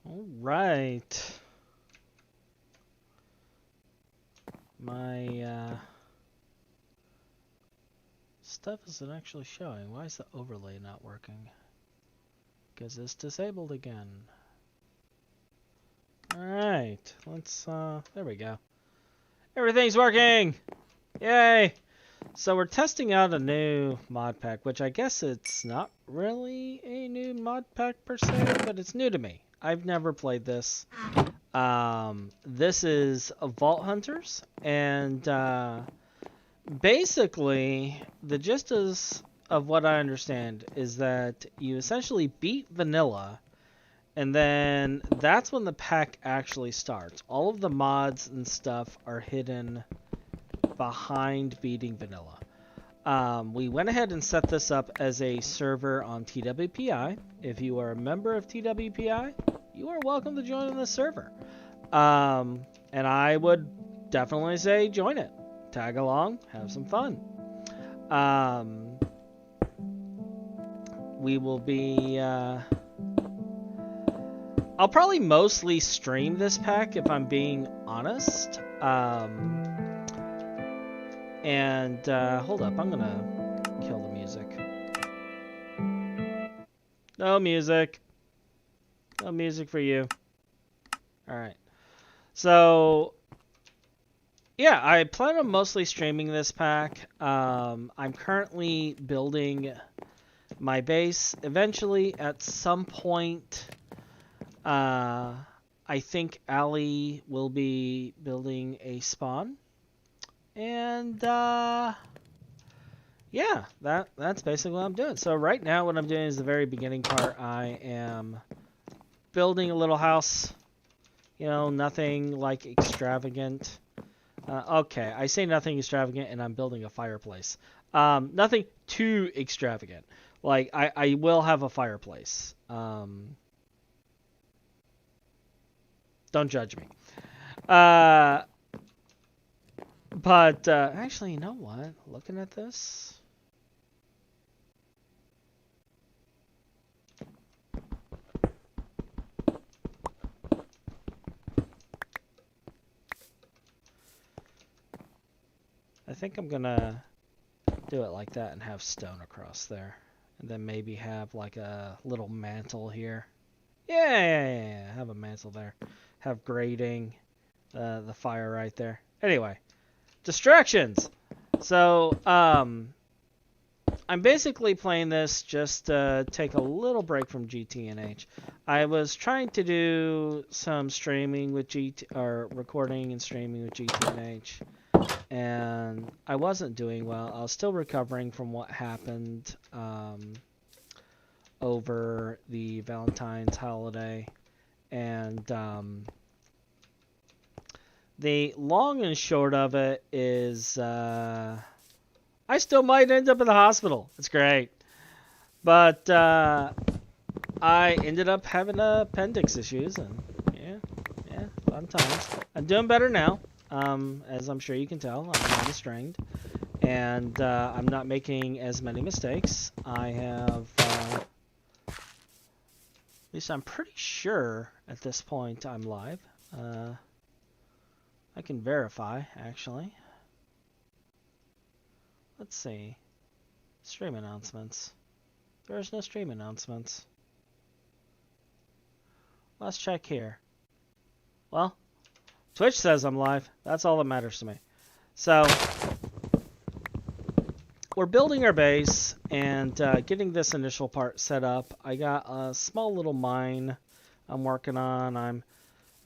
All right. My stuff isn't actually showing. Why is the overlay not working? Because it's disabled again. Alright, let's, there we go. Everything's working! Yay! So we're testing out a new mod pack, which I guess it's not really a new mod pack per se, but it's new to me. I've never played this. This is Vault Hunters, and basically the gist of what I understand is that you essentially beat vanilla, and then that's when the pack actually starts. All of the mods and stuff are hidden behind beating vanilla. We went ahead and set this up as a server on TWPI. If you are a member of TWPI, you are welcome to join the server. And I would definitely say join it. Tag along, have some fun. We will be... I'll probably mostly stream this pack if I'm being honest. And hold up, I'm gonna kill the music. No music. No music for you. Alright. So, yeah, I plan on mostly streaming this pack. I'm currently building my base. Eventually, at some point, I think Allie will be building a spawn. And, yeah, that's basically what I'm doing. So right now what I'm doing is the very beginning part. I am building a little house. You know, nothing like extravagant. Okay, I say nothing extravagant and I'm building a fireplace. Nothing too extravagant. Like, I will have a fireplace. Don't judge me. But, actually, you know what? Looking at this... I think I'm gonna do it like that and have stone across there. And then maybe have like a little mantle here. Yeah. Have a mantle there. Have grating. The fire right there. Anyway. Distractions! So, I'm basically playing this just to take a little break from GTNH. I was trying to do some streaming with recording and streaming with GTNH, and I wasn't doing well. I was still recovering from what happened over the Valentine's holiday, and the long and short of it is I still might end up in the hospital. It's great. But I ended up having appendix issues, and yeah, fun times. I'm doing better now, as I'm sure you can tell. I'm not strained, and I'm not making as many mistakes. I have, at least I'm pretty sure at this point I'm live. I can verify, actually. Let's see. Stream announcements. There's no stream announcements. Let's check here. Well, Twitch says I'm live. That's all that matters to me. So, we're building our base and getting this initial part set up. I got a small little mine I'm working on. I'm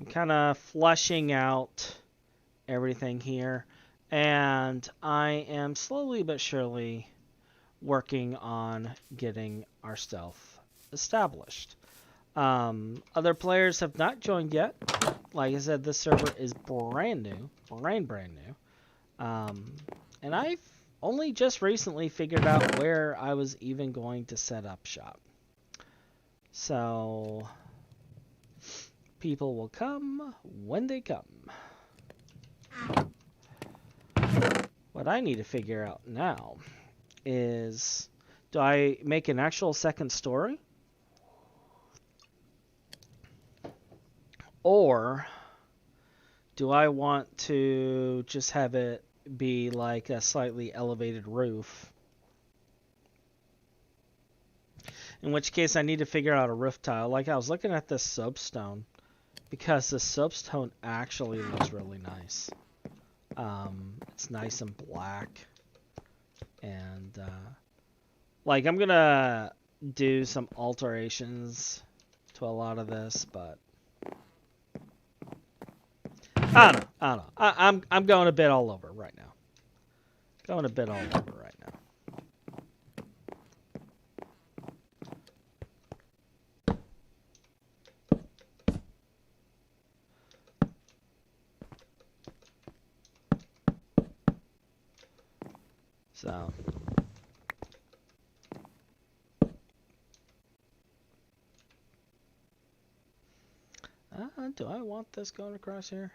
kind of fleshing out everything here, and I am slowly but surely working on getting our stealth established. Other players have not joined yet. Like I said, this server is brand new, brand new, and I've only just recently figured out where I was even going to set up shop. So people will come when they come. What I need to figure out now is, do I make an actual second story? Or do I want to just have it be like a slightly elevated roof? In which case I need to figure out a roof tile. Like I was looking at this soapstone because the soapstone actually looks really nice. It's nice and black. And like I'm gonna do some alterations to a lot of this, but I don't know. I'm going a bit all over right now. Going a bit all over right now. So do I want this going across here?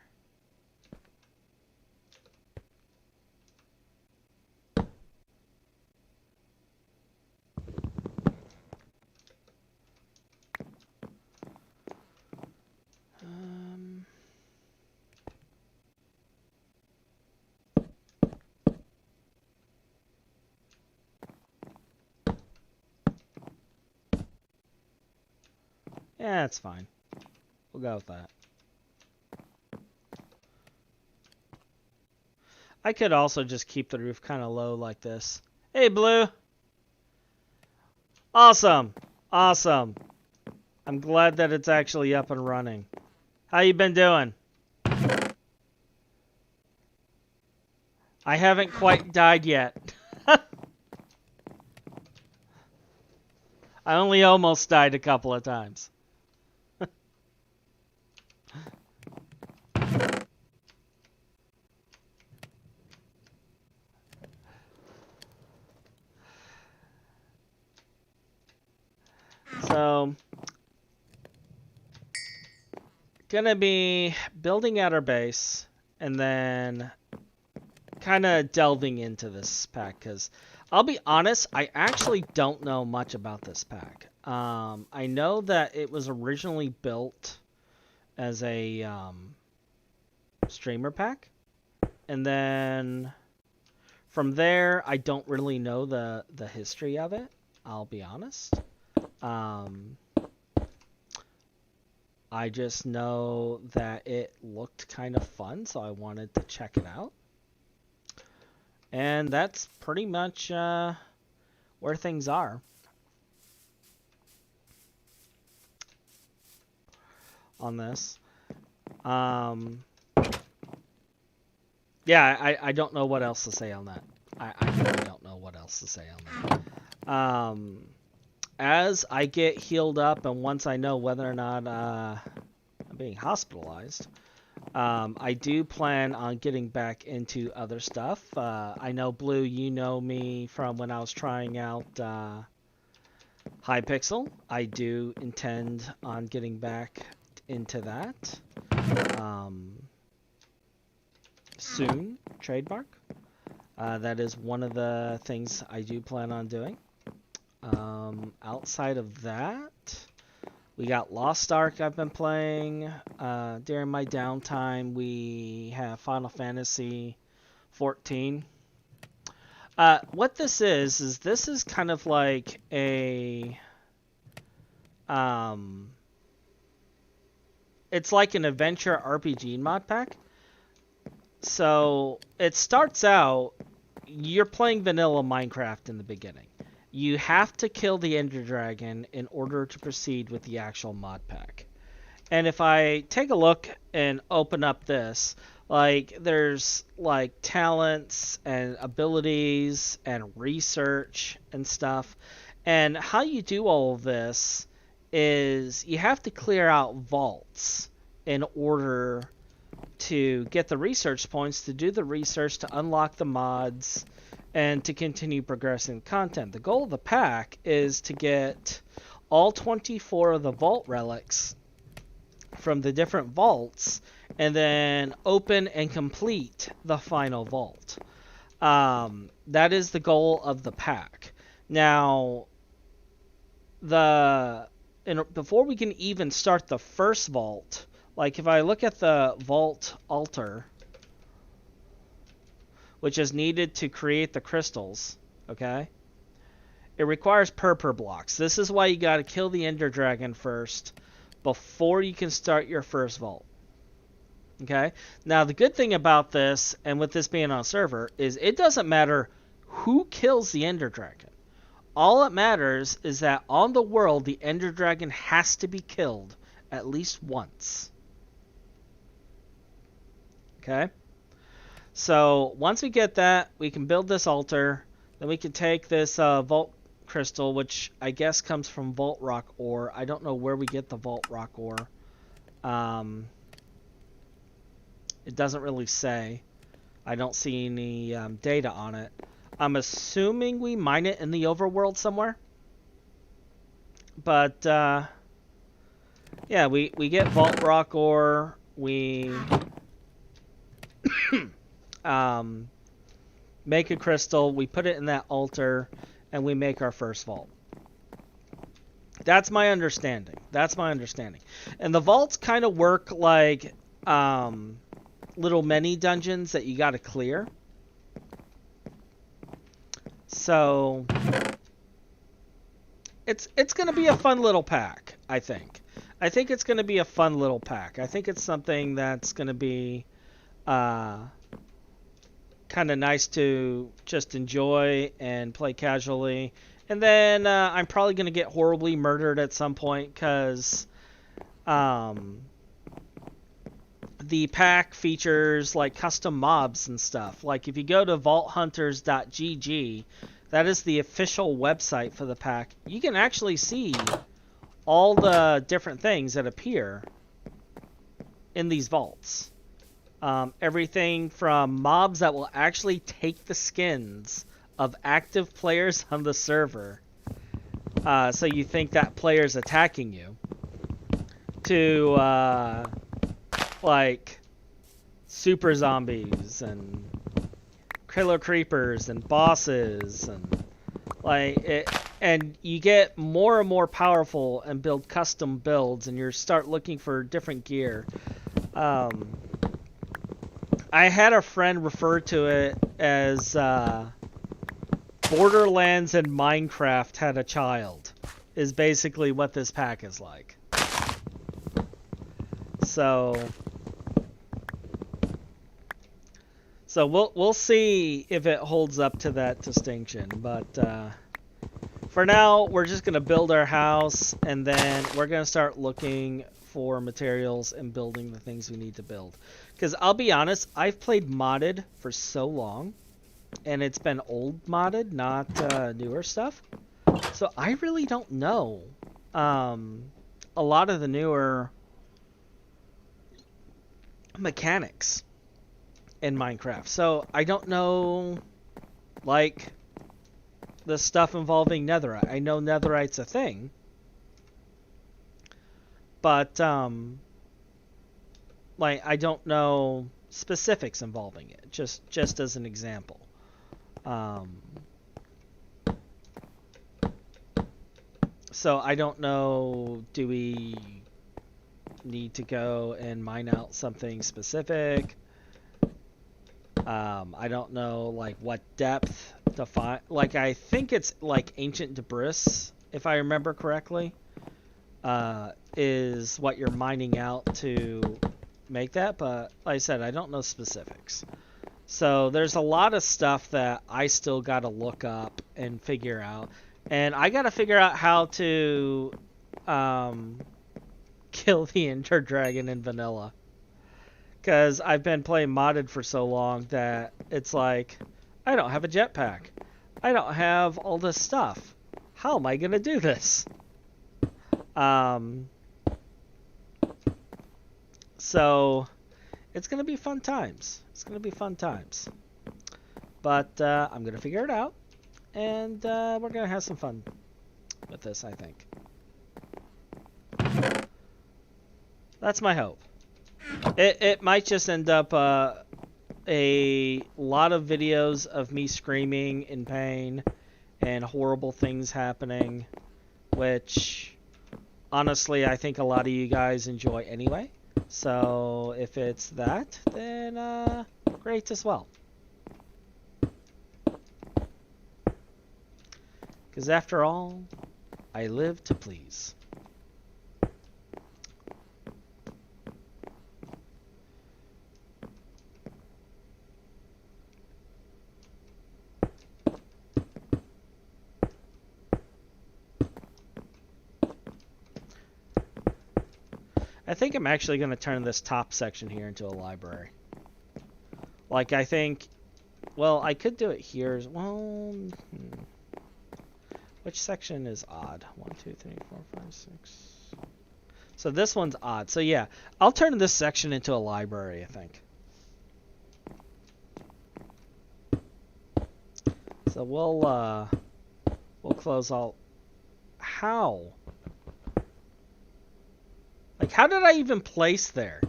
Yeah, it's fine. We'll go with that. I could also just keep the roof kind of low like this. Hey, Blue. Awesome. Awesome. I'm glad that it's actually up and running. How you been doing? I haven't quite died yet. I only almost died a couple of times. So, gonna be building out our base and then kind of delving into this pack because I'll be honest, I actually don't know much about this pack. I know that it was originally built as a streamer pack, and then from there I don't really know the history of it. I'll be honest. I just know that it looked kind of fun, so I wanted to check it out. And that's pretty much where things are on this. Yeah, I don't know what else to say on that. I really don't know what else to say on that. As I get healed up and once I know whether or not I'm being hospitalized, I do plan on getting back into other stuff. I know, Blue, you know me from when I was trying out Hypixel. I do intend on getting back into that soon, trademark. That is one of the things I do plan on doing. Outside of that, we got Lost Ark I've been playing. During my downtime, we have Final Fantasy 14. What this is this is kind of like a... it's like an adventure RPG mod pack. So, it starts out, you're playing vanilla Minecraft in the beginning. You have to kill the Ender Dragon in order to proceed with the actual mod pack. And if I take a look and open up this, like there's like talents and abilities and research and stuff. And how you do all of this is you have to clear out vaults in order to get the research points to do the research to unlock the mods and to continue progressing content. The goal of the pack is to get all 24 of the vault relics from the different vaults and then open and complete the final vault. That is the goal of the pack. Now, before we can even start the first vault, Like if I look at the vault altar, which is needed to create the crystals, okay? It requires purple blocks. This is why you got to kill the Ender Dragon first before you can start your first vault. Okay? Now, the good thing about this, and with this being on a server, is it doesn't matter who kills the Ender Dragon. All it matters is that on the world, the Ender Dragon has to be killed at least once. Okay? So, once we get that, we can build this altar. Then we can take this vault crystal, which I guess comes from vault rock ore. I don't know where we get the vault rock ore. It doesn't really say. I don't see any data on it. I'm assuming we mine it in the overworld somewhere. But, yeah, we get vault rock ore. We make a crystal. We put it in that altar. And we make our first vault. That's my understanding. And the vaults kind of work like little mini dungeons that you got to clear. So it's going to be a fun little pack, I think. I think it's going to be a fun little pack. I think it's something that's going to be kind of nice to just enjoy and play casually. And then I'm probably going to get horribly murdered at some point because the pack features like custom mobs and stuff. Like if you go to vaulthunters.gg, that is the official website for the pack, you can actually see all the different things that appear in these vaults. Everything from mobs that will actually take the skins of active players on the server, so you think that player's attacking you, to like super zombies and killer creepers and bosses and like it, and you get more and more powerful and build custom builds, and you start looking for different gear. I had a friend refer to it as Borderlands and Minecraft had a child, is basically what this pack is like. So we'll see if it holds up to that distinction, but for now we're just gonna build our house, and then we're gonna start looking for materials and building the things we need to build. Because I'll be honest, I've played modded for so long, and it's been old modded, not newer stuff. So I really don't know a lot of the newer mechanics in Minecraft. So I don't know, like, the stuff involving netherite. I know netherite's a thing, but like, I don't know specifics involving it, just as an example. So I don't know, do we need to go and mine out something specific? I don't know, like, what depth to find. Like, I think it's like ancient debris, if I remember correctly, is what you're mining out to make that, but like I said, I don't know specifics. So there's a lot of stuff that I still got to look up and figure out, and I got to figure out how to kill the Ender Dragon in vanilla, because I've been playing modded for so long that it's like, I don't have a jetpack, I don't have all this stuff, how am I gonna do this? So it's gonna be fun times. But I'm gonna figure it out, and we're gonna have some fun with this, I think. That's my hope. It might just end up a lot of videos of me screaming in pain and horrible things happening, which honestly I think a lot of you guys enjoy anyway. So if it's that, then great as well. Because after all, I live to please. I think I'm actually going to turn this top section here into a library. Like, I think... Well, I could do it here as well. Which section is odd? 1, 2, 3, 4, 5, 6. So this one's odd. So yeah, I'll turn this section into a library, I think. So we'll close all... How? Like, how did I even place there?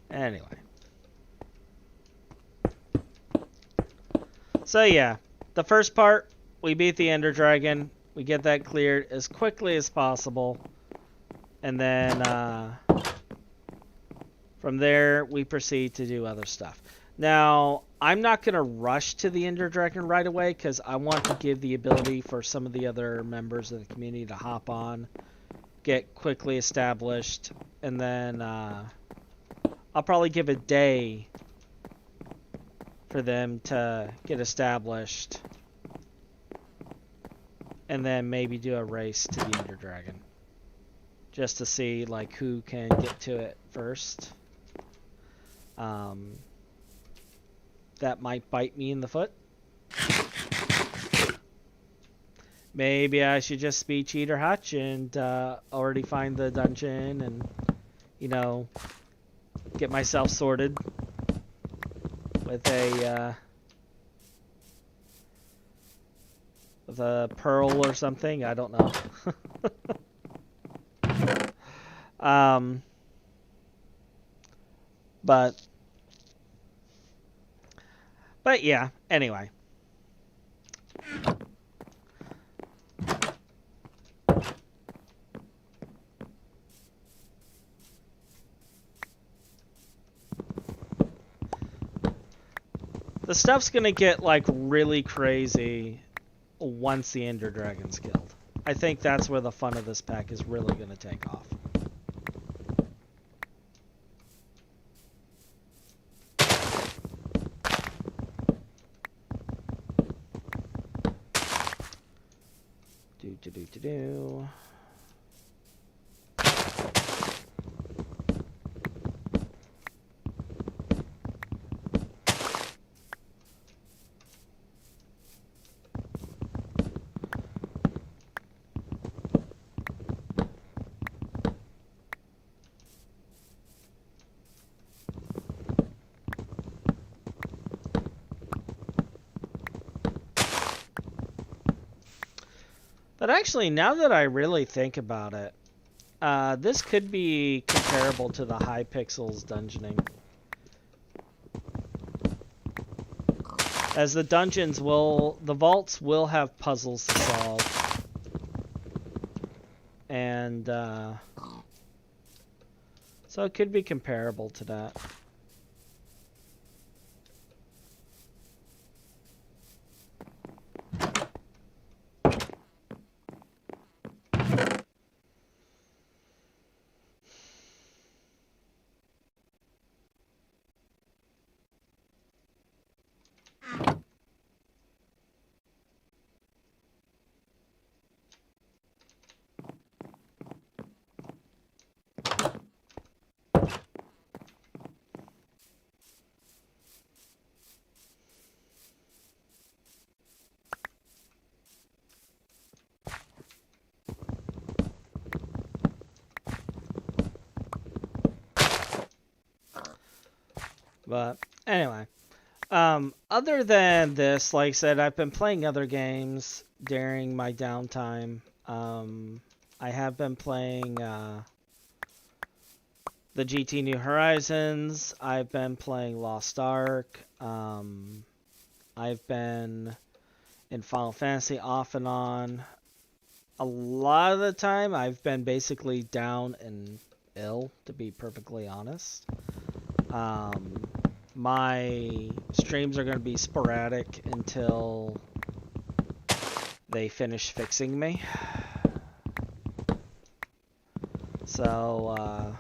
Anyway. So yeah, the first part, we beat the Ender Dragon. We get that cleared as quickly as possible. And then from there, we proceed to do other stuff. Now, I'm not going to rush to the Ender Dragon right away because I want to give the ability for some of the other members of the community to hop on, get quickly established, and then I'll probably give a day for them to get established, and then maybe do a race to the Ender Dragon, just to see like who can get to it first. That might bite me in the foot. Maybe I should just speed cheater Hach and already find the dungeon and, you know, get myself sorted with a pearl or something. I don't know. But yeah, anyway. The stuff's gonna get like really crazy once the Ender Dragon's killed. I think that's where the fun of this pack is really gonna take off. Do. But actually, now that I really think about it, this could be comparable to the Hypixel's dungeoning. As the vaults will have puzzles to solve. And, so it could be comparable to that. But anyway, other than this, like I said, I've been playing other games during my downtime. I have been playing the GT New Horizons. I've been playing Lost Ark. I've been in Final Fantasy off and on. A lot of the time, I've been basically down and ill, to be perfectly honest. My streams are going to be sporadic until they finish fixing me. So,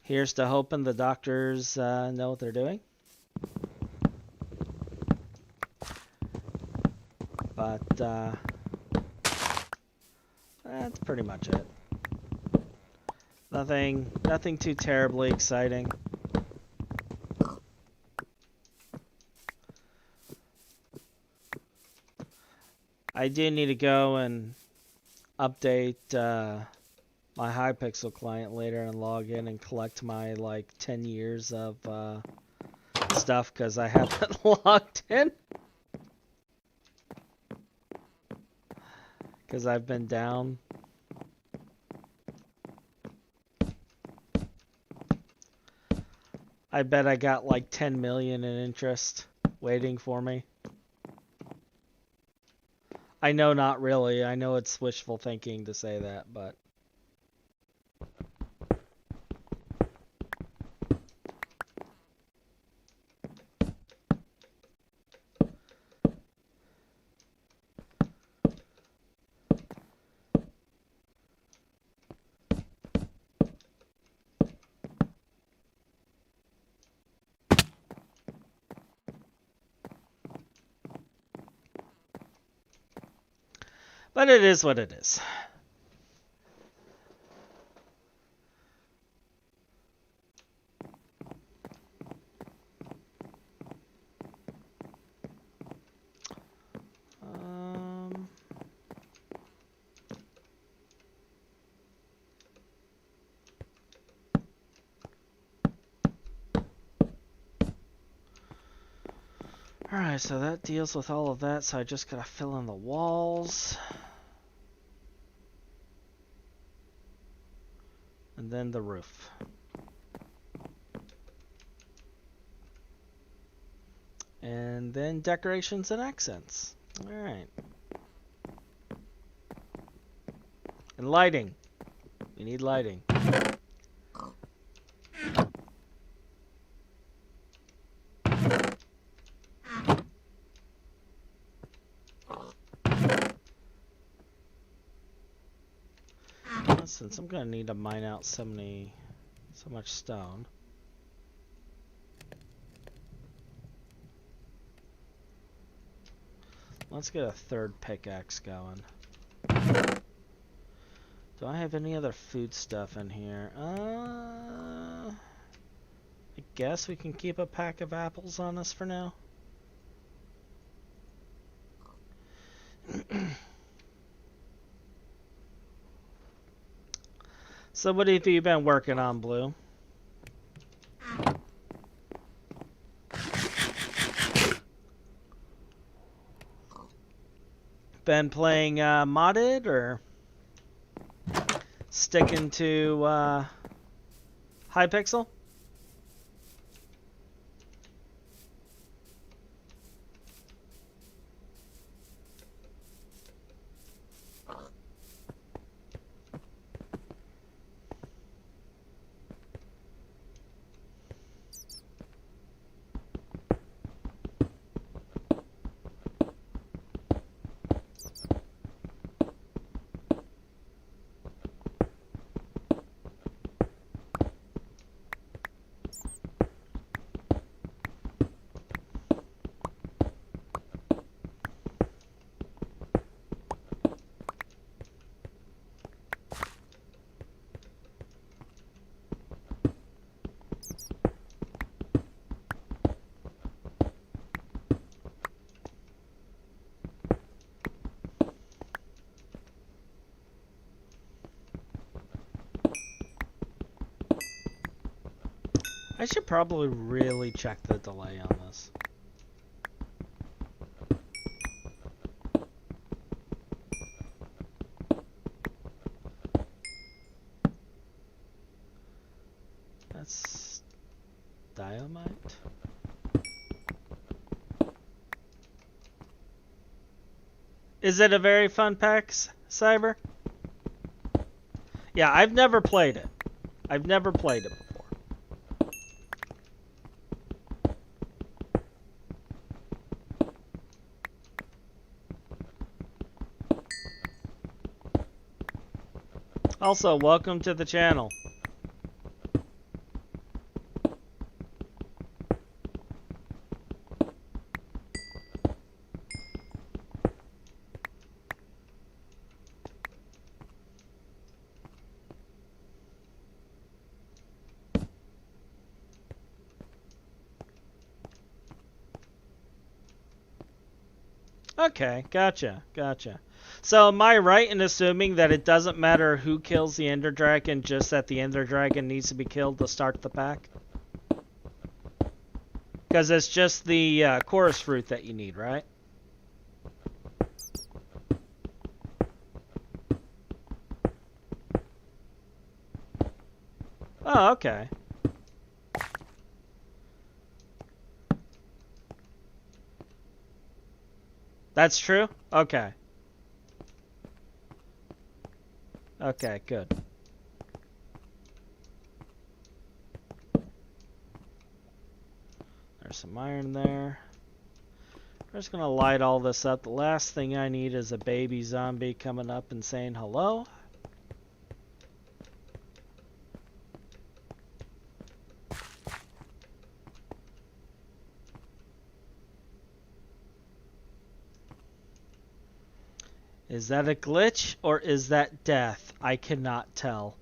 here's to hoping the doctors know what they're doing. But that's pretty much it. Nothing too terribly exciting. I do need to go and update my Hypixel client later and log in and collect my like 10 years of stuff because I haven't logged in. Because I've been down. I bet I got like 10 million in interest waiting for me. I know not really. I know it's wishful thinking to say that, but... But it is what it is. Alright, so that deals with all of that, so I just gotta fill in the walls. And then the roof. And then decorations and accents. Alright. And lighting. We need lighting. Since I'm gonna need to mine out so much stone. Let's get a third pickaxe going. Do I have any other food stuff in here? I guess we can keep a pack of apples on us for now. So what have you been working on, Blue? Been playing modded or sticking to Hypixel? I should probably really check the delay on this. That's dynamite. Is it a very fun pack, Cyber? Yeah, I've never played it. I've never played it before. Also, welcome to the channel. Okay, gotcha. So am I right in assuming that it doesn't matter who kills the Ender Dragon, just that the Ender Dragon needs to be killed to start the pack? Because it's just the chorus fruit that you need, right? Oh, okay. That's true? Okay. Okay, good. There's some iron there. We're just gonna light all this up. The last thing I need is a baby zombie coming up and saying hello. Is that a glitch or is that death? I cannot tell.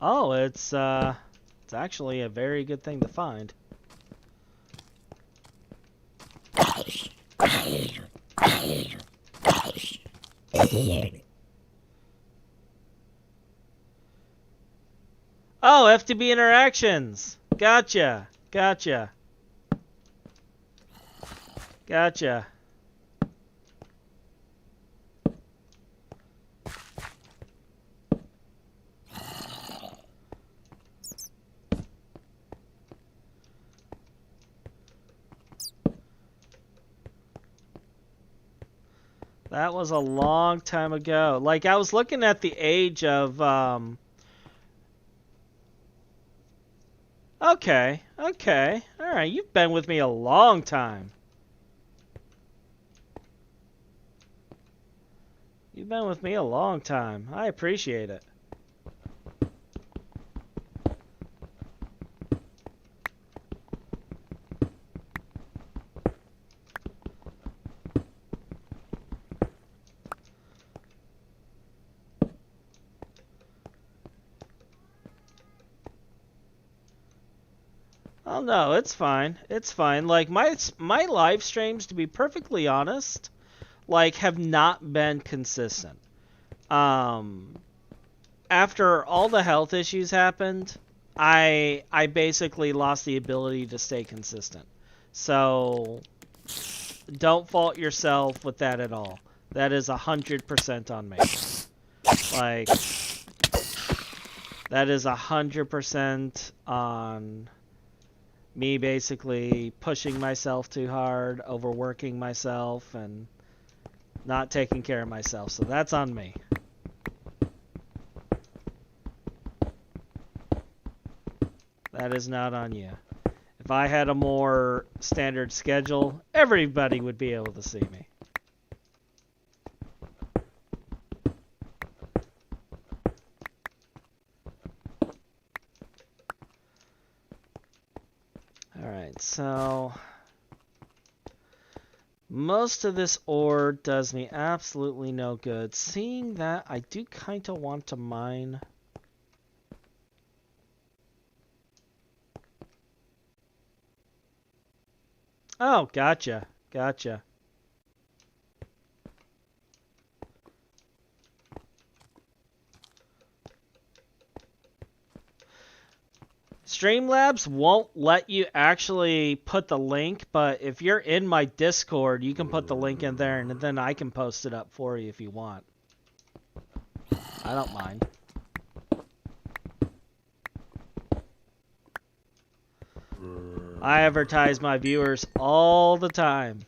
Oh, it's actually a very good thing to find. Oh, FTB interactions. Gotcha. That was a long time ago. Like, I was looking at the age of, Okay. Alright, you've been with me a long time. You've been with me a long time. I appreciate it. Oh no, it's fine. It's fine. Like my live streams, to be perfectly honest, like have not been consistent. After all the health issues happened, I basically lost the ability to stay consistent. So don't fault yourself with that at all. That is 100% on me. Like that is 100% on me basically pushing myself too hard, overworking myself, and not taking care of myself. So that's on me. That is not on you. If I had a more standard schedule, everybody would be able to see me. Alright, so most of this ore does me absolutely no good. Seeing that, I do kind of want to mine. Oh, gotcha. Streamlabs won't let you actually put the link, but if you're in my Discord, you can put the link in there, and then I can post it up for you if you want. I don't mind. I advertise my viewers all the time.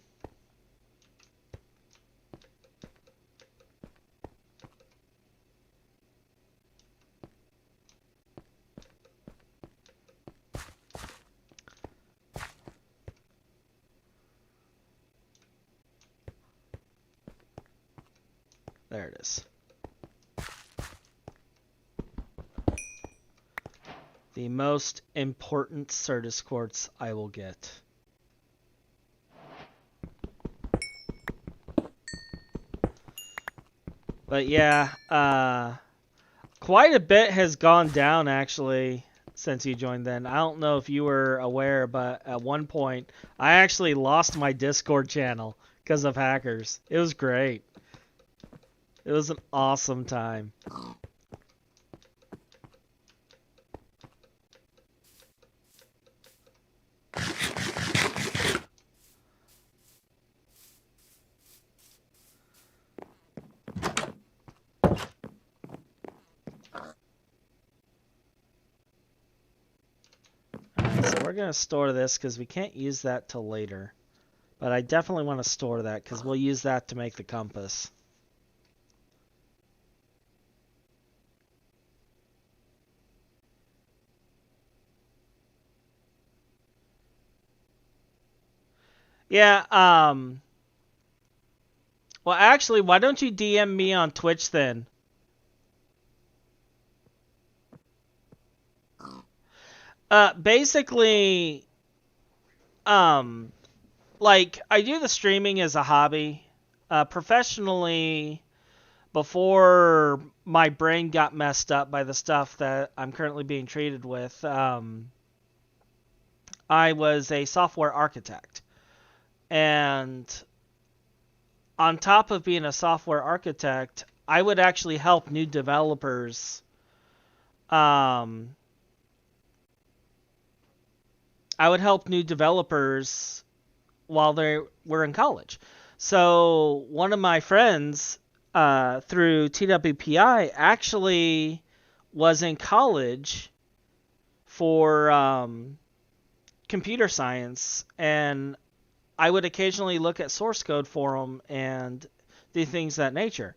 There it is. The most important Certus quartz I will get. But yeah, quite a bit has gone down actually since you joined then. I don't know if you were aware, but at one point I actually lost my Discord channel because of hackers. It was great. It was an awesome time. So we're going to store this because we can't use that till later. But I definitely want to store that because we'll use that to make the compass. Yeah, well, actually, why don't you DM me on Twitch then? Basically, like, I do the streaming as a hobby. Professionally, before my brain got messed up by the stuff that I'm currently being treated with, I was a software architect. And on top of being a software architect, I would actually help new developers. I would help new developers while they were in college. So one of my friends through TWPI actually was in college for computer science, and I would occasionally look at source code for him and do things of that nature.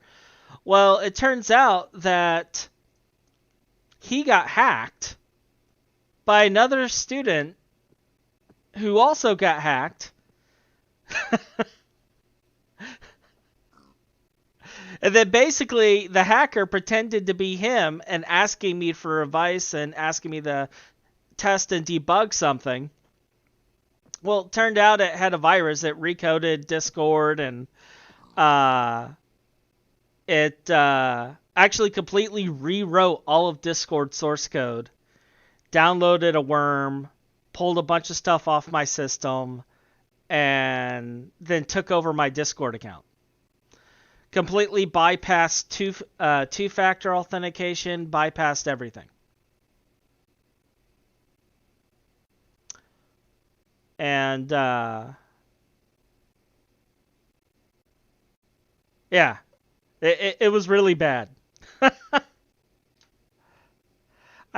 Well, it turns out that he got hacked by another student who also got hacked. And then basically the hacker pretended to be him and asking me for advice and asking me to test and debug something. Well, it turned out it had a virus. It recoded Discord, and it actually completely rewrote all of Discord source code, downloaded a worm, pulled a bunch of stuff off my system, and then took over my Discord account. Completely bypassed two-factor authentication, bypassed everything. And yeah, it was really bad. I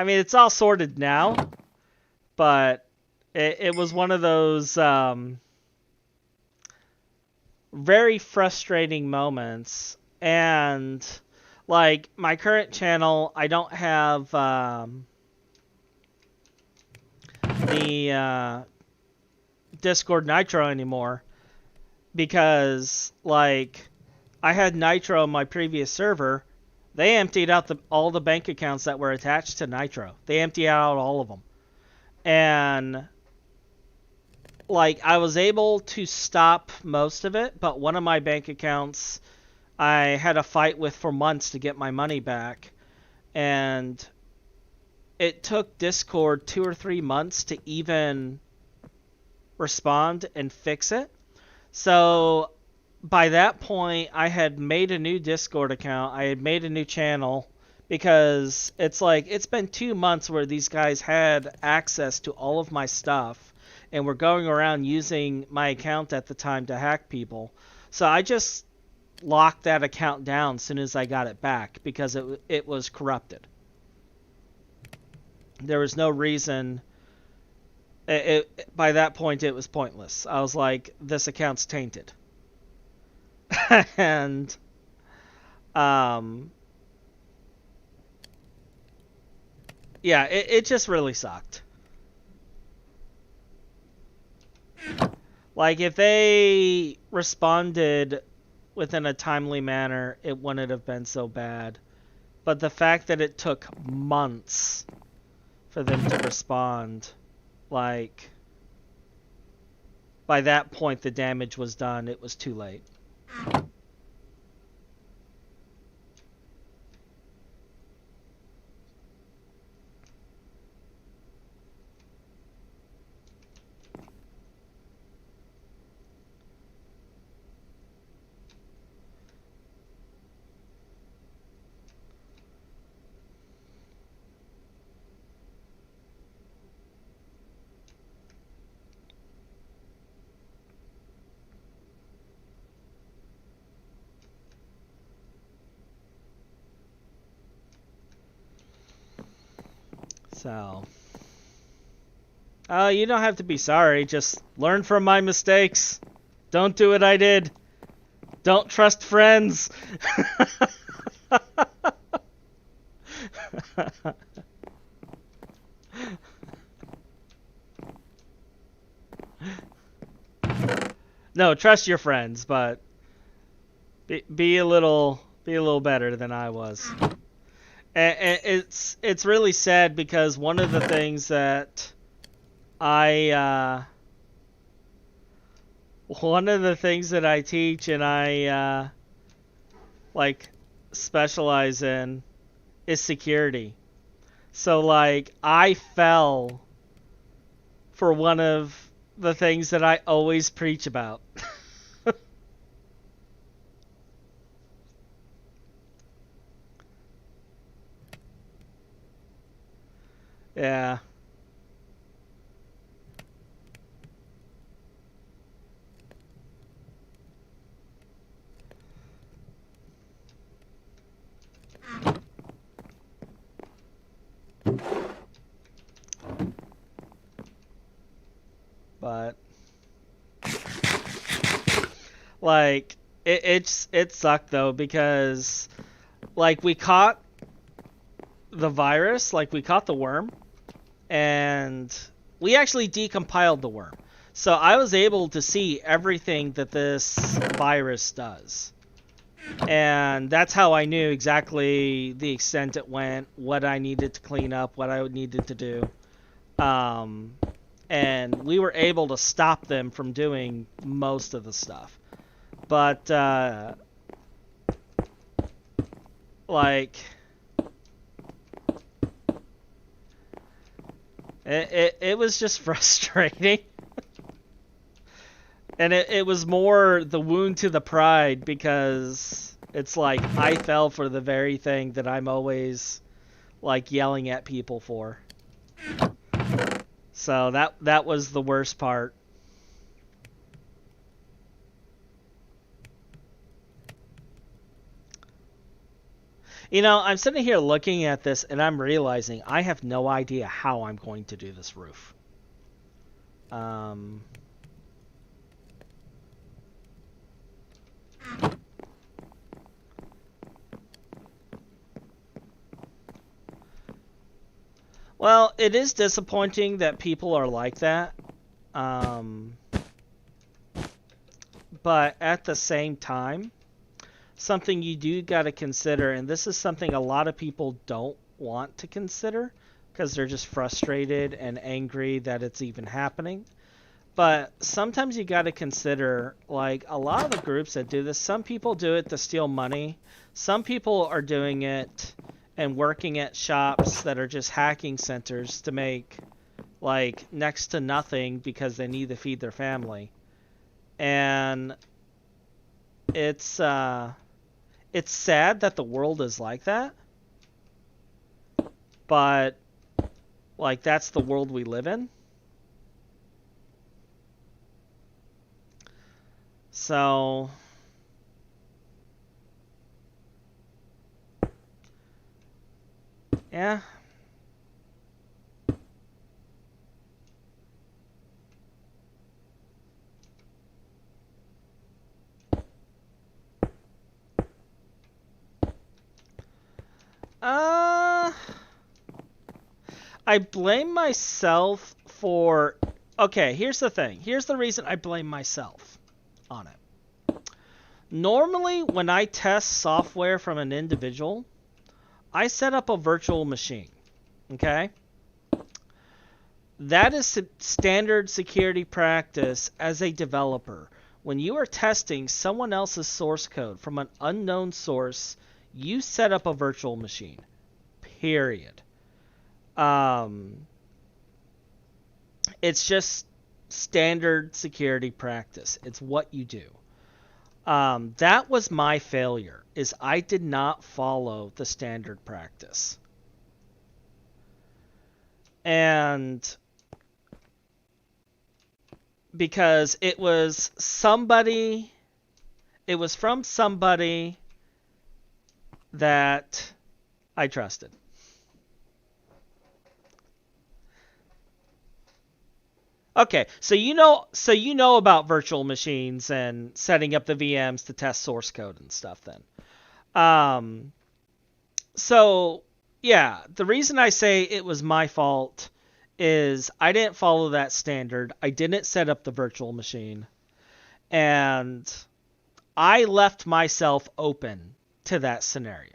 mean, it's all sorted now, but it was one of those very frustrating moments. And like my current channel, I don't have the Discord Nitro anymore because like I had Nitro on my previous server. They emptied out all the bank accounts that were attached to Nitro. They emptied out all of them. And like I was able to stop most of it, but one of my bank accounts I had a fight with for months to get my money back. And it took Discord 2 or 3 months to even respond and fix it. So by that point, I had made a new Discord account. I had made a new channel because it's like it's been 2 months where these guys had access to all of my stuff and were going around using my account at the time to hack people. So I just locked that account down as soon as I got it back because it was corrupted. There was no reason. By that point, it was pointless. I was like, this account's tainted. And um, yeah, it just really sucked. Like, if they responded within a timely manner, it wouldn't have been so bad. But the fact that it took months for them to respond, like, by that point the damage was done. It was too late. So, you don't have to be sorry. Just learn from my mistakes. Don't do what I did. Don't trust friends. No, trust your friends, but be a little better than I was. And it's really sad because one of the things that one of the things that I teach and I like specialize in is security. So like I fell for one of the things that I always preach about. Yeah. But like it sucked though because like we caught the virus, like we caught the worm, and we actually decompiled the worm. So I was able to see everything that this virus does. And that's how I knew exactly the extent it went, what I needed to clean up, what I needed to do. Um, and we were able to stop them from doing most of the stuff. But, like, it was just frustrating. And it was more the wound to the pride because it's like I fell for the very thing that I'm always like yelling at people for. So that was the worst part. You know, I'm sitting here looking at this and I'm realizing I have no idea how I'm going to do this roof. Well, it is disappointing that people are like that. But at the same time, something you do got to consider, and this is something a lot of people don't want to consider because they're just frustrated and angry that it's even happening. But sometimes you got to consider, like, a lot of the groups that do this, some people do it to steal money. Some people are doing it and working at shops that are just hacking centers to make, like, next to nothing because they need to feed their family. And it's sad that the world is like that. But, like, that's the world we live in. So, yeah. I blame myself for... Okay, here's the thing. Here's the reason I blame myself on it. Normally, when I test software from an individual, I set up a virtual machine. Okay? That is standard security practice as a developer. When you are testing someone else's source code from an unknown source, you set up a virtual machine. Period. It's just standard security practice. It's what you do. That was my failure, is I did not follow the standard practice. And because it was from somebody that I trusted. Okay, so you know about virtual machines and setting up the VMs to test source code and stuff then. So yeah, the reason I say it was my fault is I didn't follow that standard. I didn't set up the virtual machine. And I left myself open to that scenario.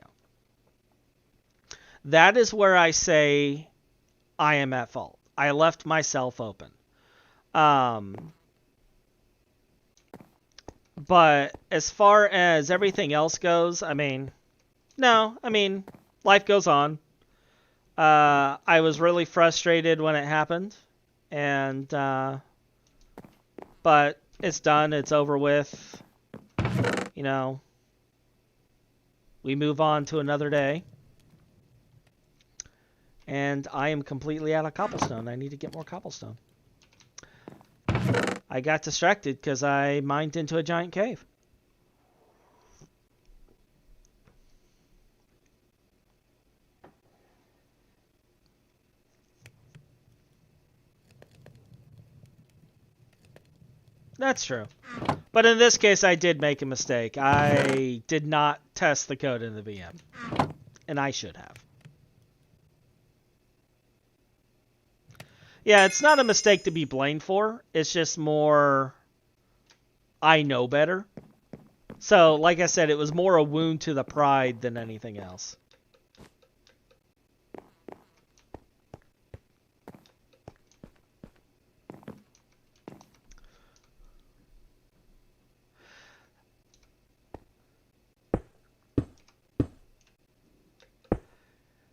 That is where I say I am at fault. I left myself open. But as far as everything else goes, life goes on. I was really frustrated when it happened, and but it's done. It's over with. You know, we move on to another day. And I am completely out of cobblestone. I need to get more cobblestone. I got distracted because I mined into a giant cave. That's true. But in this case, I did make a mistake. I did not test the code in the VM. And I should have. Yeah, it's not a mistake to be blamed for. It's just more... I know better. So, like I said, it was more a wound to the pride than anything else.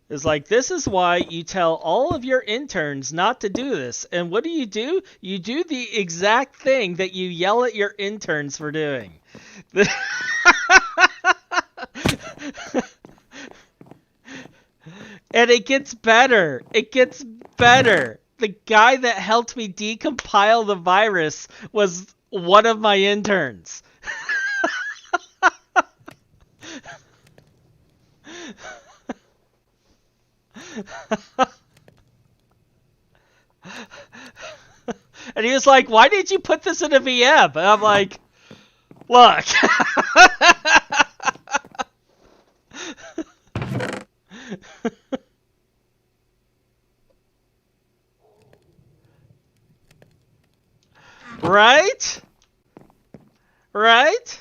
It's like, this is why you tell all of your interns not to do this. And what do? You do the exact thing that you yell at your interns for doing. And it gets better. It gets better. The guy that helped me decompile the virus was one of my interns. And he was like, why did you put this in a VM? And I'm like, look. Right? Right?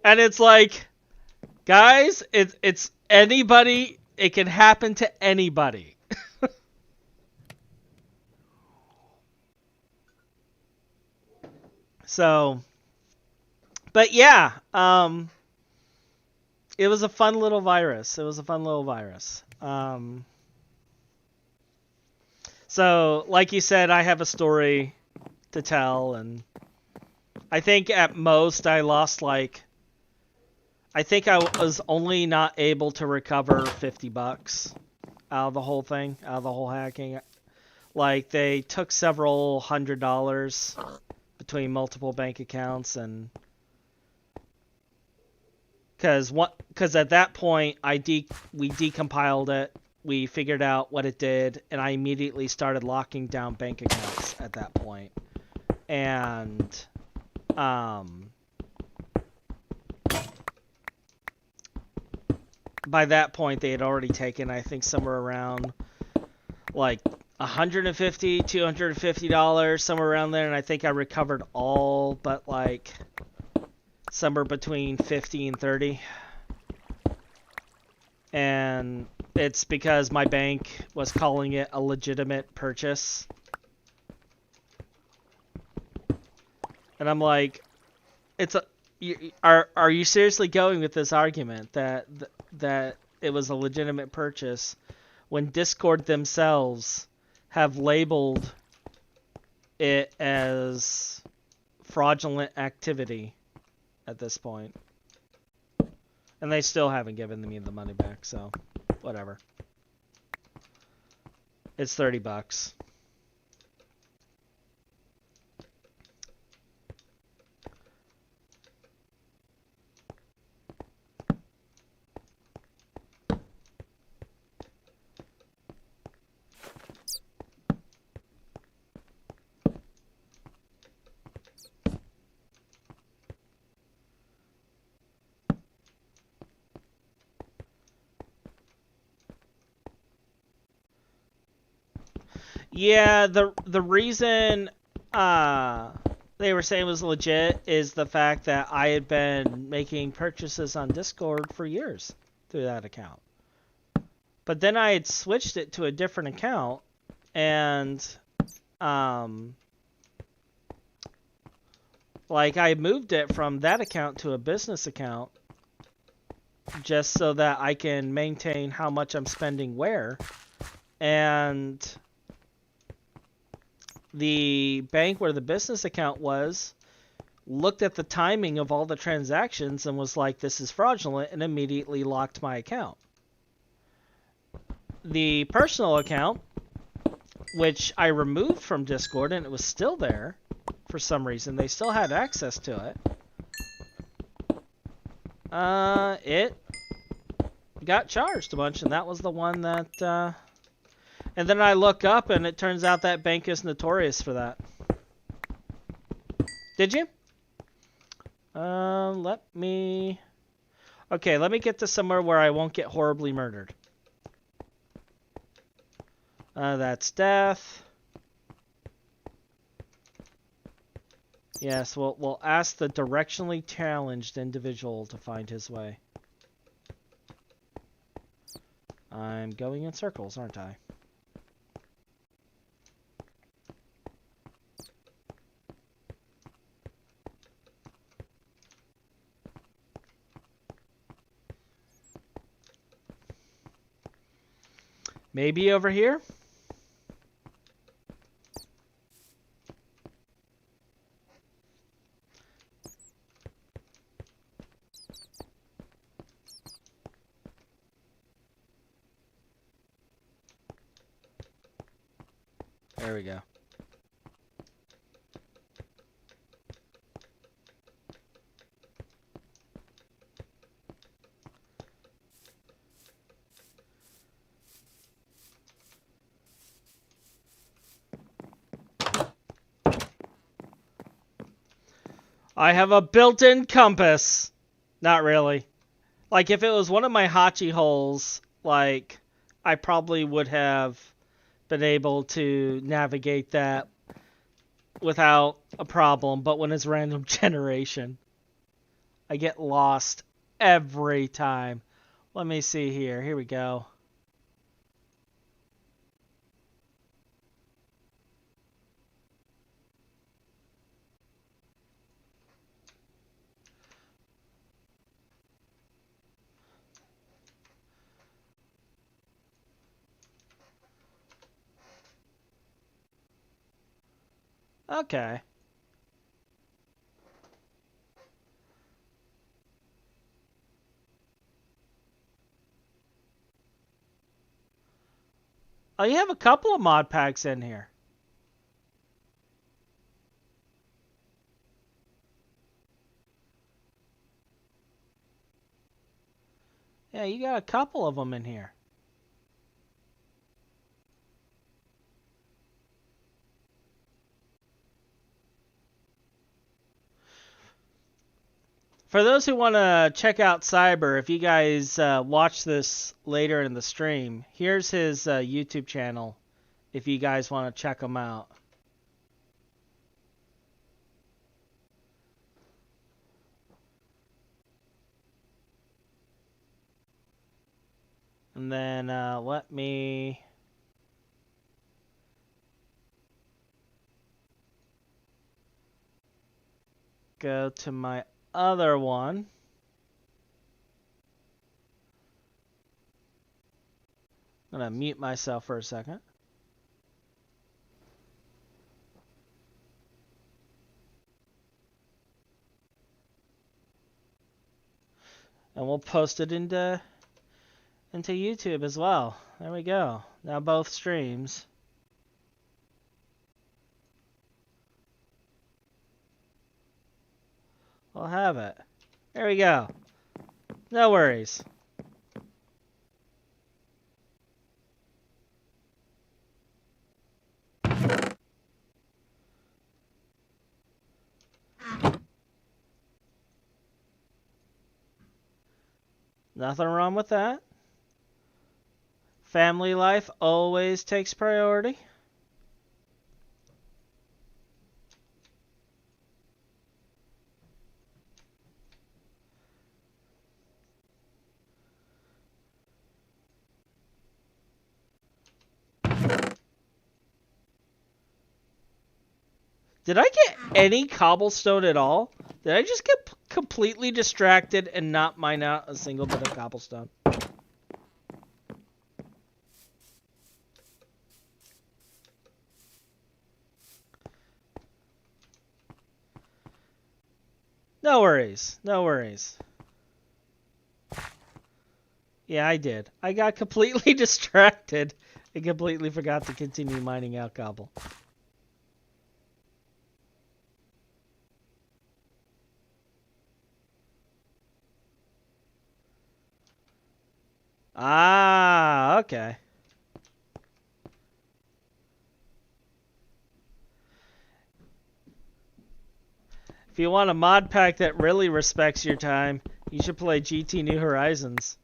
And it's like, guys, it's anybody. It can happen to anybody. So, but yeah, it was a fun little virus. So, like you said, I have a story to tell, and I think at most I lost I think I was only not able to recover $50 out of the whole thing, out of the whole hacking. Like, they took several $100s between multiple bank accounts, and because at that point we decompiled it, we figured out what it did, and I immediately started locking down bank accounts at that point. And by that point they had already taken, I think, somewhere around like $150, $250, somewhere around there, and I think I recovered all but like somewhere between 50 and 30. And it's because my bank was calling it a legitimate purchase. And I'm like, are you seriously going with this argument that it was a legitimate purchase when Discord themselves have labeled it as fraudulent activity at this point? And they still haven't given me the money back, so whatever. It's $30. Yeah, the reason they were saying it was legit is the fact that I had been making purchases on Discord for years through that account. But then I had switched it to a different account, and like I moved it from that account to a business account just so that I can maintain how much I'm spending where. And the bank where the business account was looked at the timing of all the transactions and was like, this is fraudulent, and immediately locked my account. The personal account, which I removed from Discord, and it was still there for some reason, they still had access to it. It got charged a bunch, and that was the one that, and then I look up, and it turns out that bank is notorious for that. Did you? Let me get to somewhere where I won't get horribly murdered. That's death. Yes, we'll ask the directionally challenged individual to find his way. I'm going in circles, aren't I? Maybe over here? There we go. I have a built-in compass. Not really. Like, if it was one of my Hachi holes, like, I probably would have been able to navigate that without a problem. But when it's random generation, I get lost every time. Let me see here. Here we go. Okay. Oh, you have a couple of mod packs in here. Yeah, you got a couple of them in here. For those who want to check out Cyber, if you guys watch this later in the stream, here's his YouTube channel if you guys want to check him out. And then let me go to my other one. I'm going to mute myself for a second. And we'll post it into YouTube as well. There we go. Now both streams. We'll have it. There we go. No worries. Nothing wrong with that. Family life always takes priority. Did I get any cobblestone at all? Did I just get completely distracted and not mine out a single bit of cobblestone? No worries. No worries. Yeah, I did. I got completely distracted and completely forgot to continue mining out cobble. Ah, okay. If you want a mod pack that really respects your time, you should play GT New Horizons.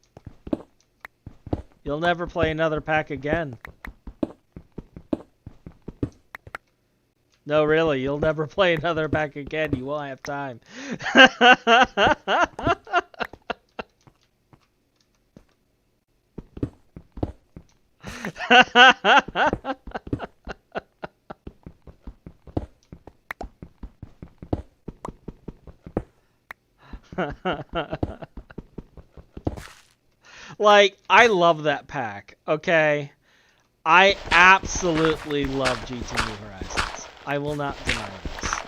You'll never play another pack again. No, really, you'll never play another pack again. You won't have time. Like, I love that pack, okay? I absolutely love GT New Horizons. I will not deny this.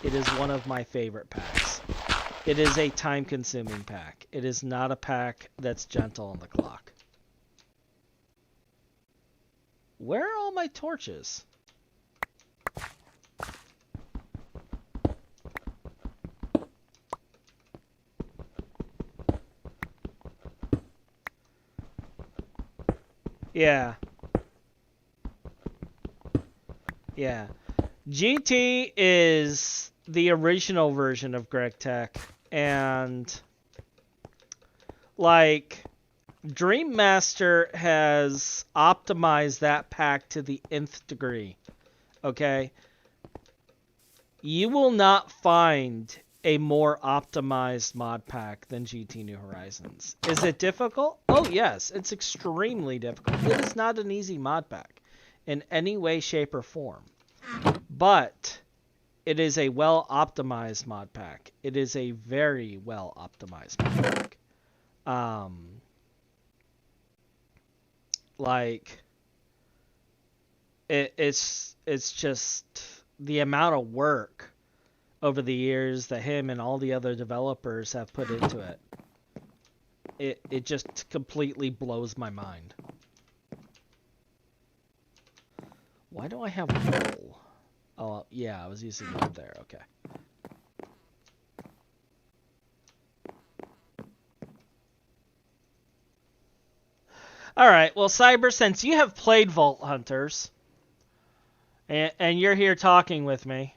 It is one of my favorite packs. It is a time-consuming pack. It is not a pack that's gentle on the clock. Where are all my torches? Yeah. Yeah. GT is the original version of Greg Tech, and like Dream Master has optimized that pack to the nth degree. Okay? You will not find a more optimized mod pack than GT New Horizons. Is it difficult? Oh yes, it's extremely difficult. It is not an easy mod pack in any way, shape, or form. But it is a well-optimized mod pack. It is a very well-optimized mod pack. Like, it's just the amount of work over the years that him and all the other developers have put into it. It just completely blows my mind. Why do I have wool? Oh, yeah, I was using wood there. Okay. Alright, well, Cyber, since you have played Vault Hunters, and you're here talking with me,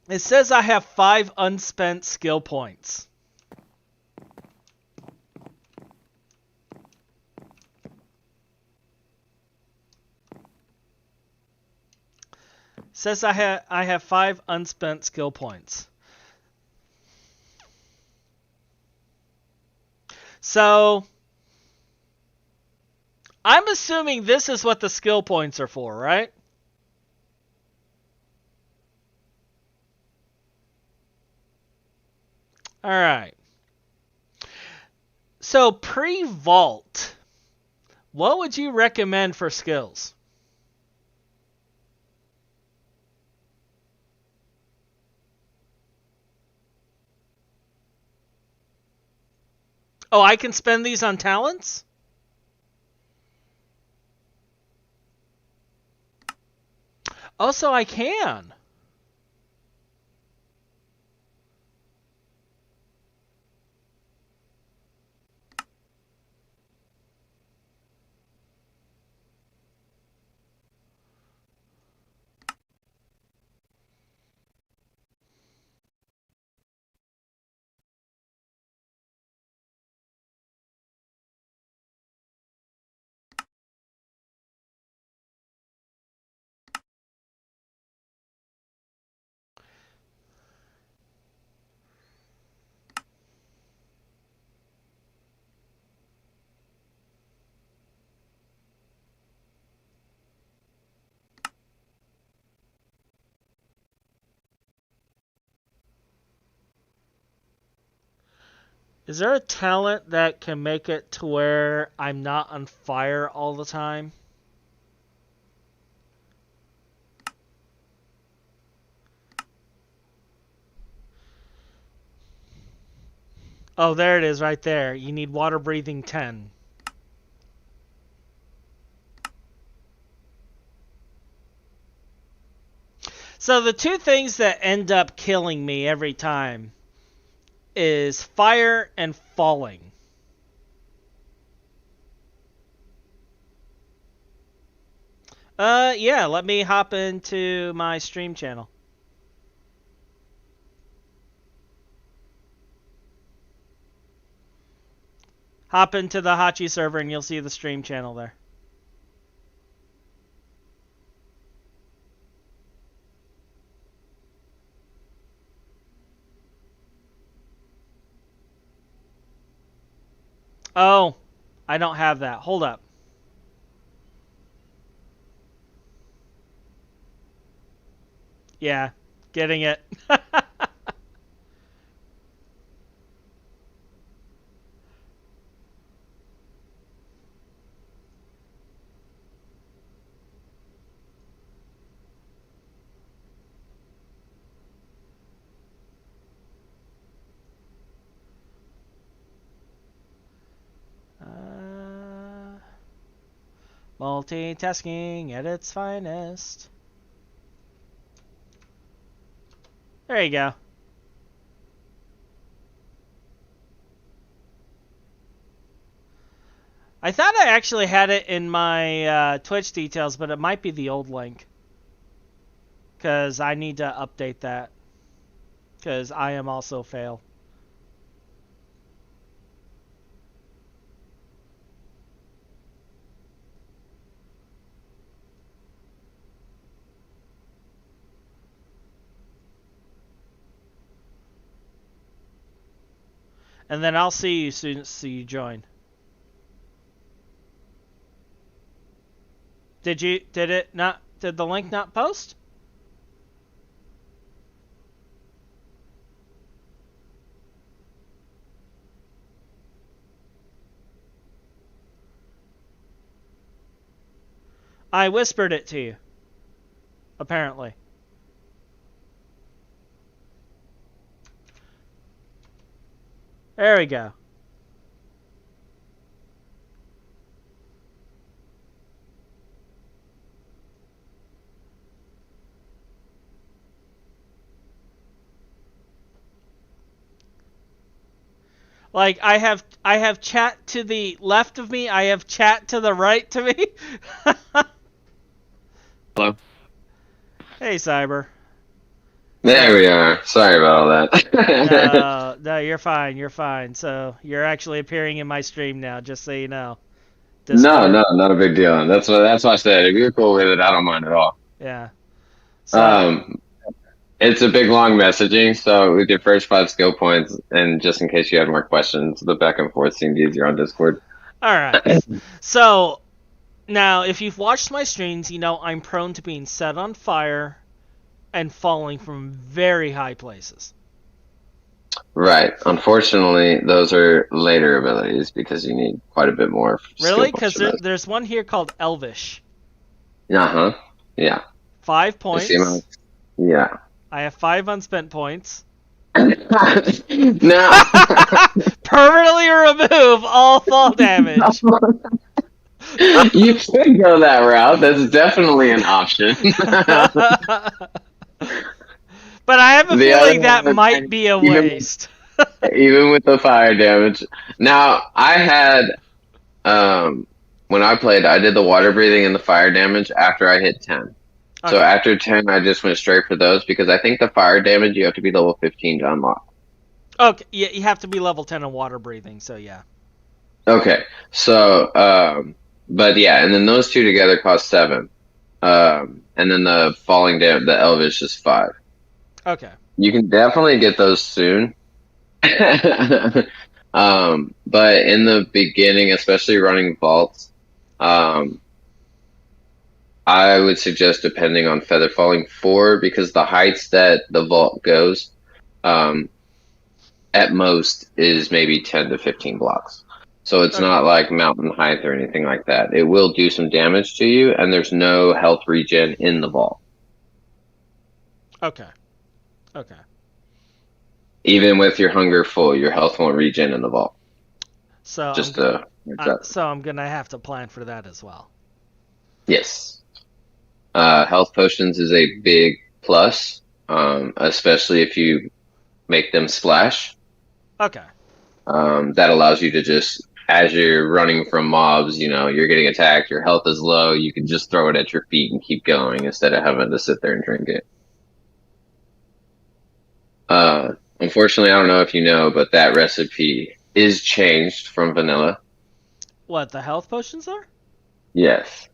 It says I have 5 unspent skill points. Says I have 5 unspent skill points. So I'm assuming this is what the skill points are for, right? All right. So pre-vault, what would you recommend for skills? Oh, I can spend these on talents? Oh, so I can. Is there a talent that can make it to where I'm not on fire all the time? Oh, there it is right there. You need water breathing 10. So the two things that end up killing me every time is fire and falling. Yeah, let me hop into my stream channel. Hop into the Hachi server and you'll see the stream channel there. Oh, I don't have that. Hold up. Yeah, getting it. Multitasking at its finest. There you go. I thought I actually had it in my Twitch details, but it might be the old link. Because I need to update that. Because I am also fail. And then I'll see you soon as you join. Did the link not post? I whispered it to you. Apparently. There we go. Like I have chat to the left of me, I have chat to the right to me. Hello. Hey Cyber. There So we are. Sorry about all that. no, you're fine. You're fine. So you're actually appearing in my stream now, just so you know. No, Discord. no, not a big deal. That's why I said if you're cool with it, I don't mind at all. Yeah. So Um, it's a big long messaging, so we did first 5 skill points, and just in case you had more questions, the back and forth seemed easier on Discord. all right. So now, if you've watched my streams, you know I'm prone to being set on fire and falling from very high places. Right. Unfortunately, those are later abilities because you need quite a bit more skill Really? points Because for those. there's one here called Elvish. Uh-huh. Yeah. 5 I see my, points. yeah. I have 5 unspent points. No. Permanently remove all fall damage. You could go that route. That's definitely an option. But I have a The other feeling that one, might and be a even waste. even with the fire damage. Now, I had um when I played, I did the water breathing and the fire damage after I hit 10. So Okay. after 10, I just went straight for those because I think the fire damage you have to be level 15 to unlock. Okay. Yeah, you have to be level 10 in water breathing, so yeah. Okay. So but yeah, and then those two together cost 7. And then the falling down the elvish is 5. Okay. You can definitely get those soon. But in the beginning, especially running vaults, um, I would suggest depending on feather falling 4 because the heights that the vault goes, um, at most is maybe 10 to 15 blocks. So it's Okay. not like mountain height or anything like that. It will do some damage to you, and there's no health regen in the vault. Okay. Okay. Even with your hunger full, your health won't regen in the vault. So Just a heads up. I'm gonna have to plan for that as well. Yes. Health potions is a big plus, especially if you make them splash. Okay. That allows you to just, as you're running from mobs, you're getting attacked, your health is low, you can just throw it at your feet and keep going instead of having to sit there and drink it. Unfortunately, I don't know if you know, but that recipe is changed from vanilla. What, the health potions are? Yes.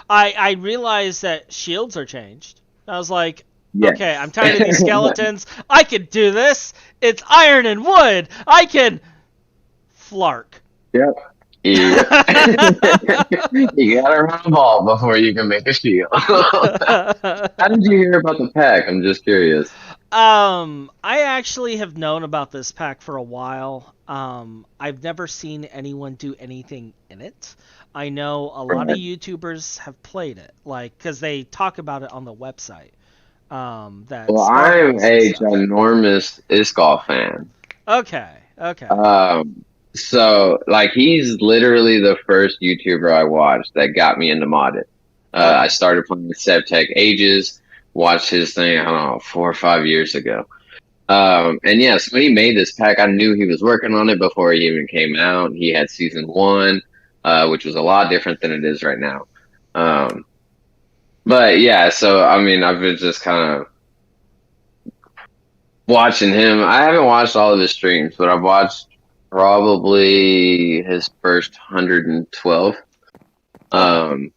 I realized that shields are changed. I was like, okay, I'm Yes. tired of these skeletons. I can do this. It's iron and wood. I can flark. Yep. You, you gotta run a ball before you can make a shield. How did you hear about the pack? I'm just curious. I actually have known about this pack for a while. I've never seen anyone do anything in it. I know a lot of Right. YouTubers have played it, like, because they talk about it on the website. That Well, I'm sparkles and a stuff. ginormous Iskall fan. Okay, okay, So like he's literally the first YouTuber I watched that got me into modded. I okay, started playing with SebTech ages, watched his thing, I don't know, 4 or 5 years ago. And yeah, so when he made this pack, I knew he was working on it before he even came out. He had season 1, which was a lot different than it is right now. Um, but yeah, so I mean, I've been just kind of watching him. I haven't watched all of his streams, but I've watched probably his first 112. okay. Um,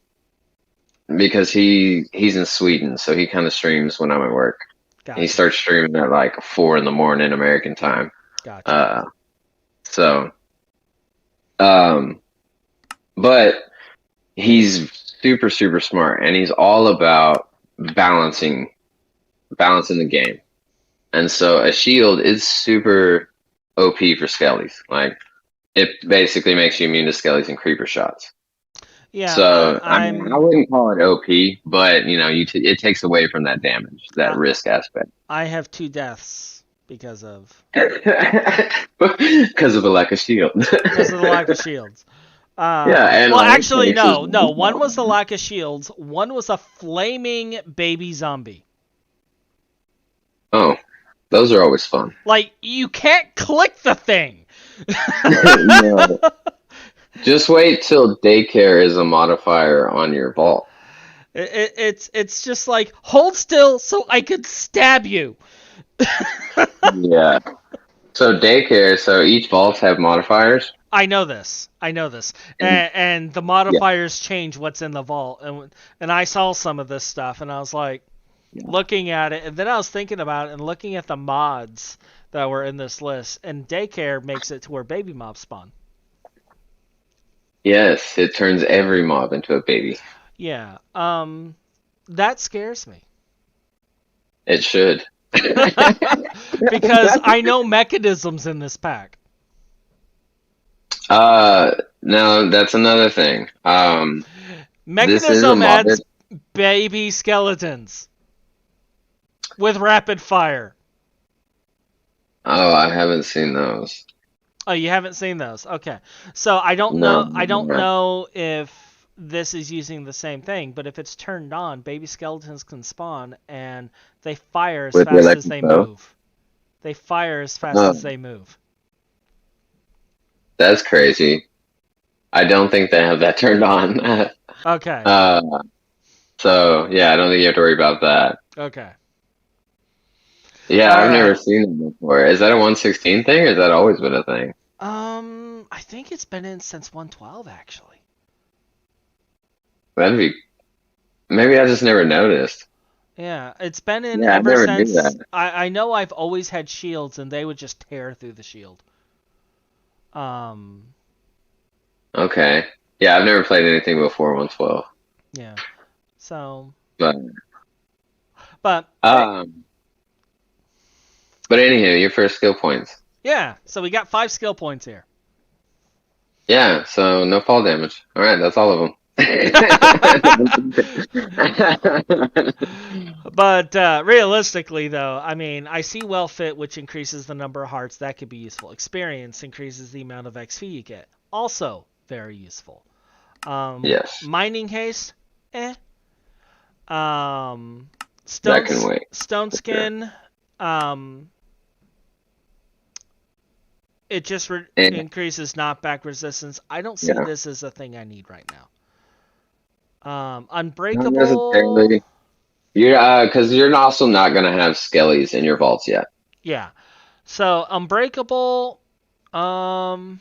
because he's in Sweden, so he kind of streams when I'm at work. He Gotcha, starts streaming at like 4 in the morning American time. gotcha. Uh, so um, but he's super super smart, and he's all about balancing the game. And so a shield is super OP for skellies. Like it basically makes you immune to skellies and creeper shots. Yeah, So I mean, I I'm. wouldn't call it OP, but it takes away from that damage, that I, risk aspect. I have 2 deaths because of Because of a lack of shield. the lack of shields. Yeah, and Well, in other actually, cases, no. One was the lack of shields. One was a flaming baby zombie. oh, those are always fun. Like, you can't click the thing. No. Just wait till daycare is a modifier on your vault. It's just like hold still so I could stab you. Yeah. So daycare. So each vaults have modifiers. I know this. I know this. And And the yeah, modifiers change what's in the vault. And I saw some of this stuff, and I was like yeah. looking at it, and then I was thinking about it and looking at the mods that were in this list. And daycare makes it to where baby mobs spawn. Yes, it turns every mob into a baby. Yeah. That scares me. It should. Because I know mechanisms in this pack. No, that's another thing. This is a Mechanism modded. adds baby skeletons with rapid fire. Oh, I haven't seen those. Oh, you haven't seen those. Okay. So I don't No, know if this is using the same thing, but if it's turned on, baby skeletons can spawn and they fire as with the fast as electric they bow. move. They fire as fast Oh, as they move. that's crazy. I don't think they have that turned on. Okay. Uh, so yeah, I don't think you have to worry about that. Okay. Yeah, All I've never right. seen them before. Is that a 116 thing, or has that always been a thing? I think it's been in since 112 actually. That'd be maybe I just never noticed. Yeah, it's been in Yeah, I ever never knew since. that. I know I've always had shields, and they would just tear through the shield. Um, Okay. Yeah, I've never played anything before 112. yeah. So, But but um but anywho, your first skill points. yeah. So we got 5 skill points here. Yeah, so no fall damage. All right, that's all of them. But realistically, though, I mean, I see well fit, which increases the number of hearts. That could be useful. Experience increases the amount of XP you get. Also very useful. Yes, Mining haste, eh. Um, that can wait stone for sure. skin. Um, it just And increases knockback resistance. I don't see yeah, this as a thing I need right now. not Unbreakable. necessarily. You're because you're also not gonna have skellies in your vaults yet. Yeah. So unbreakable. Um,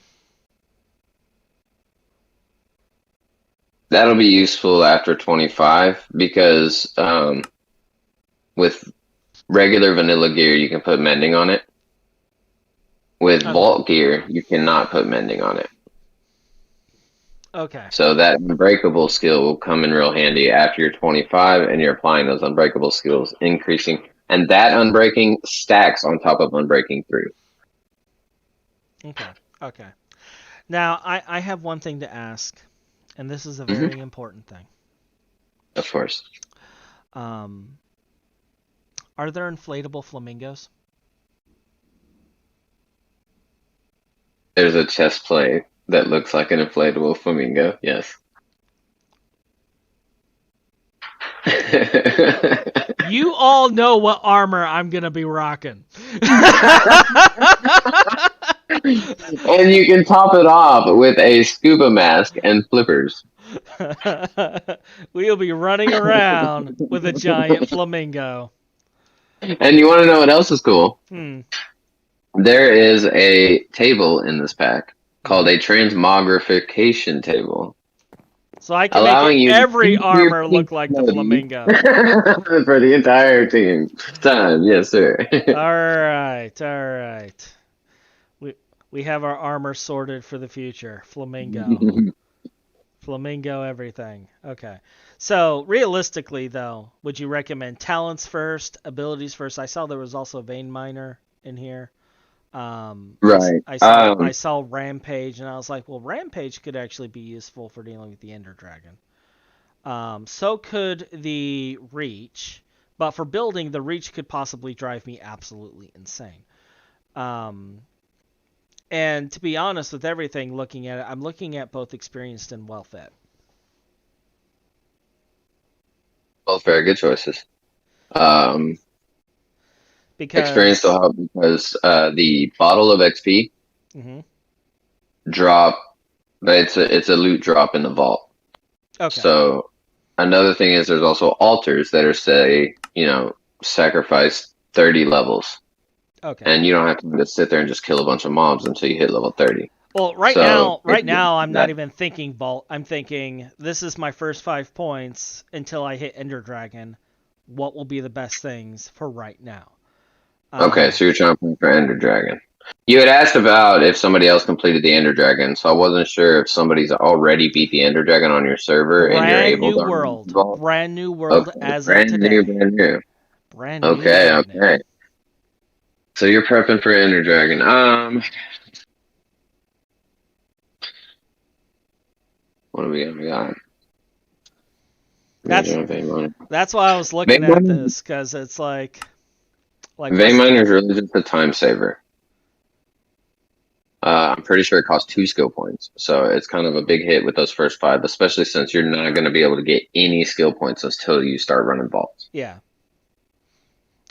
That'll be useful after 25 because with regular vanilla gear you can put mending on it. With okay. vault gear, you cannot put mending on it. Okay. So that unbreakable skill will come in real handy after you're 25 and you're applying those unbreakable skills, increasing. And that unbreaking stacks on top of unbreaking 3. Okay. Okay. Now I have one thing to ask, and this is a Hmm. very important thing. Of course. Um, are there inflatable flamingos? There's a chest plate that looks like an inflatable flamingo. Yes. You all know what armor I'm gonna be rocking. And you can top it off with a scuba mask and flippers. We'll be running around with a giant flamingo. And you want to know what else is cool? Hmm. There is a table in this pack called Hmm. a transmogrification table, So I can make allowing you to every keep your armor pink look like the clothes flamingo. for the entire team. Time, yes, sir. All right, all right. We we have our armor sorted for the future. Flamingo. Flamingo everything. Okay. So, realistically though, would you recommend talents first, abilities first? I saw there was also a vein miner in here. Right. I saw Rampage, and I was like, well, Rampage could actually be useful for dealing with the Ender Dragon. So could the Reach, but for building, the Reach could possibly drive me absolutely insane. Um, and to be honest with everything, looking at it, I'm looking at both experienced and well fed. Both very good choices. Um, Experience will Because, help because the bottle of XP hmm drop, but it's a loot drop in the vault. okay, So another thing is there's also altars that are, say, sacrifice 30 levels. Okay. And you don't have to just sit there and just kill a bunch of mobs until you hit level 30. Well, So right now, I'm not even thinking vault. I'm thinking this is my first 5 points until I hit Ender Dragon. What will be the best things for right now? Okay, so you're trying to play for Ender Dragon. You had asked about if somebody else completed the Ender Dragon, so I wasn't sure if somebody's already beat the Ender Dragon on your server and you're able to unlock the vault. Brand new world Okay, as brand of today. brand new. Brand Okay, new. okay. So you're prepping for Ender Dragon. What do we got? We got. That's why I was looking at this, because it's like Vein Miner is really just a time saver. I'm pretty sure it costs 2 skill points, so it's kind of a big hit with those first 5, especially since you're not going to be able to get any skill points until you start running vaults. Yeah.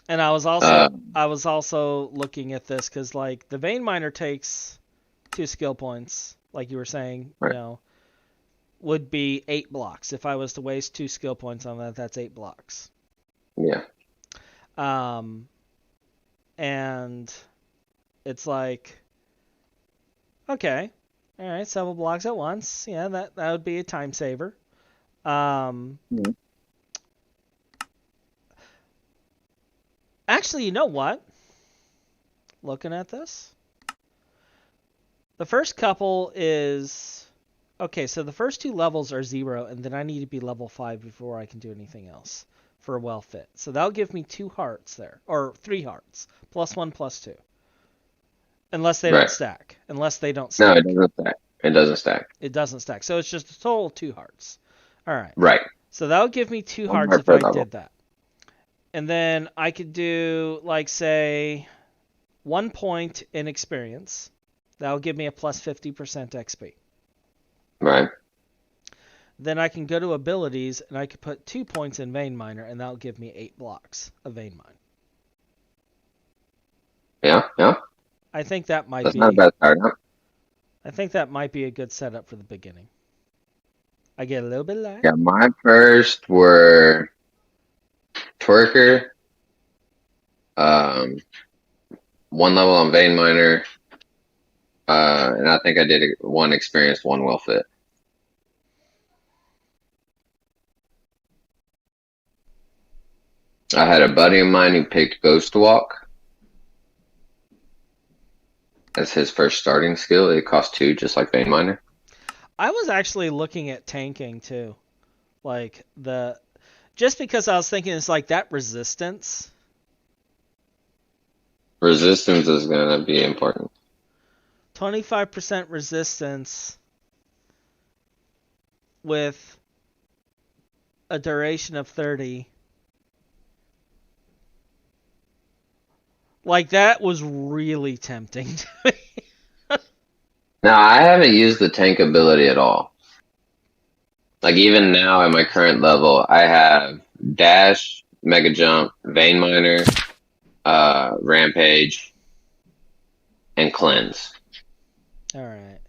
And I was also looking at this because like the Vein Miner takes 2 skill points, like you were saying, right. Would be 8 blocks. If I was to waste 2 skill points on that, that's 8 blocks. Yeah. And it's like, okay, all right, several blocks at once. Yeah, that would be a time saver. Actually, you know what? Looking at this, the first couple is okay. So the first 2 levels are 0, and then I need to be level 5 before I can do anything else for a well fit. So that'll give me 2 hearts there, or 3 hearts, +1, +2. Unless they don't stack. Unless they don't stack. No, it doesn't stack. It doesn't stack. It doesn't stack. So it's just a total of 2 hearts. All right. Right. So that would give me 2 hearts if I did that. And then I could do, like, say, 1 point in experience. That will give me a +50% XP. Right. Then I can go to abilities, and I could put 2 points in Vein Miner, and that will give me 8 blocks of Vein Mine. Yeah, yeah. I think that might That's not a bad start, huh? I think that might be a good setup for the beginning. I get a little bit lag. Yeah, my first were Twerker, 1 level on Vein Miner, and I think I did 1 experience, 1 well fit. I had a buddy of mine who picked Ghost Walk as his first starting skill. It cost 2, just like Vein Miner. I was actually looking at tanking too, like just because I was thinking it's like that resistance. Resistance is gonna be important. 25% resistance with a duration of 30. Like, that was really tempting to me. Now, I haven't used the tank ability at all. Like, even now at my current level, I have Dash, Mega Jump, Vein Miner, Rampage, and Cleanse. Alright.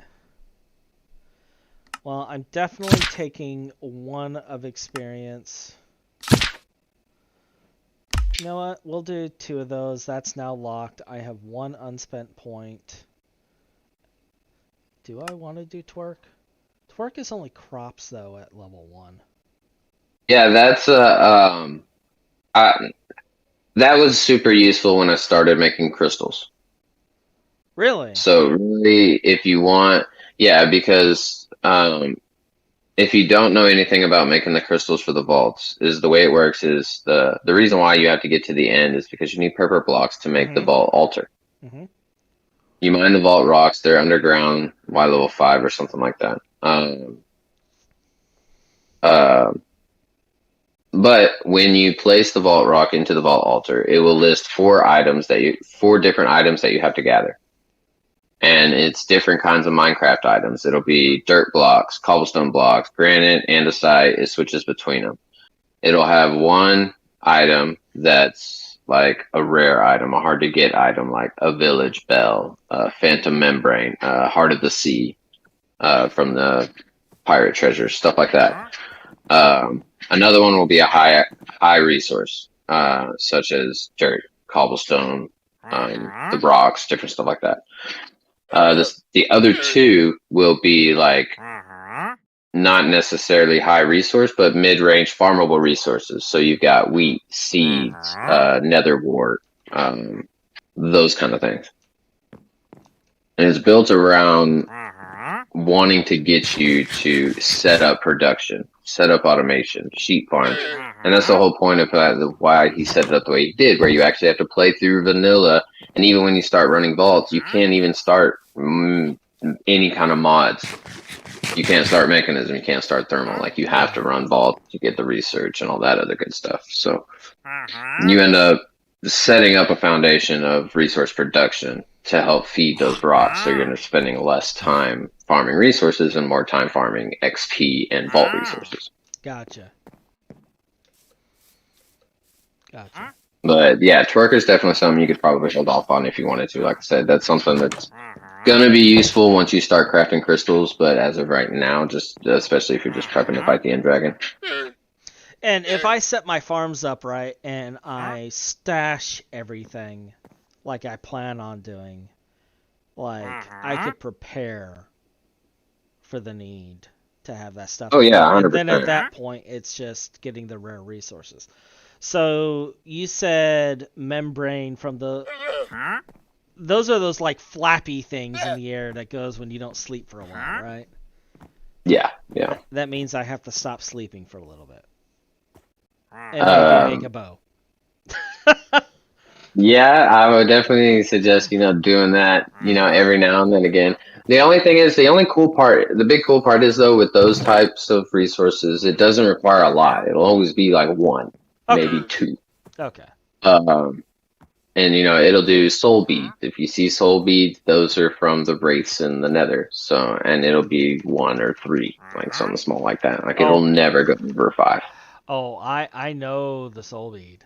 Well, I'm definitely taking 1 of experience. You know what? We'll do 2 of those. That's now locked. I have 1 unspent point. Do I want to do Twerk? Twerk is only crops, though, at level 1. Yeah, that's that was super useful when I started making crystals. Really? So really, if you want, yeah, because if you don't know anything about making the crystals for the vaults, is the way it works is the reason why you have to get to the end is because you need purple blocks to make the vault altar. You mine the vault rocks; they're underground, Y level 5 or something like that. But when you place the vault rock into the vault altar, it will list 4 different items that you have to gather. And it's different kinds of Minecraft items. It'll be dirt blocks, cobblestone blocks, granite, andesite. It switches between them. It'll have 1 item that's like a rare item, a hard to get item, like a village bell, a phantom membrane, heart of the sea, from the pirate treasures, stuff like that. Another one will be a high resource, such as dirt, cobblestone, the rocks, different stuff like that. The other two will be like not necessarily high resource, but mid-range farmable resources. So you've got wheat, seeds, nether wart, those kind of things. And it's built around wanting to get you to set up production, set up automation, sheep farms. And that's the whole point of why he set it up the way he did, where you actually have to play through vanilla. And even when you start running vaults, you can't even start any kind of mods. You can't start mechanism, you can't start thermal. Like, you have to run vault to get the research and all that other good stuff. So you end up setting up a foundation of resource production to help feed those rocks. So you're going to be spending less time farming resources and more time farming XP and vault resources. Gotcha. But yeah, Twerk is definitely something you could probably hold off on if you wanted to. Like I said, that's something that's gonna be useful once you start crafting crystals, but as of right now, just especially if you're just prepping to fight the end dragon. And if I set my farms up right and I stash everything like I plan on doing, like I could prepare for the need to have that stuff. Oh yeah, 100%. And then at that point, it's just getting the rare resources. So you said membrane from the... Those are those like flappy things in the air that goes when you don't sleep for a while, right? Yeah. That means I have to stop sleeping for a little bit. And make a bow. Yeah, I would definitely suggest, doing that, every now and then again. The only thing is, the big cool part is, though, with those types of resources, it doesn't require a lot. It'll always be like one, maybe two. Okay. And it'll do soul beads. If you see soul beads, those are from the wraiths in the nether. So, and it'll be 1 or 3, like something small like that. Like, it'll never go over 5. Oh, I know the soul bead.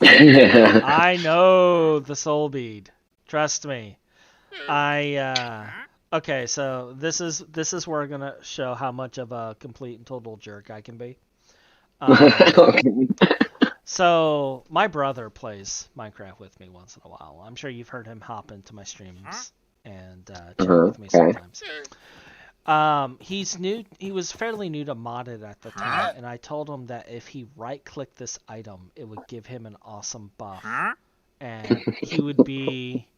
I know the soul bead. Trust me. Okay, so this is where I'm gonna show how much of a complete and total jerk I can be. So my brother plays Minecraft with me once in a while. I'm sure you've heard him hop into my streams and chat with me sometimes. He was fairly new to modded at the time, and I told him that if he right-clicked this item, it would give him an awesome buff, and he would be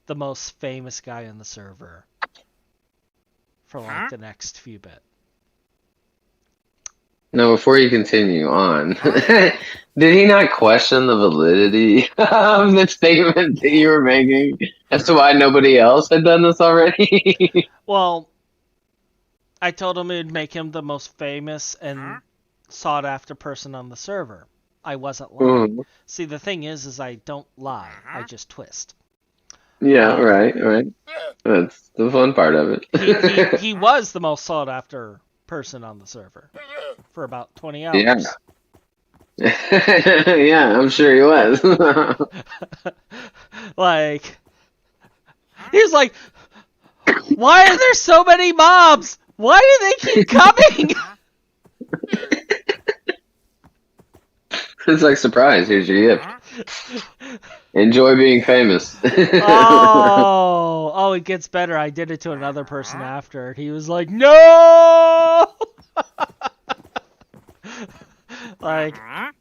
the most famous guy on the server for like the next few bit. Now, before you continue on, did he not question the validity of the statement that you were making as to why nobody else had done this already? Well, I told him it would make him the most famous and sought-after person on the server. I wasn't lying. See, the thing is I don't lie. I just twist. Yeah, right. That's the fun part of it. He was the most sought-after person on the server for about 20 hours. Yeah, I'm sure he was. Like, he was like, why are there so many mobs? Why do they keep coming? It's like, surprise, here's your gift. Enjoy being famous. Oh, it gets better. I did it to another person after. He was like, no! Like,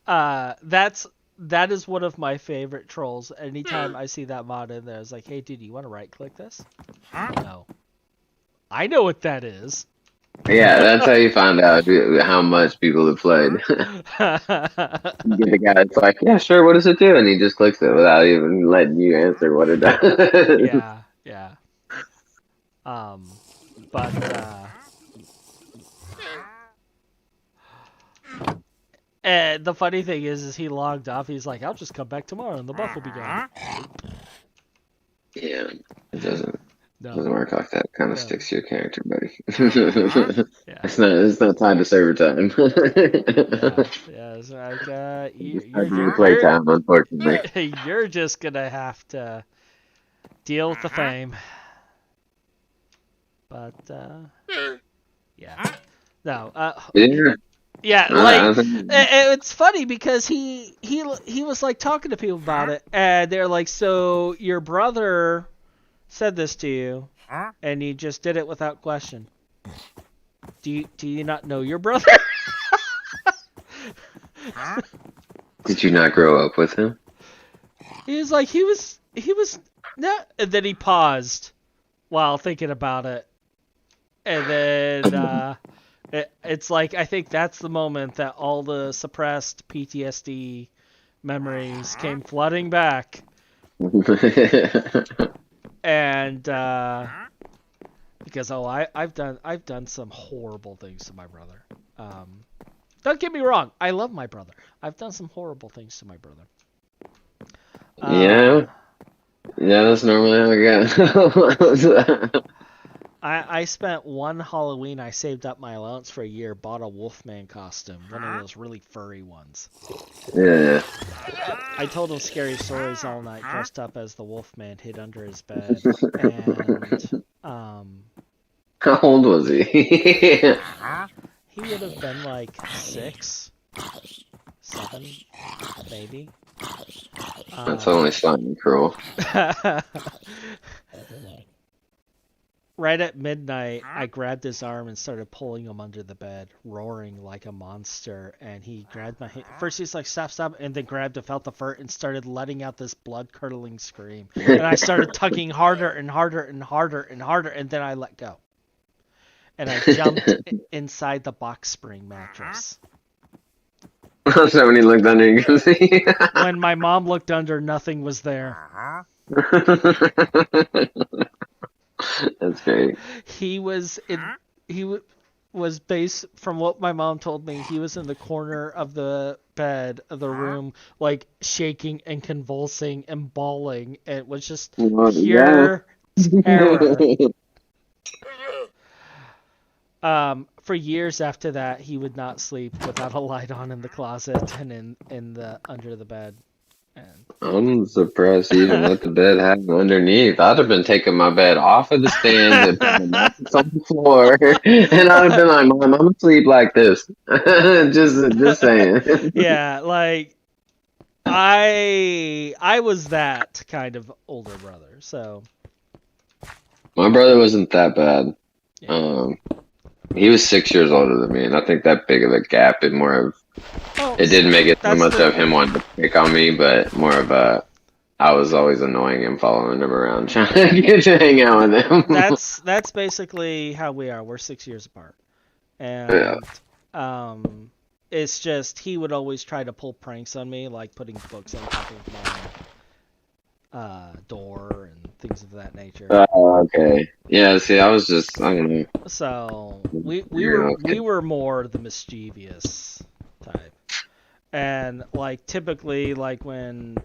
that is one of my favorite trolls. Anytime I see that mod in there, it's like, hey, dude, you want to right-click this? No. I know what that is. Yeah, that's how you find out how much people have played. You get the guy that's like, yeah, sure, what does it do? And he just clicks it without even letting you answer what it does. Yeah. And the funny thing is he logged off. He's like, I'll just come back tomorrow and the buff will be gone. Yeah, it doesn't work like that. It kind of sticks to your character, buddy. Yeah. It's not tied to server time. Yeah, it's like, you're playtime, unfortunately. You're just gonna have to deal with the fame. But yeah. No. Yeah. Yeah, I like think it's funny because he was like talking to people about it, and they're like, "So your brother said this to you, and you just did it without question. Do you not know your brother?" did you not grow up with him? He was like, he was not, and then he paused while thinking about it, and then it's like I think that's the moment that all the suppressed PTSD memories came flooding back, and because I've done some horrible things to my brother. Don't get me wrong, I love my brother. I've done some horrible things to my brother. Yeah, yeah, that's normally how it goes. I spent one Halloween. I saved up my allowance for a year. Bought a Wolfman costume, one of those really furry ones. Yeah. I told him scary stories all night, dressed up as the Wolfman, hid under his bed, and How old was he? he would have been like 6, 7, maybe. That's only slightly cruel. Right at midnight, I grabbed his arm and started pulling him under the bed, roaring like a monster. And he grabbed my hand. First, he's like, "Stop, stop," and then grabbed and felt the fur and started letting out this blood-curdling scream. And I started tugging harder and harder and harder and harder, and then I let go. And I jumped inside the box spring mattress. So when he looked under, you could see. When my mom looked under, nothing was there. That's great. He was in. Was based from what my mom told me. He was in the corner of the bed of the room, like shaking and convulsing and bawling. It was just pure terror. For years after that, he would not sleep without a light on in the closet and in the under the bed. And I'm surprised he even let the bed have underneath. I'd have been taking my bed off of the stand and putting the mattress on the floor, and I'd have been like, "Mom, I'm gonna sleep like this." Just saying. yeah, like I was that kind of older brother. So My brother wasn't that bad. yeah. He was 6 years older than me, and I think that big of a gap is more of it didn't make it so much of him wanting to pick on me, but more of a I was always annoying him, following him around, trying to get to hang out with him. That's basically how we are. We're 6 years apart, Yeah. and it's just he would always try to pull pranks on me, like putting books on top of my door and things of that nature. Okay. Yeah. See, I don't know. So we Okay. were more the mischievous type, and like typically like when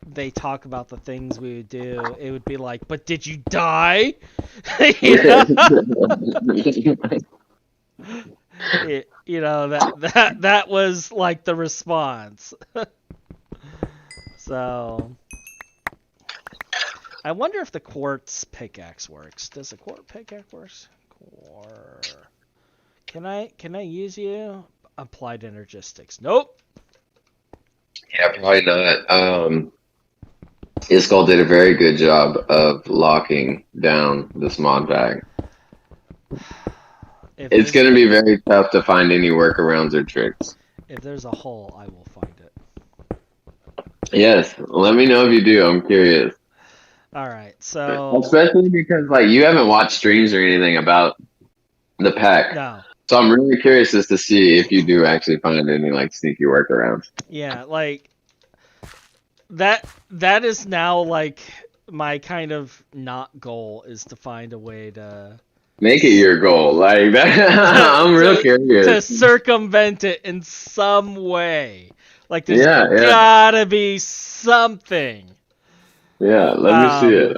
they talk about the things we would do, it would be like, "But did you die?" You know? That was like the response. So I wonder if the quartz pickaxe works. Does the quartz pickaxe works? Can I use you? Applied energistics. Nope. Yeah, probably not. Iskall did a very good job of locking down this mod pack. It's going to be very tough to find any workarounds or tricks. If there's a hole, I will find it. Yes, let me know if you do. I'm curious. All right, so Especially because like you haven't watched streams or anything about the pack. no. So I'm really curious as to see if you do actually find any like sneaky workarounds. Yeah, like that is now like my kind of not goal is to find a way to make it your goal. Like that I'm real curious. To circumvent it in some way. Like there's gotta be something. Yeah, let me see it.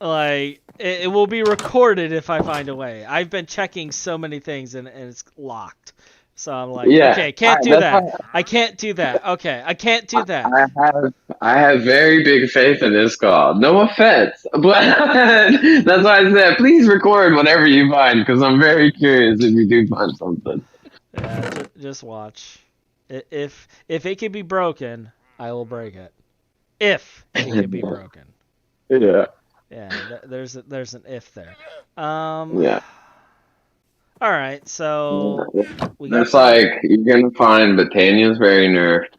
Like it will be recorded if I find a way. I've been checking so many things and it's locked. So I'm like, okay, can't do that. I can't do that. Okay, I can't do that. I have very big faith in this call. No offense, but that's why I said please record whatever you find because I'm very curious if you do find something. Yeah, just watch. If it can be broken, I will break it. If it can be broken. Yeah. Yeah, there's an if there. Um. Yeah. All right, so we got It's the. like you're gonna find Botania's very nerfed,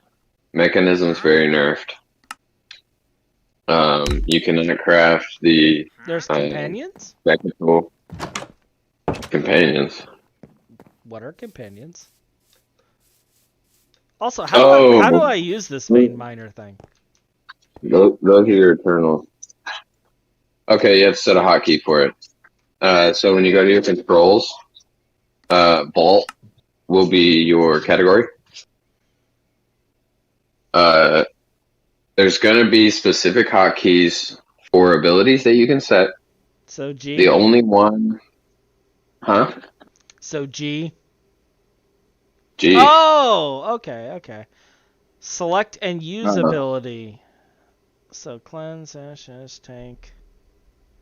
Mechanism's very nerfed. You can craft the There's companions. technical companions. What are companions? Also, how do Oh, I use this vein miner thing? those are your eternal. Okay, you have to set a hotkey for it. So when you go to your controls, vault will be your category. There's going to be specific hotkeys for abilities that you can set. So G. The only one, huh? So G. G. Oh, okay. Select and use ability. So cleanse, ashes, tank.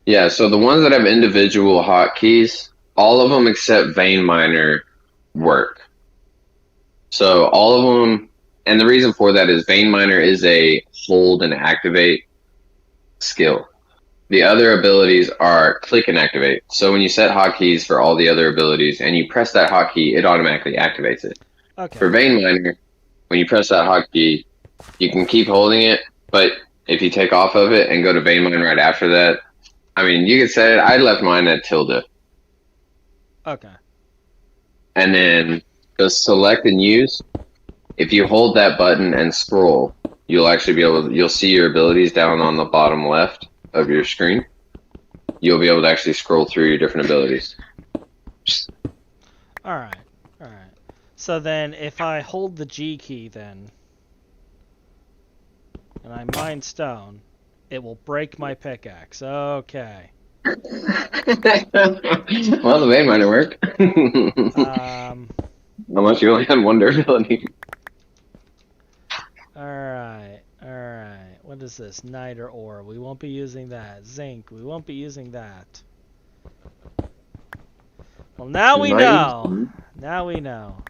Yeah, so the ones that have individual hotkeys, all of them except Vein Miner work. So all of them, and the reason for that is Vein Miner is a hold and activate skill. The other abilities are click and activate. So when you set hotkeys for all the other abilities and you press that hotkey, it automatically activates it. Okay. For Vein Miner, when you press that hotkey, you can keep holding it, but if you take off of it and go to Vein Miner right after that, I mean, you could set it. I left mine at tilde. Okay. And then just select and use. If you hold that button and scroll, you'll actually be able to, you'll see your abilities down on the bottom left of your screen. You'll be able to actually scroll through your different abilities. All right. So then if I hold the G key then and I mine stone, it will break my pickaxe. Okay. Well, the vein miner worked. Unless you only had one durability. Alright. What is this? Niter ore. We won't be using that. Zinc. We won't be using that. Well, now we know. Now we know.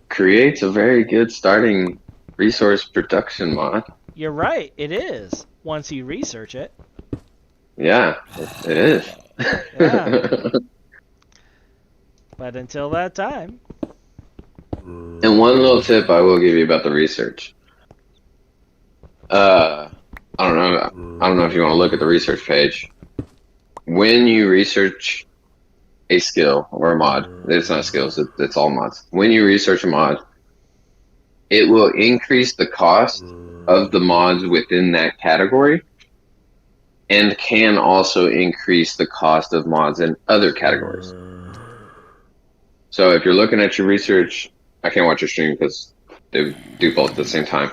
Creates a very good starting resource production mod. You're right. It is. Once you research it. Yeah, it is. Yeah. But until that time. And one little tip I will give you about the research. I don't know if you want to look at the research page. When you research a skill or a mod, it's not skills, it's all mods. When you research a mod, it will increase the cost of the mods within that category and can also increase the cost of mods in other categories. So if you're looking at your research, I can't watch your stream because they do both at the same time.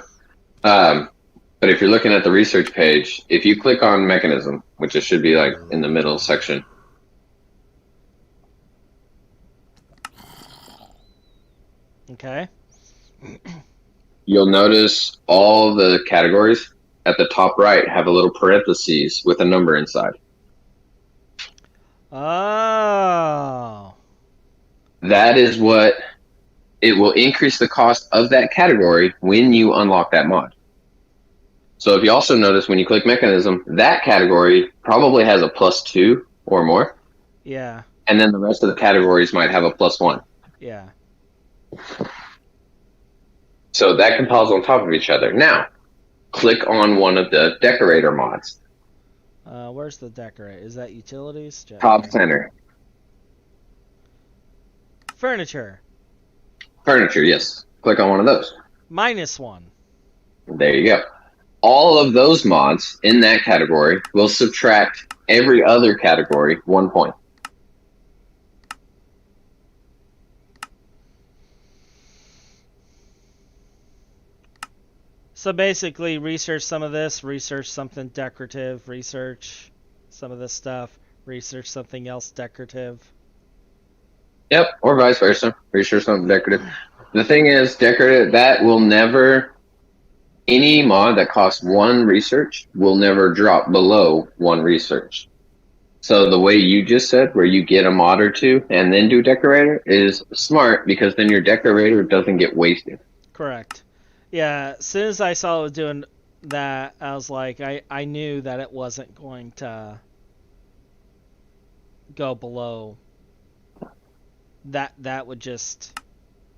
But if you're looking at the research page, if you click on mechanism, which it should be like in the middle section. Okay. You'll notice all the categories at the top right have a little parentheses with a number inside. Oh. That is what it will increase the cost of that category when you unlock that mod. So if you also notice when you click mechanism, that category probably has a +2 or more. Yeah. And then the rest of the categories might have a +1. Yeah. So that compiles on top of each other. Now, click on one of the decorator mods. Where's the decorate? Is that utilities? Top center. Furniture. Furniture, yes. Click on one of those. -1. There you go. All of those mods in that category will subtract every other category 1 point. So basically, research some of this, research something decorative, research some of this stuff, research something else decorative. Yep, or vice versa. Research something decorative. The thing is, decorative, that will never, any mod that costs 1 research will never drop below 1 research. So the way you just said, where you get a mod or two and then do decorator, is smart because then your decorator doesn't get wasted. Correct. Yeah, as soon as I saw it was doing that, I was like, I knew that it wasn't going to go below. That would just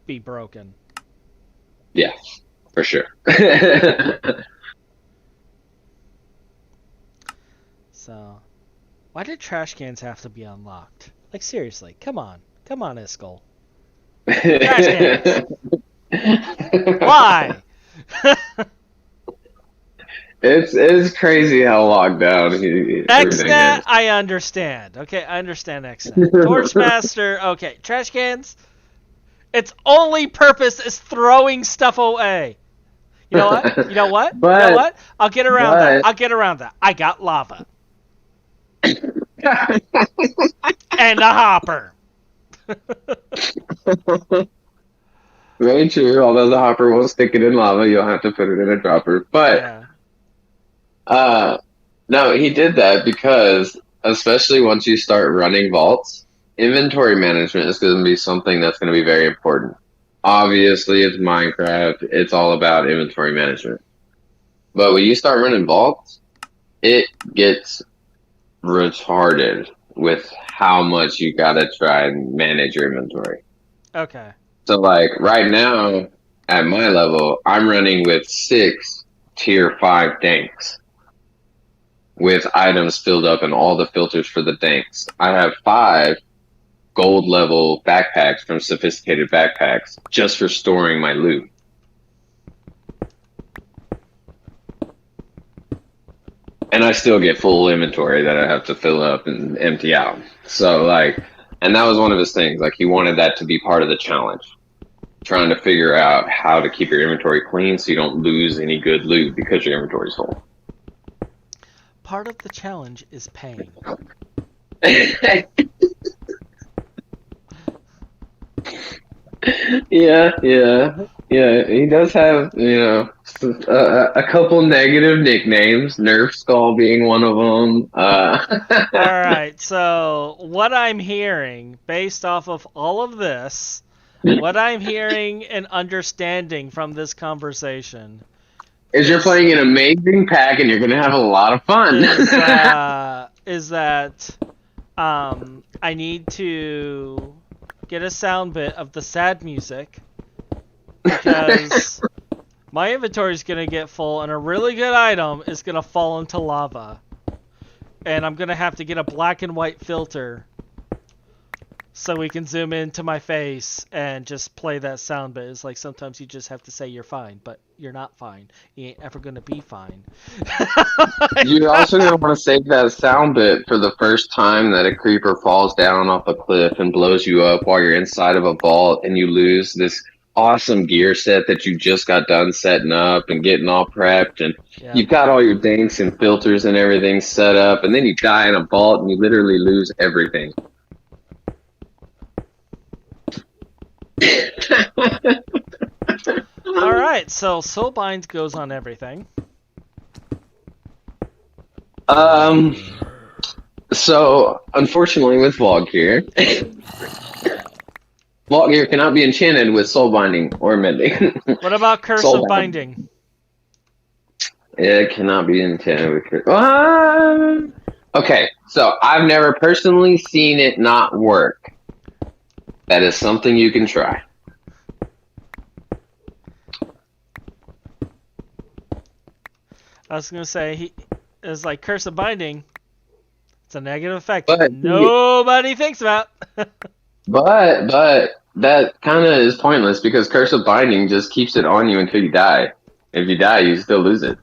be broken. Yeah, for sure. So, why did trash cans have to be unlocked? Like, seriously, come on. Come on, Iskall. Trash cans! Why? It's crazy how locked down everything XNet, is. I understand. Okay, I understand XNet. Torchmaster, okay. Trash cans, its only purpose is throwing stuff away. You know what? You know what? You know but what? I'll get around that. but I'll get around that. I got lava. And a hopper. very true. Although the hopper won't stick it in lava, you'll have to put it in a dropper. But Yeah. uh, no, he did that because especially once you start running vaults, inventory management is going to be something that's going to be very important. Obviously, it's Minecraft. It's all about inventory management. But when you start running vaults, it gets retarded with how much you gotta try and manage your inventory. Okay. So like right now at my level, I'm running with 6 tier 5 danks with items filled up and all the filters for the danks. I have 5 gold level backpacks from sophisticated backpacks just for storing my loot. And I still get full inventory that I have to fill up and empty out. So like, and that was one of his things. Like he wanted that to be part of the challenge, trying to figure out how to keep your inventory clean so you don't lose any good loot because your inventory's full. Part of the challenge is pain. Yeah. He does have, a couple negative nicknames. Nerf Skull being one of them. Alright, so what I'm hearing, based off of all of this, what I'm hearing and understanding from this conversation is you're playing an amazing pack and you're gonna have a lot of fun. is that I need to get a sound bit of the sad music because my inventory is gonna get full and a really good item is gonna fall into lava, and I'm gonna have to get a black and white filter so we can zoom into my face and just play that sound bit. It's like sometimes you just have to say you're fine, but you're not fine. You ain't ever gonna be fine. You're also going to want to save that sound bit for the first time that a creeper falls down off a cliff and blows you up while you're inside of a vault and you lose this awesome gear set that you just got done setting up and getting all prepped and Yeah. you've got all your dinks and filters and everything set up and then you die in a vault and you literally lose everything. Alright, so Soulbind goes on everything. So unfortunately with Vault Gear, Vault Gear cannot be enchanted with soul binding or mending. What about Curse Soul of Binding? It cannot be enchanted with okay, so I've never personally seen it not work. That is something you can try. I was gonna say he is like Curse of Binding. It's a negative effect But nobody thinks about. but that kind of is pointless because Curse of Binding just keeps it on you until you die. If you die, you still lose it.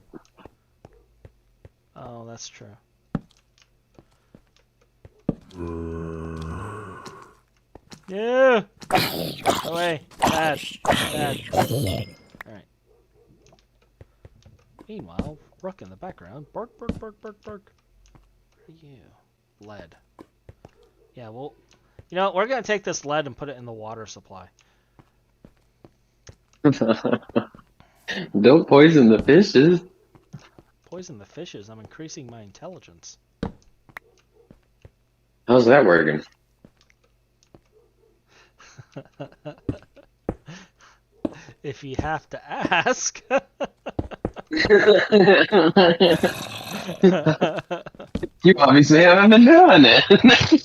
Oh, that's true. Yeah. Away. Bad. Bad. Alright. Meanwhile, Rook in the background. Bark, bark, bark, bark, bark. Where are you? Lead. Yeah, well, you know, we're going to take this lead and put it in the water supply. Don't poison the fishes. Poison the fishes. I'm increasing my intelligence. How's that working? If you have to ask. You obviously haven't been doing it.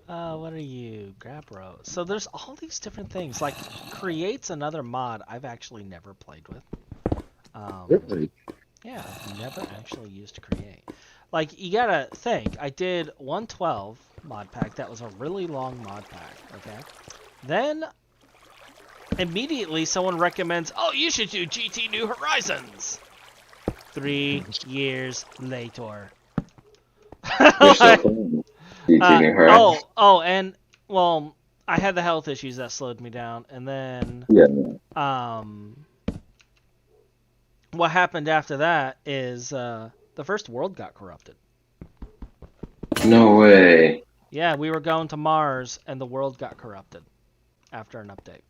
What are you? Grabro. So there's all these different things. Like, create's another mod I've actually never played with. Really? Yeah, I've never actually used create. Like, you gotta think, I did 112 mod pack. That was a really long mod pack, okay? Then, immediately, someone recommends, oh, you should do GT New Horizons! 3 years later. You're still Like, playing GT New Horizons? and, well, I had the health issues that slowed me down, and then, Yeah. what happened after that is, the first world got corrupted. No way. Yeah, we were going to Mars, and the world got corrupted after an update.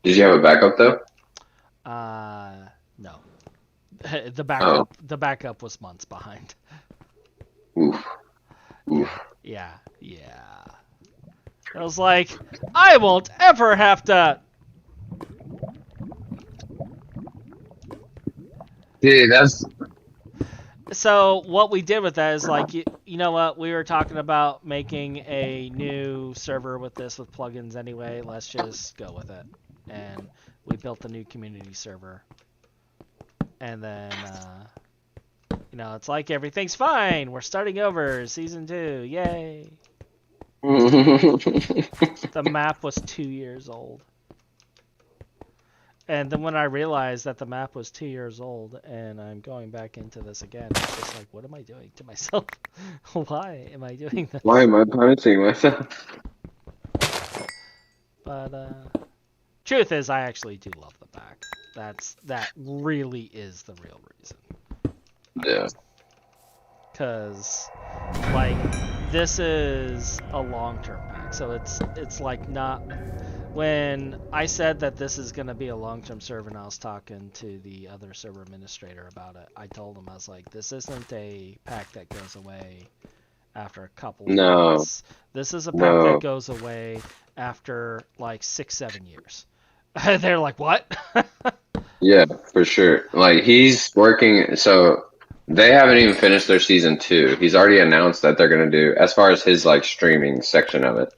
Did you have a backup though? No. Oh. The backup was months behind. Oof. Oof. Yeah. I was like, I won't ever have to. Dude, that's So what we did with that is like, you know what? We were talking about making a new server with this with plugins anyway. Let's just go with it. And we built a new community server. And then, it's like everything's fine. We're starting over. Season 2. Yay. The map was 2 years old. And then when I realized that the map was 2 years old and I'm going back into this again, it's just like, what am I doing to myself? Why am I doing this? Why am I punishing myself? But, truth is, I actually do love the back. That really is the real reason. Yeah. Because, like, this is a long-term pack, so it's like not. When I said that this is going to be a long-term server, and I was talking to the other server administrator about it, I told him, I was like, this isn't a pack that goes away after a couple of months. This is a pack that goes away after like 6-7 years. They're like, what? Yeah, for sure. Like he's working, so they haven't even finished their season 2. He's already announced that they're gonna do, as far as his like streaming section of it,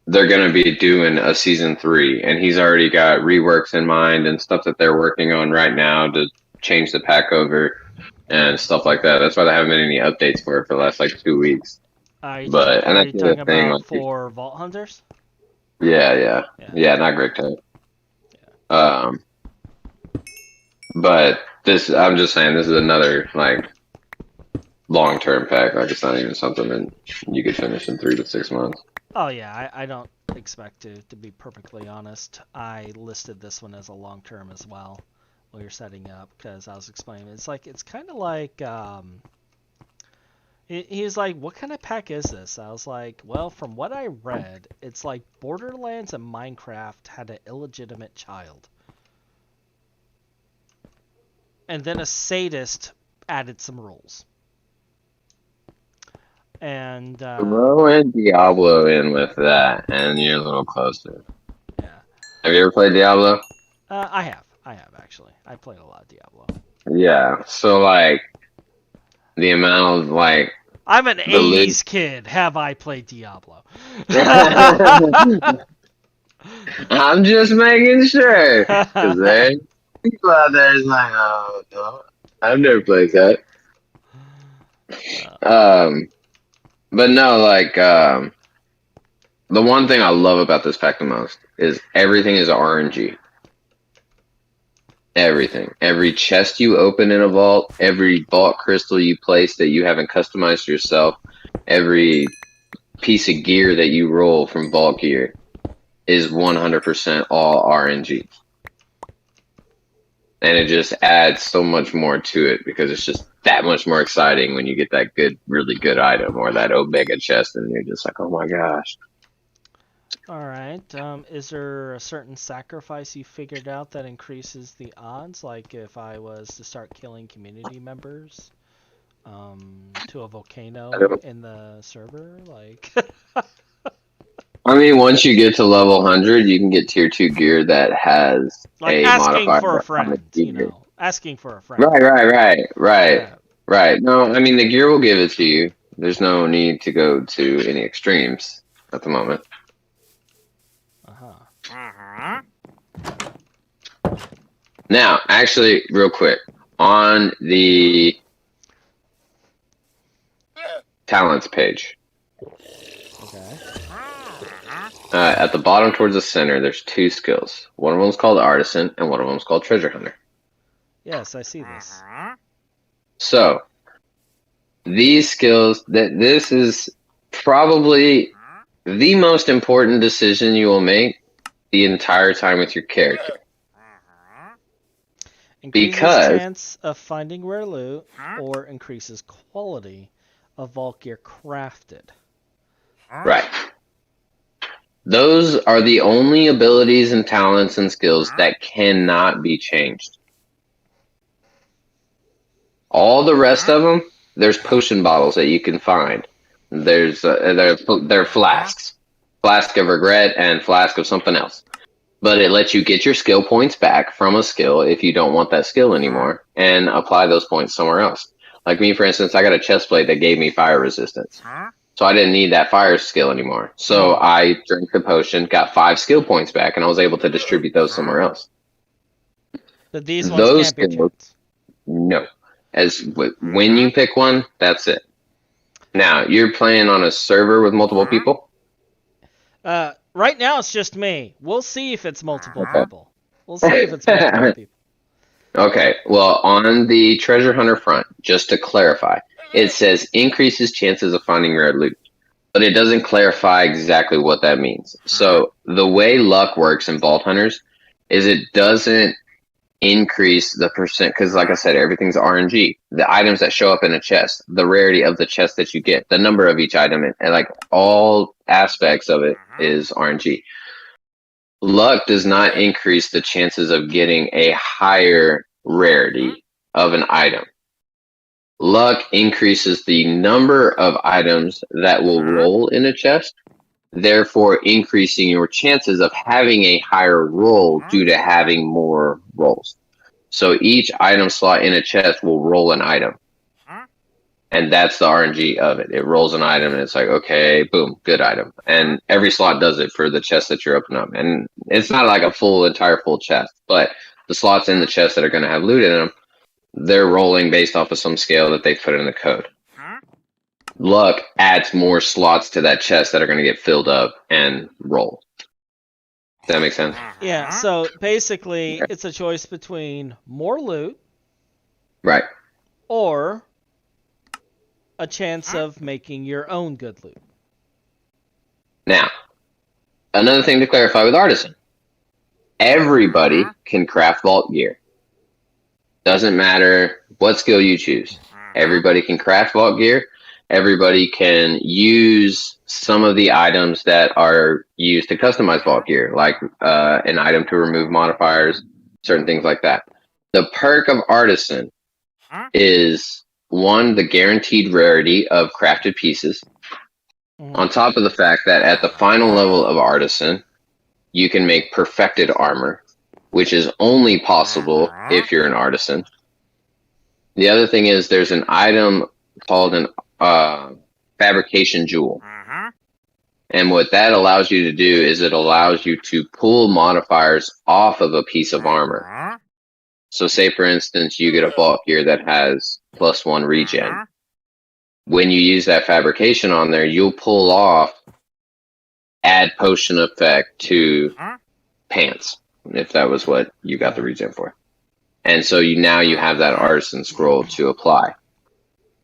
they're gonna be doing a season 3, and he's already got reworks in mind and stuff that they're working on right now to change the pack over and stuff like that. That's why there haven't been any updates for it for the last like 2 weeks. Are you But and that's the talking other thing, about like for Vault Hunters? yeah, not Great Tech. But this, I'm just saying, this is another like long-term pack. Like it's not even something that you could finish in 3 to 6 months. Oh yeah, I don't expect to be perfectly honest. I listed this one as a long term as well while you're setting up, because I was explaining it's kind of like he was like, what kind of pack is this? I was like, well, from what I read, it's like Borderlands and Minecraft had an illegitimate child, and then a sadist added some rules. And Throw in Diablo in with that, and you're a little closer. yeah. Have you ever played Diablo? I have actually. I played a lot of Diablo. Yeah. So like the amount of like I'm an 80s kid. Have I played Diablo? I'm just making sure, because there's people out there is like, oh no, I've never played that. But no, like the one thing I love about this pack the most is everything is RNG. Everything. Every chest you open in a vault, every vault crystal you place that you haven't customized yourself, every piece of gear that you roll from vault gear is 100% all RNG. And it just adds so much more to it because it's just that much more exciting when you get that good, really good item or that Omega chest and you're just like, oh my gosh. Alright, is there a certain sacrifice you figured out that increases the odds? Like if I was to start killing community members to to a volcano in the server? Like, I mean, once you get to level 100, you can get tier 2 gear that has like a asking modifier for a that comes friend, with you gear. know, asking for a friend. Right. Yeah. Right. No, I mean, the gear will give it to you. There's no need to go to any extremes at the moment. Now, actually, real quick, on the talents page, Okay. at the bottom towards the center, there's 2 skills. One of them's called Artisan, and one of them's called Treasure Hunter. Yes, I see this. So, these skills, this is probably the most important decision you will make the entire time with your character. Increases Because chance of finding rare loot or increases quality of vault gear crafted. right. Those are the only abilities and talents and skills that cannot be changed. All the rest of them, there's potion bottles that you can find. There's they're flasks, flask of regret and flask of something else. But it lets you get your skill points back from a skill if you don't want that skill anymore, and apply those points somewhere else. Like me, for instance, I got a chest plate that gave me fire resistance. So I didn't need that fire skill anymore. So I drank the potion, got 5 skill points back, and I was able to distribute those somewhere else. But these ones Those can't be skills, changed. no. When you pick one, that's it. Now, you're playing on a server with multiple people? Right now it's just me. We'll see if it's multiple people. We'll see if it's multiple people. Okay, well, on the treasure hunter front, just to clarify, it says increases chances of finding rare loot, but it doesn't clarify exactly what that means. So the way luck works in vault hunters is it doesn't increase the percent, because like I said, everything's RNG. The items that show up in a chest, the rarity of the chest that you get, the number of each item, and like all aspects of it is RNG. Luck does not increase the chances of getting a higher rarity of an item. Luck increases the number of items that will roll in a chest, therefore increasing your chances of having a higher roll due to having more rolls. So each item slot in a chest will roll an item. And that's the RNG of it. It rolls an item and it's like, okay, boom, good item. And every slot does it for the chest that you're opening up. And it's not like a entire full chest, but the slots in the chest that are going to have loot in them, they're rolling based off of some scale that they put in the code. Luck adds more slots to that chest that are going to get filled up and roll. Does that make sense? Yeah, so basically it's a choice between more loot, right, or a chance of making your own good loot. Now, another thing to clarify with Artisan. Everybody can craft vault gear. Doesn't matter what skill you choose. Everybody can craft vault gear. Everybody can use some of the items that are used to customize vault gear, like an item to remove modifiers, certain things like that. The perk of Artisan is, one, the guaranteed rarity of crafted pieces, on top of the fact that at the final level of Artisan, you can make perfected armor, which is only possible if you're an artisan. The other thing is there's an item called an Fabrication Jewel. And what that allows you to do is it allows you to pull modifiers off of a piece of armor. So say, for instance, you get a vault gear that has +1 regen. When you use that fabrication on there, you'll pull off add potion effect to pants, if that was what you got the regen for. And so now you have that artisan scroll to apply.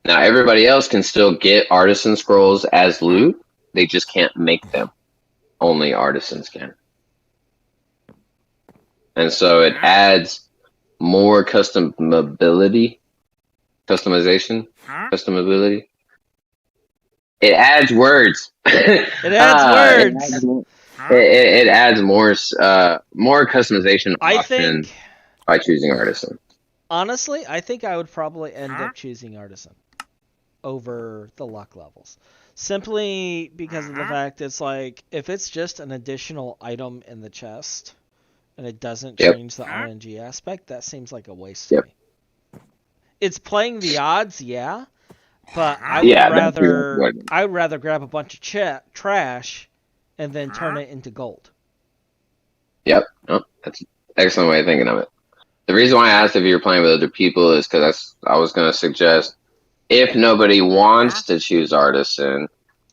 Now everybody else can still get artisan scrolls as loot, they just can't make them. Only artisans can. And so it adds more customization. It adds words. It adds words. It adds more customization option by choosing artisan. Honestly, I think I would probably end up choosing artisan. over the luck levels. Simply because of the fact it's like, if it's just an additional item in the chest and it doesn't Yep. change the RNG aspect, that seems like a waste to Yep. me. It's playing the odds, yeah, but I Yeah, would that's rather what. I would rather grab a bunch of trash and then turn it into gold. Yep. Oh, that's an excellent way of thinking of it. The reason why I asked if you were playing with other people is because I was going to suggest, if nobody wants to choose artisan,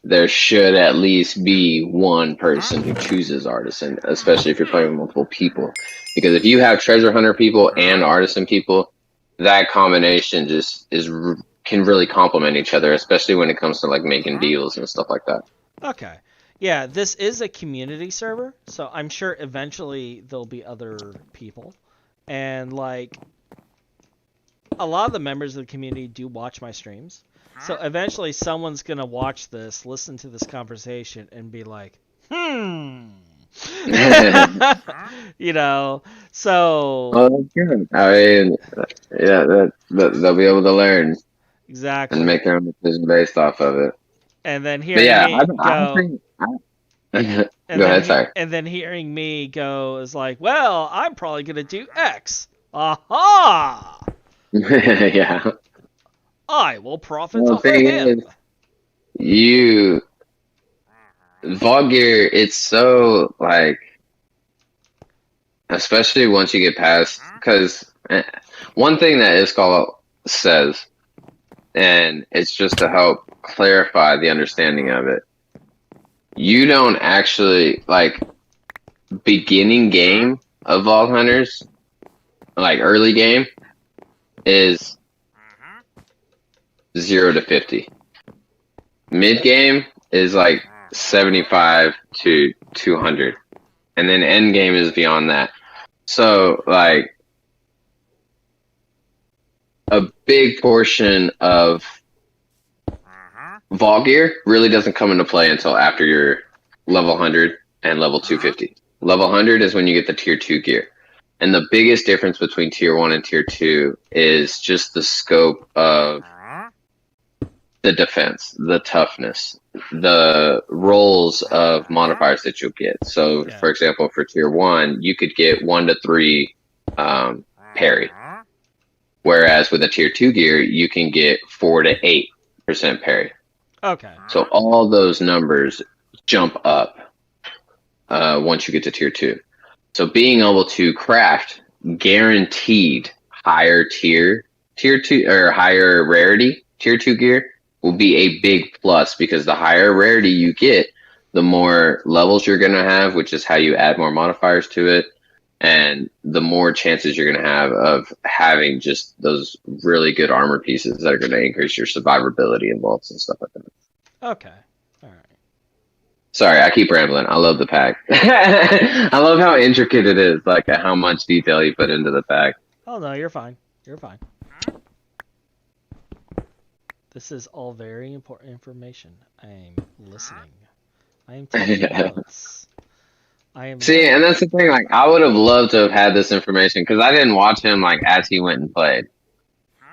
there should at least be one person who chooses artisan, especially if you're playing with multiple people. Because if you have treasure hunter people and artisan people, that combination just can really complement each other, especially when it comes to like making deals and stuff like that. Okay. Yeah, this is a community server, so I'm sure eventually there'll be other people. And like, a lot of the members of the community do watch my streams. So eventually someone's going to watch this, listen to this conversation, and be like, you know, so. Oh, that's good. I mean, yeah, they'll be able to learn Exactly. and make their own decision based off of it. And then But hearing yeah, me I go. think. Go ahead, sorry. And then hearing me go is like, well, I'm probably going to do X. Aha! Yeah. I will profit Well, the off of thing him. is, Vault Gear, it's so like, especially once you get past, because one thing that Iskall says, and it's just to help clarify the understanding of it. You don't actually like beginning game of Vault Hunters, like early game, is 0 to 50. Mid game is like 75 to 200, and then end game is beyond that. So like a big portion of Vault Gear really doesn't come into play until after your level 100 and level 250. Level 100 is when you get the tier 2 gear. And the biggest difference between tier 1 and tier 2 is just the scope of the defense, the toughness, the rolls of modifiers that you'll get. So, Yeah. for example, for tier 1, you could get 1 to 3 parry. Whereas with a tier 2 gear, you can get 4 to 8% parry. Okay. So all those numbers jump up once you get to tier 2. So being able to craft guaranteed higher tier 2 or higher rarity tier 2 gear will be a big plus, because the higher rarity you get, the more levels you're going to have, which is how you add more modifiers to it, and the more chances you're going to have of having just those really good armor pieces that are going to increase your survivability in vaults and stuff like that. Okay. All right. Sorry, I keep rambling. I love the pack. I love how intricate it is, like how much detail you put into the pack. Oh, no, you're fine. You're fine. This is all very important information. I'm listening. I am taking notes. I am See, and that's the thing. Like, I would have loved to have had this information, because I didn't watch him like as he went and played.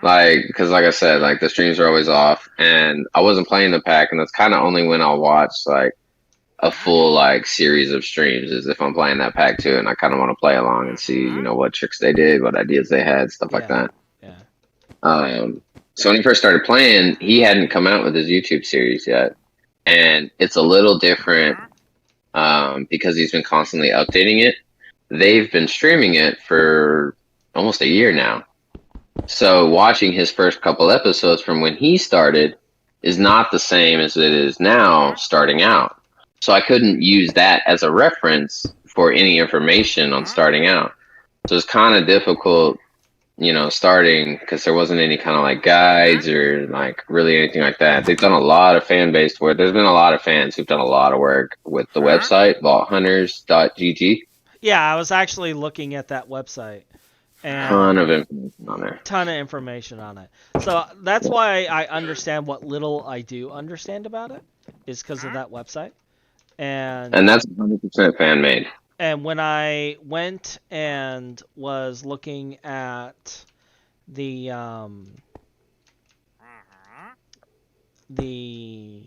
Like, because like I said, like the streams are always off, and I wasn't playing the pack, and that's kind of only when I'll watch like a full like series of streams, is if I'm playing that pack too, and I kind of want to play along and see, you know, what tricks they did, what ideas they had, stuff like that. Yeah. So when he first started playing, he hadn't come out with his YouTube series yet, and it's a little different because he's been constantly updating it. They've been streaming it for almost a year now. So watching his first couple episodes from when he started is not the same as it is now starting out. So I couldn't use that as a reference for any information on starting out. So it's kind of difficult, you know, starting, because there wasn't any kind of like guides or like really anything like that. They've done a lot of fan-based work. There's been a lot of fans who've done a lot of work with the website, vaulthunters.gg. Yeah, I was actually looking at that website. And Ton of information on there. Ton of information on it. So that's why I understand what little I do understand about it, is because of that website. And that's 100% fan-made. And when I went and was looking at the the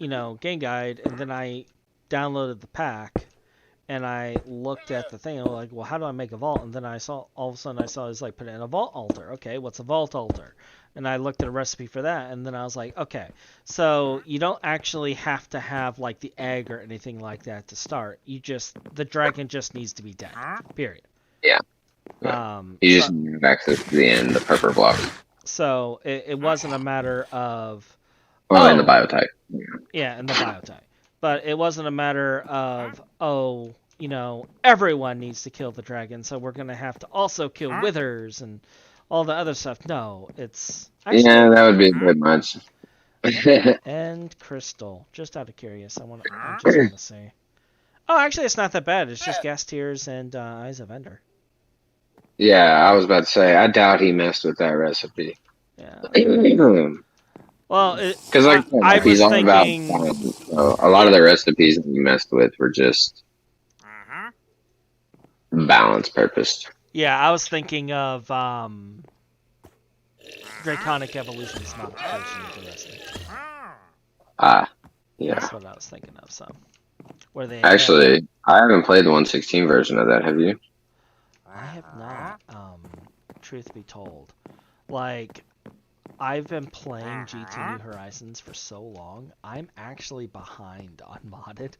game guide, and then I downloaded the pack, and I looked at the thing, and I was like, well, how do I make a vault? And then I saw, all of a sudden I saw it's like, put in a vault altar. Okay, what's a vault altar? And I looked at a recipe for that, and then I was like, okay, so you don't actually have to have like the egg or anything like that to start. The dragon just needs to be dead. Period. Yeah. You just have access to the end, the purple blocks. So it wasn't a matter of and the biotype. Yeah, and the biotype. But it wasn't a matter of, everyone needs to kill the dragon, so we're going to have to also kill withers and all the other stuff. No, it's... Actually, yeah, that would be a bit much. And crystal. Just out of curious, I just want to see. Oh, actually, it's not that bad. It's just gas tears and Eyes of Ender. Yeah, I was about to say, I doubt he messed with that recipe. Yeah. Well, because I was thinking about a lot of the recipes that he messed with were just balance purposed. Yeah, I was thinking of Draconic Evolution's modification of the recipe. Yeah. That's what I was thinking of. So, actually, I haven't played the 1.16 version of that. Have you? I have not. Truth be told, like, I've been playing GT New Horizons for so long, I'm actually behind on modded.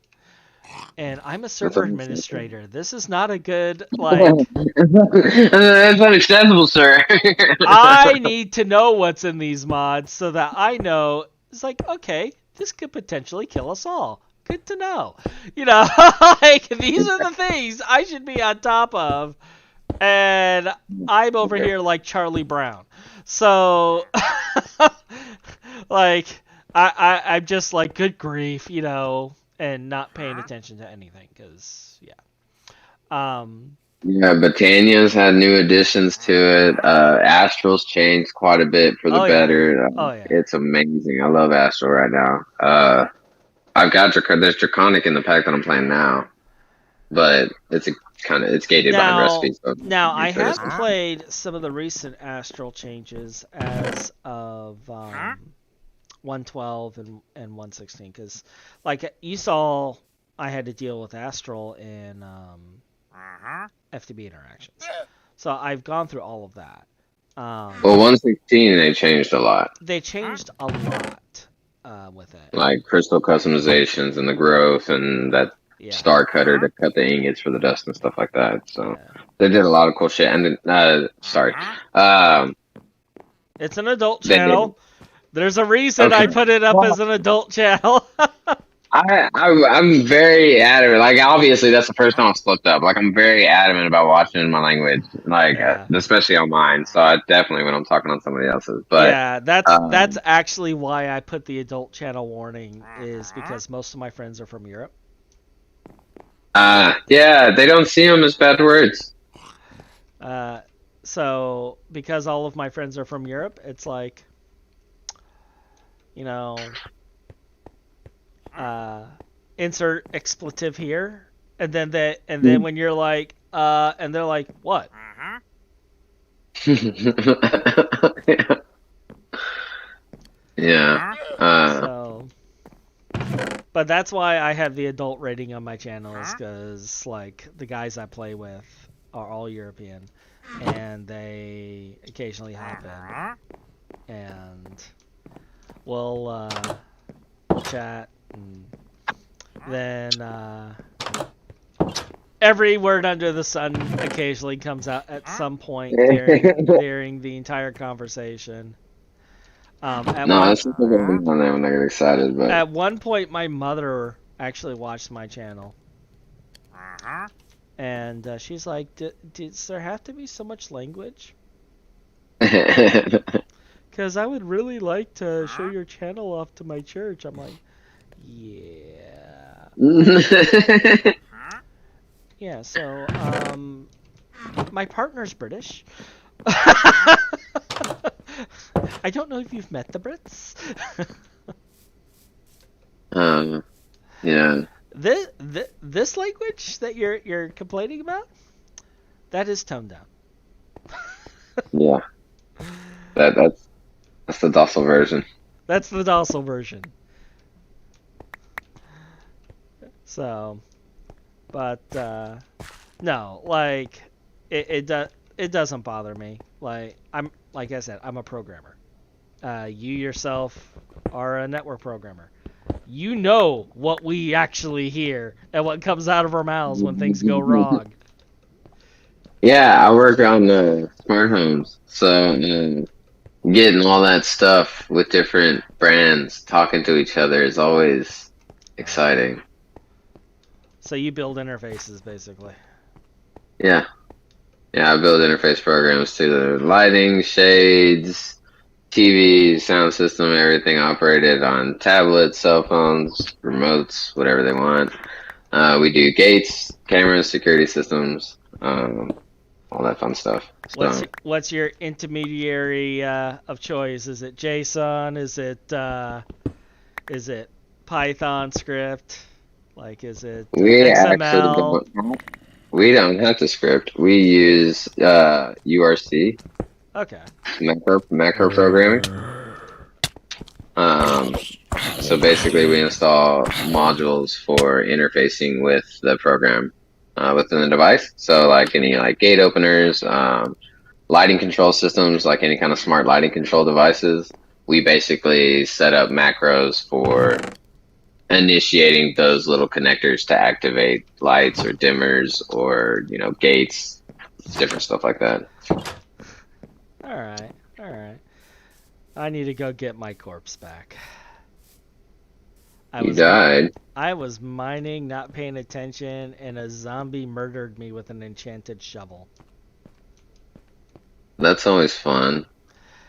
And I'm a server administrator. This is not a good, like... That's unacceptable, sir. I need to know what's in these mods so that I know, it's like, okay, this could potentially kill us all. Good to know. Like, these are the things I should be on top of. And I'm over here like Charlie Brown. So, like, I'm just like, good grief, and not paying attention to anything, because, yeah. Yeah, Botania's had new additions to it. Astral's changed quite a bit for the better. Yeah. It's amazing. I love Astral right now. I've got there's Draconic in the pack that I'm playing now, but it's gated by recipes. So now I have played some of the recent Astral changes as of 112 and 116, because like you saw, I had to deal with Astral in FTB interactions, so I've gone through all of that. Well, 116 they changed a lot. They changed a lot with it, like crystal customizations and the growth and that star cutter to cut the ingots for the dust and stuff like that. So they did a lot of cool shit. And then, it's an adult channel. There's a reason I put it up as an adult channel. I'm very adamant. Like, obviously, that's the first time I've slipped up. Like, I'm very adamant about watching in my language, like especially on mine. So I definitely when I'm talking on somebody else's. But yeah, that's actually why I put the adult channel warning, is because most of my friends are from Europe. Yeah, they don't see them as bad words. So because all of my friends are from Europe, it's like, insert expletive here, and then when you're like, and they're like, what? Yeah. So, but that's why I have the adult rating on my channel, is because like the guys I play with are all European, and they occasionally hop in, and we'll chat, and then every word under the sun occasionally comes out at some point during the entire conversation. That's just when I get excited. But at one point, my mother actually watched my channel, and she's like, "Does there have to be so much language? Because I would really like to show your channel off to my church." I'm like, yeah. Yeah, so, my partner's British. I don't know if you've met the Brits. Yeah. This language that you're complaining about, that is toned down. Yeah. That's the docile version. That's the docile version. So, but no, like it doesn't bother me. Like I said, I'm a programmer. You yourself are a network programmer. You know what we actually hear and what comes out of our mouths when things go wrong. Yeah, I work on smart homes, so getting all that stuff with different brands talking to each other is always exciting. So you build interfaces, basically. Yeah, yeah, I build interface programs to the lighting, shades, TV, sound system, everything operated on tablets, cell phones, remotes, whatever they want. We do gates, cameras, security systems, all that fun stuff. So What's your intermediary of choice? Is it JSON? Is it Python script? Like, is it we actually XML? we don't have to script. We use URC, Okay. macro programming. Um, so basically, we install modules for interfacing with the program within the device. So like any like gate openers, lighting control systems, like any kind of smart lighting control devices, we basically set up macros for initiating those little connectors to activate lights or dimmers or gates, different stuff like that. All right. All right. I need to go get my corpse back. You died. I was mining, not paying attention, and a zombie murdered me with an enchanted shovel. That's always fun.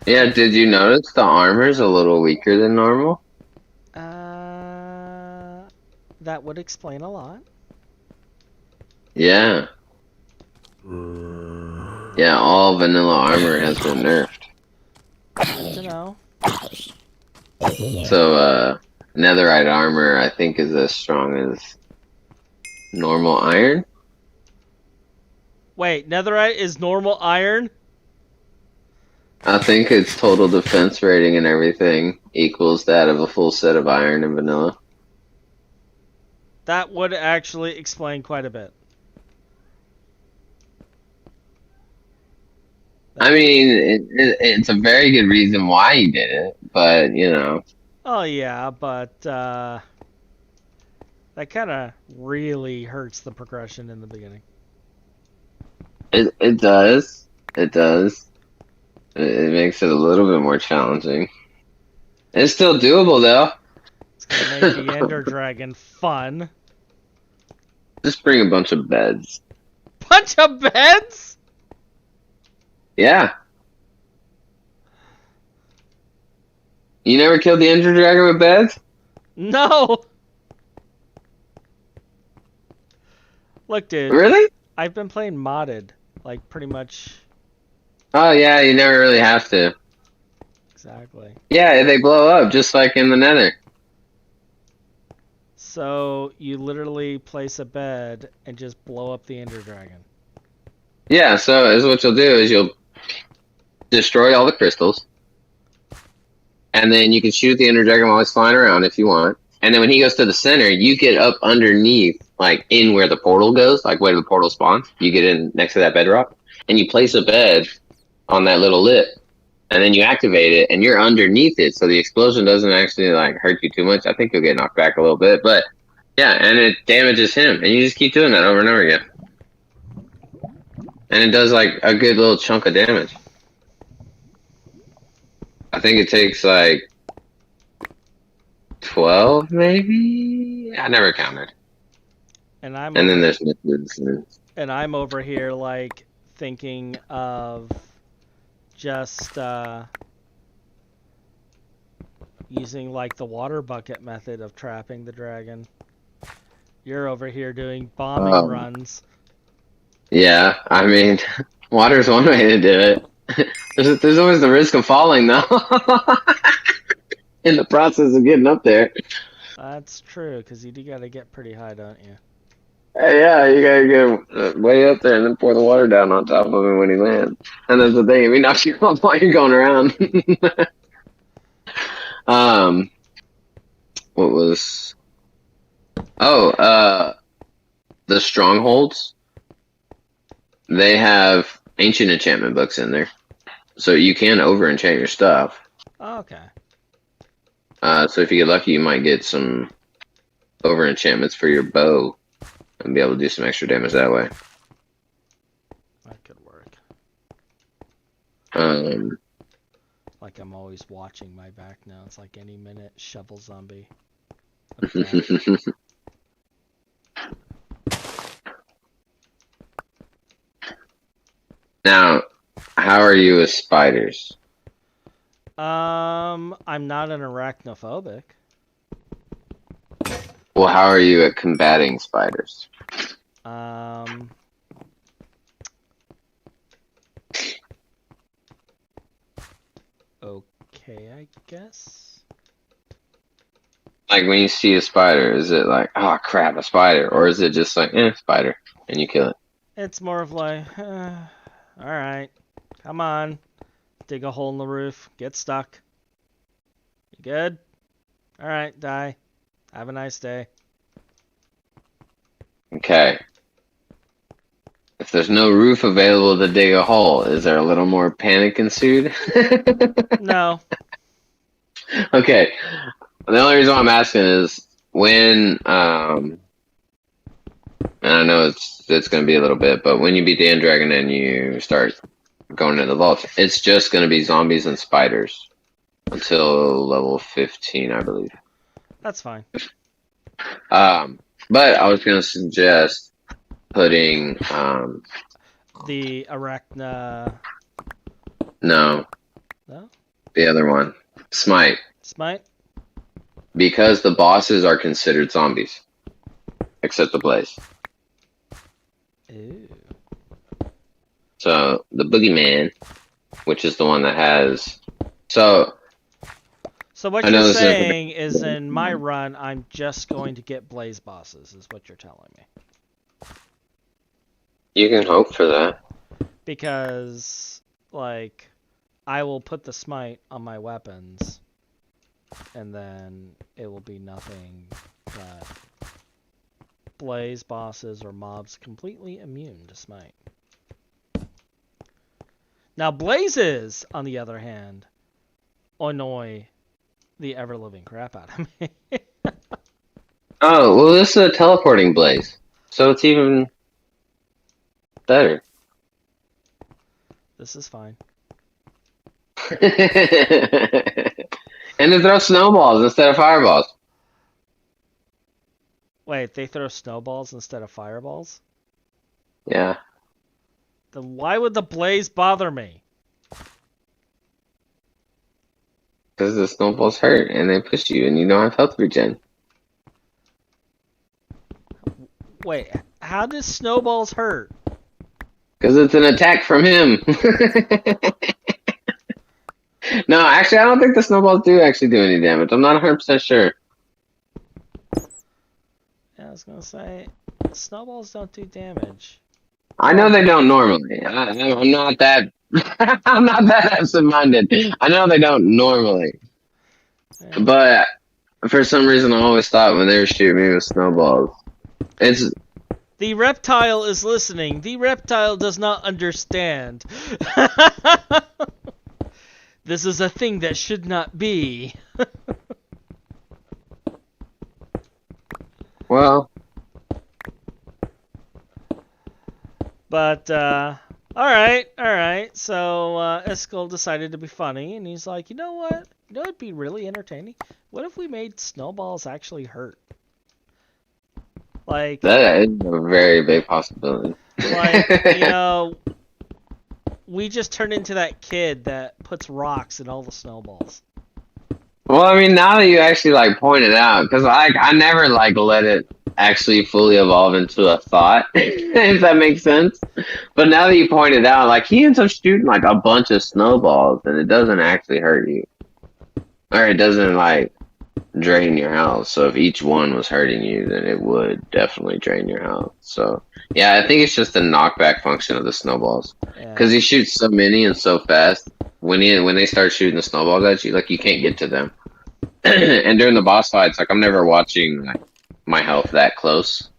Yeah, did you notice the armor's a little weaker than normal? That would explain a lot. Yeah. Yeah, all vanilla armor has been nerfed. You know. So, netherite armor, I think, is as strong as normal iron. Wait, netherite is normal iron? I think its total defense rating and everything equals that of a full set of iron and vanilla. That would actually explain quite a bit. I mean, it's a very good reason why he did it, but Oh yeah, but that kind of really hurts the progression in the beginning. it does. It does. It makes it a little bit more challenging. It's still doable though. It's gonna make the Ender Dragon fun. Just bring a bunch of beds. Bunch of beds? Yeah. You never killed the Ender Dragon with beds? No! Look, dude. Really? I've been playing modded, like, pretty much. Oh yeah, you never really have to. Exactly. Yeah, they blow up just like in the Nether. So, you literally place a bed and just blow up the Ender Dragon. Yeah, so is what you'll do is you'll destroy all the crystals, and then you can shoot the Ender Dragon while he's flying around if you want. And then when he goes to the center, you get up underneath, like in where the portal goes, like where the portal spawns. You get in next to that bedrock, and you place a bed on that little lip, and then you activate it, and you're underneath it, so the explosion doesn't actually like hurt you too much. I think you'll get knocked back a little bit, but yeah, and it damages him, and you just keep doing that over and over again, and it does like a good little chunk of damage. I think it takes like 12, maybe. I never counted. And then there's missions. And I'm over here like thinking of just using like the water bucket method of trapping the dragon. You're over here doing bombing runs. Yeah, I mean, water's one way to do it. There's always the risk of falling though. In the process of getting up there. That's true, because you do gotta get pretty high, don't you? Yeah, you gotta get way up there and then pour the water down on top of him when he lands. And that's the thing, if he knocks you off while you're going around. Um, what was? Oh, the strongholds. They have ancient enchantment books in there, so you can over enchant your stuff. Oh, okay. So if you get lucky, you might get some over enchantments for your bow and be able to do some extra damage that way. That could work. Like I'm always watching my back now. It's like any minute shovel zombie. Okay. Now, how are you with spiders? I'm not an arachnophobic. Well, how are you at combating spiders? Okay, I guess. Like when you see a spider, is it like, oh crap, a spider? Or is it just like, spider, and you kill it? It's more of like, alright, come on. Dig a hole in the roof. Get stuck. You good? Alright, die. Have a nice day. Okay. If there's no roof available to dig a hole, is there a little more panic ensued? No. Okay. The only reason why I'm asking is when, and I know it's going to be a little bit, but when you beat the end dragon and you start going into the vault, it's just going to be zombies and spiders until level 15, I believe. That's fine. But I was going to suggest putting the arachna. No. The other one, smite. Smite. Because the bosses are considered zombies, except the blaze. Ooh. So the boogeyman, which is the one that has. So what you're saying is, in my run, I'm just going to get blaze bosses, is what you're telling me. You can hope for that. Because, like, I will put the smite on my weapons, and then it will be nothing but blaze bosses or mobs completely immune to smite. Now, blazes, on the other hand, annoy the ever-living crap out of me. Oh, well, this is a teleporting blaze, so it's even better. This is fine. And they throw snowballs instead of fireballs. Wait, they throw snowballs instead of fireballs? Yeah. Then why would the blaze bother me? Because the snowballs hurt and they push you and you don't have health regen. Wait, how does snowballs hurt? Because it's an attack from him. No, actually, I don't think the snowballs do actually do any damage. I'm not 100% sure. Yeah, I was going to say, snowballs don't do damage. I know they don't normally. I'm not that. I'm not that absent-minded. I know they don't normally, Yeah. but for some reason, I always thought when they were shooting me with snowballs, it's. The reptile is listening. The reptile does not understand. This is a thing that should not be. Well. But, alright. So, Eskel decided to be funny, and he's like, you know what? You know what'd be really entertaining? What if we made snowballs actually hurt? Like... That is a very big possibility. Like, you know... We just turned into that kid that puts rocks in all the snowballs. Well, I mean, now that you actually, like, point it out, because, like, I never, like, let it actually fully evolve into a thought, if that makes sense. But now that you point it out, like, he ends up shooting, like, a bunch of snowballs, and it doesn't actually hurt you. Or it doesn't, like, drain your health. So if each one was hurting you, then it would definitely drain your health. So, yeah, I think it's just the knockback function of the snowballs. Because he shoots so many and so fast, when they start shooting the snowballs at you, like, you can't get to them. And during the boss fights, like I'm never watching like my health that close.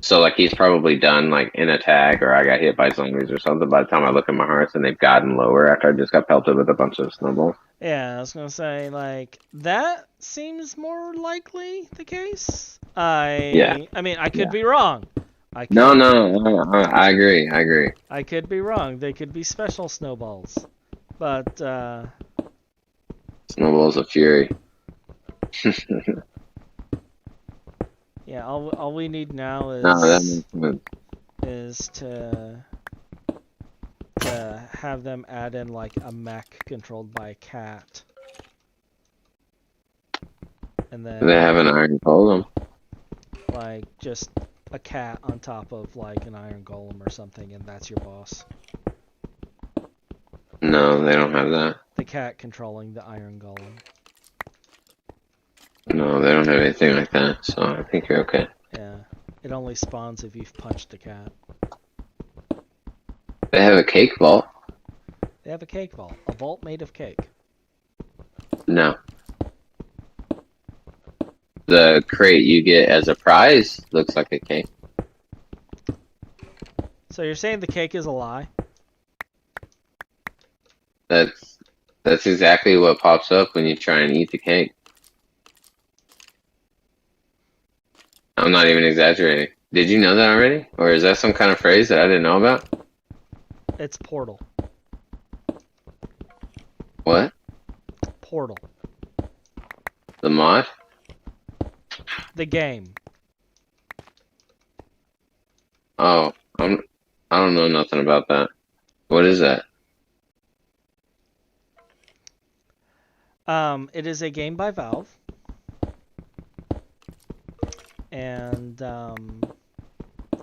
So like he's probably done like in a tag, or I got hit by zombies or something by the time I look at my hearts, and they've gotten lower after I just got pelted with a bunch of snowballs. Yeah, I was gonna say, like, that seems more likely the case. Yeah. I mean, I could be wrong. No, I agree. I agree. I could be wrong. They could be special snowballs. But, Snowballs of fury. yeah, all we need now No, that makes sense. is to have them add in, like, a mech controlled by a cat. And then, Do they have an iron golem? like, just a cat on top of, like, an iron golem or something, and that's your boss. No, they don't have that. The cat controlling the iron golem. No, they don't have anything like that, so I think you're okay. Yeah. It only spawns if you've punched a cat. They have a cake vault? They have a cake vault. A vault made of cake. No. The crate you get as a prize looks like a cake. So you're saying the cake is a lie? That's exactly what pops up when you try and eat the cake. I'm not even exaggerating. Did you know that already? Or is that some kind of phrase that I didn't know about? It's Portal. What? Portal. The mod? The game. Oh, I don't know nothing about that. What is that? It is a game by Valve. And,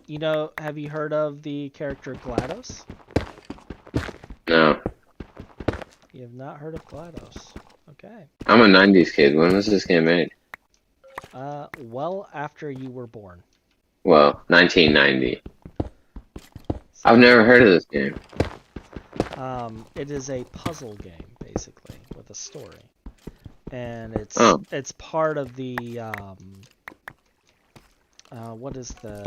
you know, have you heard of the character GLaDOS? No. You have not heard of GLaDOS. Okay. I'm a 90s kid. When was this game made? Well after you were born. Well, 1990. So, I've never heard of this game. It is a puzzle game, basically, with a story. And it's part of the, what is the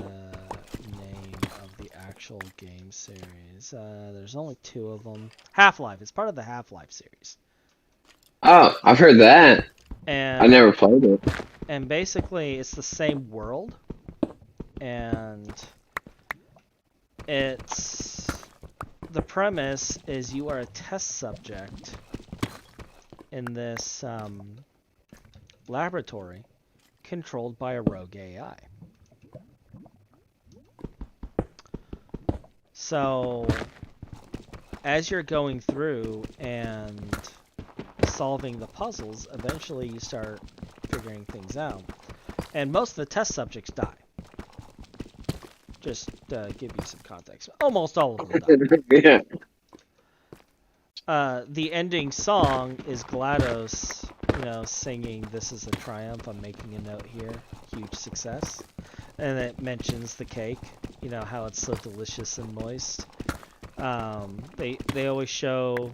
name of the actual game series? There's only 2 of them. Half-Life. It's part of the Half-Life series. Oh, I've heard that. And I never played it. And basically, it's the same world. And the premise is you are a test subject in this laboratory controlled by a rogue AI. So, as you're going through and solving the puzzles, eventually you start figuring things out. And most of the test subjects die. Just to give you some context. Almost all of them die. Yeah. The ending song is GLaDOS, you know, singing "This is a triumph, I'm making a note here, huge success." And it mentions the cake, you know, how it's so delicious and moist. They always show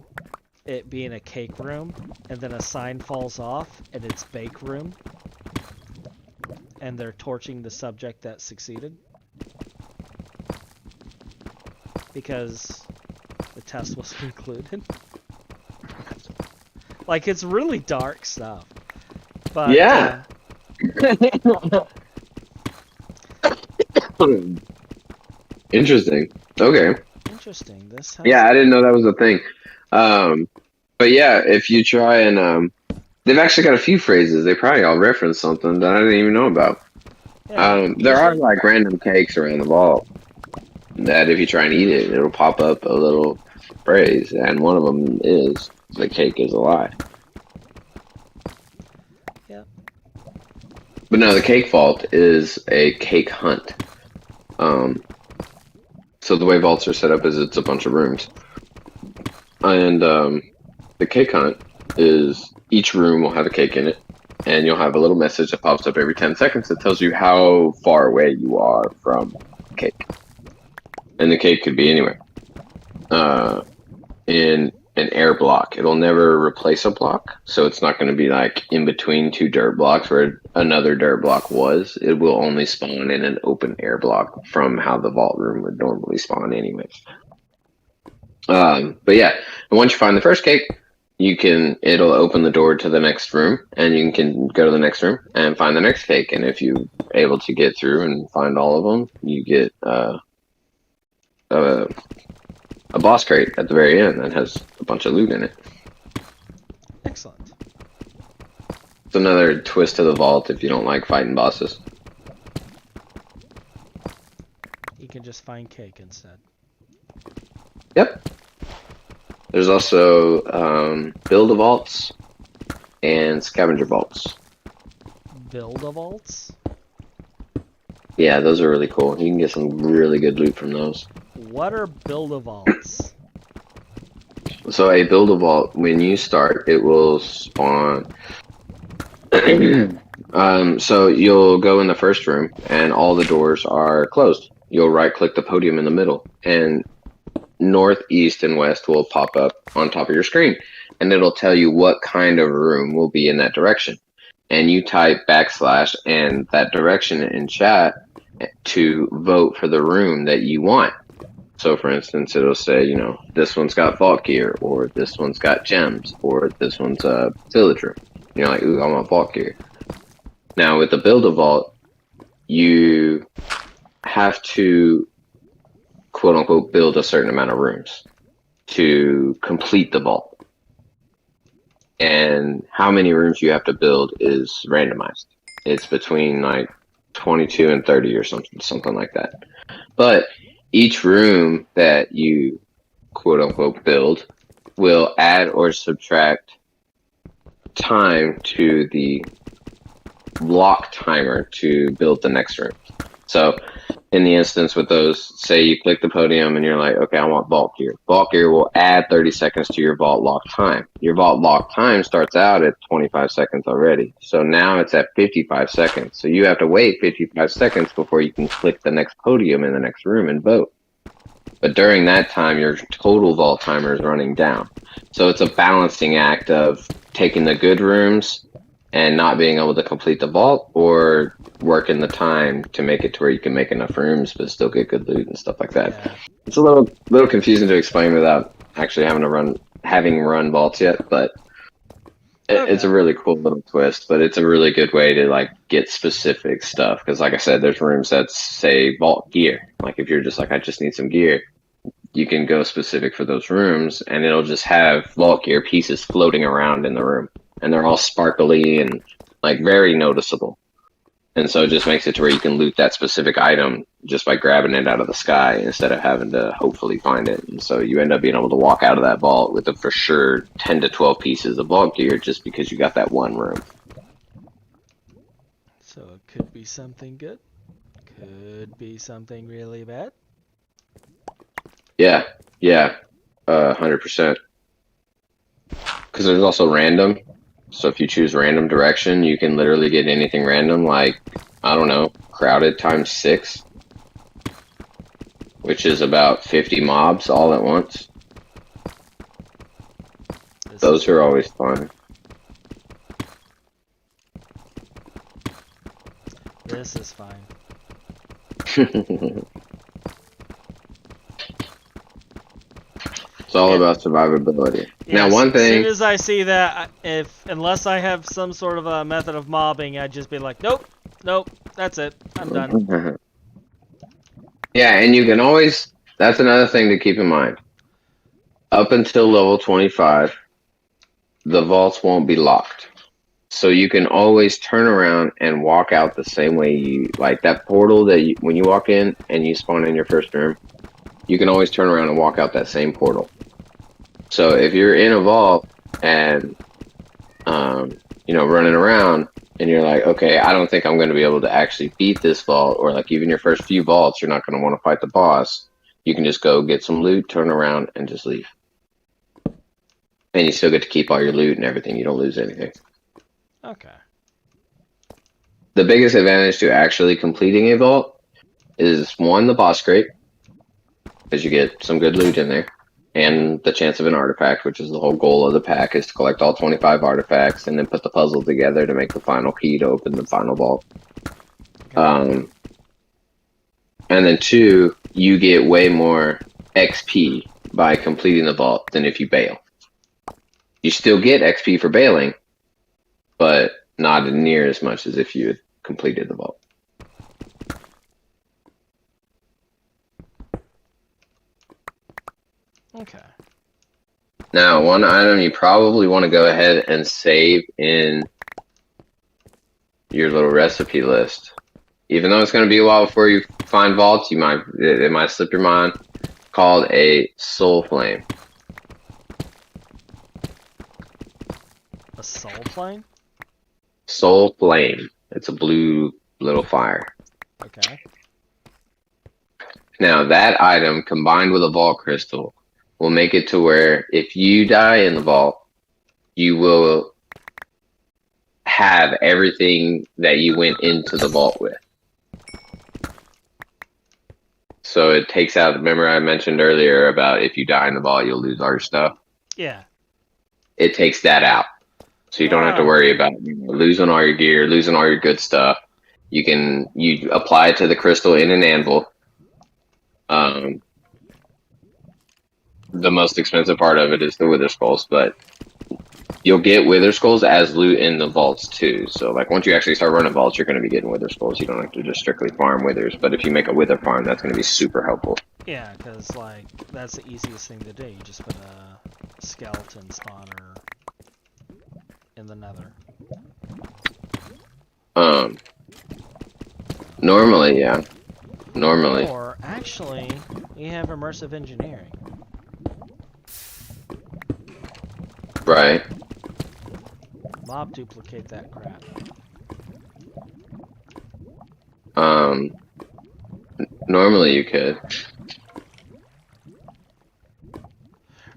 it being a cake room, and then a sign falls off, and it's bake room. And they're torching the subject that succeeded. Because the test was concluded. Like, it's really dark stuff. But, yeah. Interesting. Okay. Interesting. This has... Yeah, I didn't know that was a thing. But yeah, if you try and they've actually got a few phrases. They probably all reference something that I didn't even know about. Yeah, there are like random cakes around the vault that if you try and eat it, it'll pop up a little phrase, and one of them is "the cake is a lie." Yeah. But no, the cake vault is a cake hunt. So the way vaults are set up is it's a bunch of rooms, and the cake hunt is each room will have a cake in it, and you'll have a little message that pops up every 10 seconds that tells you how far away you are from the cake. And the cake could be anywhere. And an air block. It'll never replace a block, so it's not going to be like in between two dirt blocks where another dirt block was. It will only spawn in an open air block from how the vault room would normally spawn anyways. But yeah, and once you find the first cake, it'll open the door to the next room, and you can go to the next room and find the next cake. And if you're able to get through and find all of them, you get a boss crate at the very end that has a bunch of loot in it. Excellent. It's another twist to the vault if you don't like fighting bosses. You can just find cake instead. Yep. There's also build a vaults and scavenger vaults. Build a vaults? Yeah, those are really cool. You can get some really good loot from those. What are build a vaults? So a build a vault, when you start, it will spawn. So you'll go in the first room, and all the doors are closed. You'll right-click the podium in the middle, and north, east, and west will pop up on top of your screen, and it'll tell you what kind of room will be in that direction. And you type / and that direction in chat to vote for the room that you want. So for instance, it'll say, you know, this one's got vault gear, or this one's got gems, or this one's a village room. You're like, ooh, I want vault gear. Now with the build a vault, you have to quote unquote build a certain amount of rooms to complete the vault. And how many rooms you have to build is randomized. It's between like 22 and 30 or something like that. But each room that you quote unquote build will add or subtract time to the block timer to build the next room. So in the instance with those, say you click the podium and you're like, okay, I want vault gear. Vault gear will add 30 seconds to your vault lock time. Your vault lock time starts out at 25 seconds already. So now it's at 55 seconds. So you have to wait 55 seconds before you can click the next podium in the next room and vote. But during that time, your total vault timer is running down. So it's a balancing act of taking the good rooms and not being able to complete the vault, or working the time to make it to where you can make enough rooms but still get good loot and stuff like that. Yeah. It's a little confusing to explain without actually having run vaults yet, but it's a really cool little twist. But it's a really good way to like get specific stuff, because like I said, there's rooms that say vault gear. Like if you're just like, I just need some gear, you can go specific for those rooms, and it'll just have vault gear pieces floating around in the room. And they're all sparkly and like very noticeable. And so it just makes it to where you can loot that specific item just by grabbing it out of the sky instead of having to hopefully find it. And so you end up being able to walk out of that vault with for sure 10 to 12 pieces of vault gear just because you got that one room. So it could be something good. Could be something really bad. Yeah, 100%. Because there's also random. So if you choose random direction, you can literally get anything random, like, I don't know, crowded times 6, which is about 50 mobs all at once. Those are always fun. This is fine. It's all about survivability. Yes, now, one thing. As soon as I see that, unless I have some sort of a method of mobbing, I'd just be like, nope, that's it, I'm done. Yeah, and you can always. That's another thing to keep in mind. Up until level 25, the vaults won't be locked. So you can always turn around and walk out the same way you like that portal that when you walk in and you spawn in your first room, you can always turn around and walk out that same portal. So if you're in a vault and running around and you're like, okay, I don't think I'm going to be able to actually beat this vault, or like even your first few vaults, you're not going to want to fight the boss. You can just go get some loot, turn around, and just leave. And you still get to keep all your loot and everything. You don't lose anything. Okay. The biggest advantage to actually completing a vault is, one, the boss crate, because you get some good loot in there. and the chance of an artifact, which is the whole goal of the pack, is to collect all 25 artifacts and then put the puzzle together to make the final key to open the final vault. Okay. And then 2, you get way more XP by completing the vault than if you bail. You still get XP for bailing, but not near as much as if you had completed the vault. Okay. Now, one item you probably want to go ahead and save in your little recipe list. Even though it's going to be a while before you find vaults, it might slip your mind. Called a soul flame. A soul plane? Soul flame. It's a blue little fire. Okay. Now, that item combined with a vault crystal will make it to where if you die in the vault, you will have everything that you went into the vault with. So it takes out, remember I mentioned earlier about if you die in the vault, you'll lose all your stuff? Yeah. It takes that out. So you don't have to worry about losing all your gear, losing all your good stuff. You apply it to the crystal in an anvil. The most expensive part of it is the wither skulls, but you'll get wither skulls as loot in the vaults too. So like once you actually start running vaults, you're going to be getting wither skulls. You don't have to just strictly farm withers, but if you make a wither farm, that's going to be super helpful. Yeah, because like that's the easiest thing to do. You just put a skeleton spawner in the nether. Normally, yeah. Normally. Or actually, we have immersive engineering. Right. Mob duplicate that crap. Normally you could.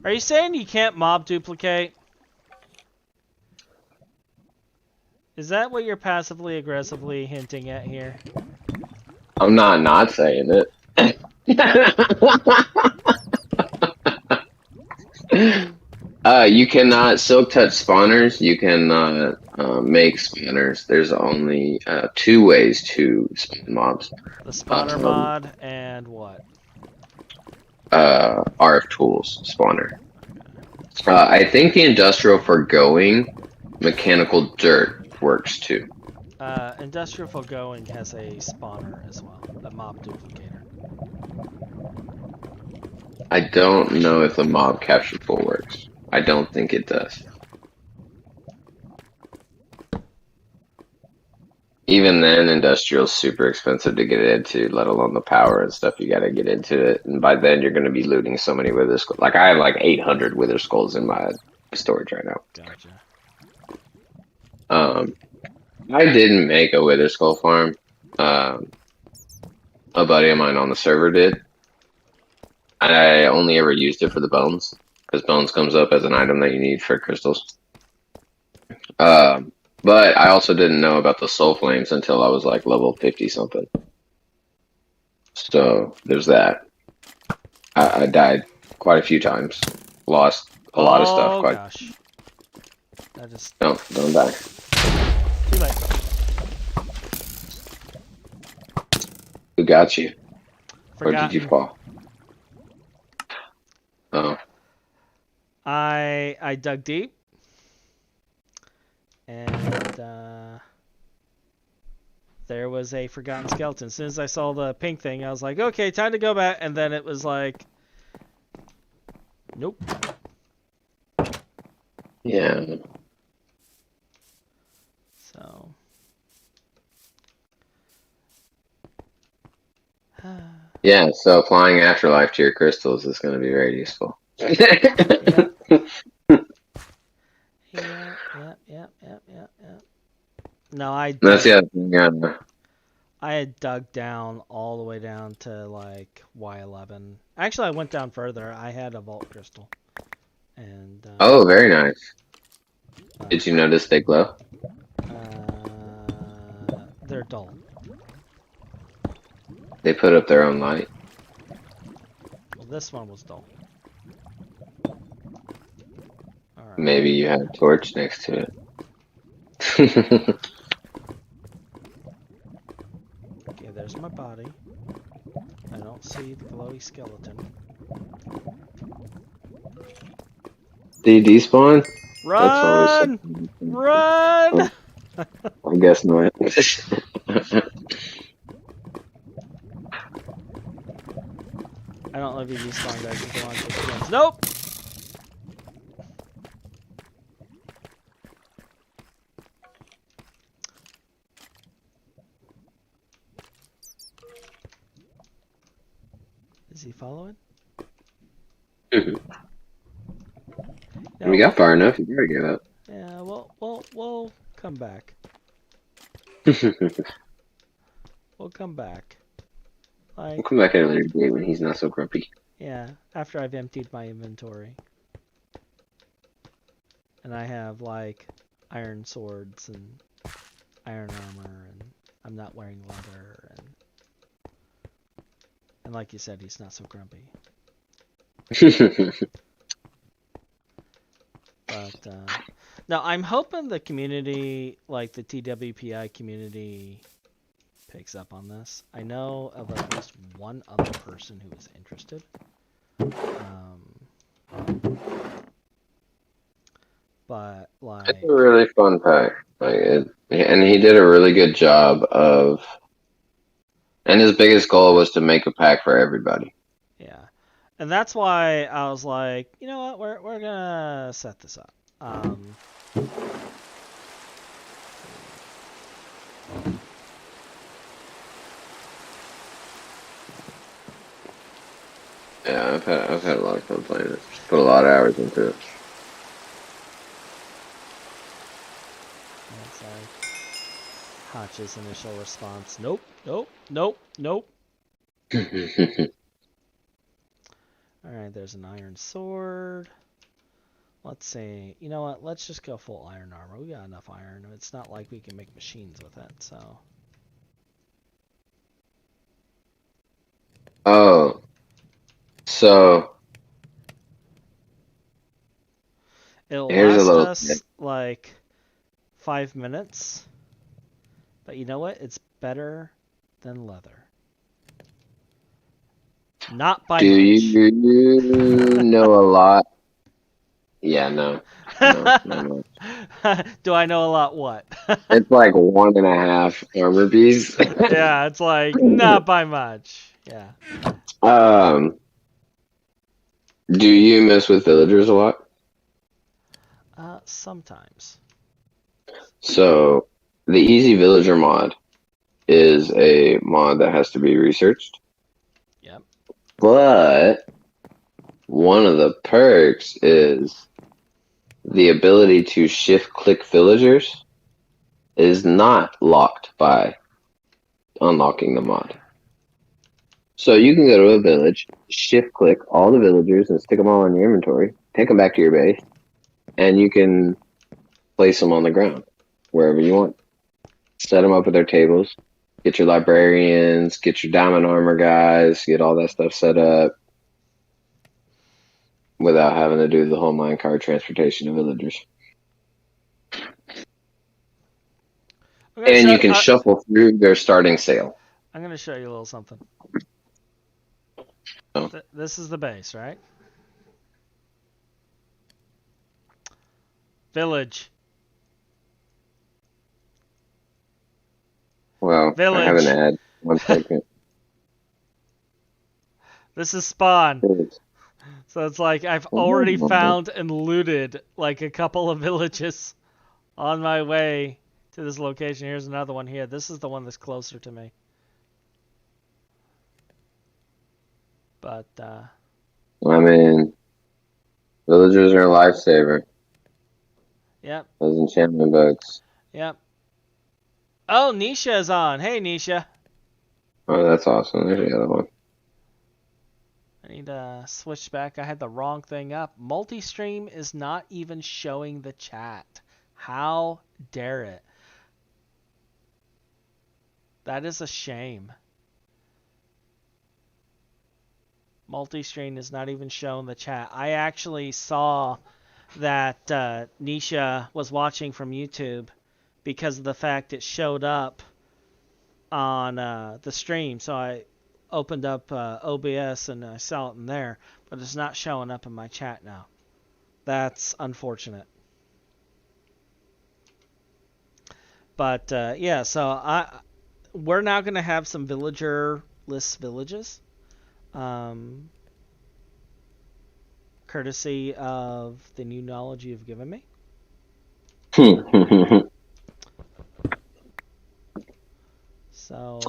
Are you saying you can't mob duplicate? Is that what you're passively aggressively hinting at here? I'm not saying it. You cannot silk touch spawners. You cannot make spawners. There's only 2 ways to spawn mobs. The spawner mod and what? RF tools spawner. I think the industrial forgoing mechanical dirt works too. Industrial Foregoing has a spawner as well, a mob duplicator. I don't know if the mob capture tool works. I don't think it does. Even then, industrial's super expensive to get into, let alone the power and stuff. You gotta get into it, and by then you're gonna be looting so many wither skulls. Like I have like 800 wither skulls in my storage right now. Gotcha. I didn't make a wither skull farm. A buddy of mine on the server did. I only ever used it for the bones, because bones comes up as an item that you need for crystals. But I also didn't know about the soul flames until I was like level 50 something. So there's that. I died quite a few times. Lost a lot of stuff. Oh gosh. I just... Don't die. Too late. Who got you? Forgotten. Or did you fall? Oh. I dug deep. And there was a forgotten skeleton. As soon as I saw the pink thing, I was like, okay, time to go back. And then it was like, nope. Yeah. So. Yeah, so applying afterlife to your crystals is going to be very useful. Yep. No, That's the other thing. Yeah. I had dug down all the way down to like Y11. Actually, I went down further. I had a vault crystal. And oh, very nice. Did you notice they glow? They're dull. They put up their own light. Well, this one was dull. Alright. Maybe you had a torch next to it. Okay, there's my body. I don't see the glowy skeleton. Did he despawn? That's always Run! something. Run! Oh, I guess not. I don't know if he despawned, guys. You can launch it again. Nope! Is he following? No. We got far enough. You gotta give up. Yeah, we'll come back. We'll come back. Like, We'll come back at a later date when he's not so grumpy. yeah, after I've emptied my inventory. And I have, like, iron swords and iron armor, and I'm not wearing leather, and like you said, he's not so grumpy. But, no, I'm hoping the community, like the TWPI community, picks up on this. I know of at least one other person who is interested. But, like... It's a really fun pack. And he did a really good job of... And his biggest goal was to make a pack for everybody. Yeah. And that's why I was like, you know what, we're gonna set this up. Yeah, I've had a lot of fun playing it. Put a lot of hours into it. That's like Hach's initial response. Nope, nope, nope, nope. Alright, there's an iron sword. Let's see. You know what? Let's just go full iron armor. We got enough iron. It's not like we can make machines with it, so. Oh. So. It'll Here's a last little us tip. like 5 minutes. But you know what? It's better than leather. Not by Do much. you know a lot? Yeah, no. No. Do I know a lot what? It's like 1.5 armor piece. Yeah, it's like not by much. Yeah. Do you mess with villagers a lot? Sometimes. So, the Easy Villager mod is a mod that has to be researched. Yep. But one of the perks is the ability to shift-click villagers is not locked by unlocking the mod. So you can go to a village, shift-click all the villagers and stick them all in your inventory, take them back to your base, and you can place them on the ground wherever you want. Set them up with their tables, get your librarians, get your diamond armor guys, get all that stuff set up without having to do the whole minecart transportation of villagers. And you can shuffle through their starting sale. I'm going to show you a little something. Oh. This is the base, right? Village. Well, Village. I have an ad. 1 second. This is spawn. Village. So it's like I've already found and looted like a couple of villages on my way to this location. Here's another one here. This is the one that's closer to me. But, I mean, villagers are a lifesaver. Yep. Those enchantment bugs. Yep. Oh, Nisha is on. Hey, Nisha. Oh, that's awesome. There's the other one. I need to switch back. I had the wrong thing up. Multi-stream is not even showing the chat. How dare it? That is a shame. Multi-stream is not even showing the chat. I actually saw that Nisha was watching from YouTube because of the fact it showed up on the stream. So I opened up OBS and I saw it in there, but it's not showing up in my chat now. That's unfortunate. But yeah, so we're now going to have some villager list villages, courtesy of the new knowledge you've given me. So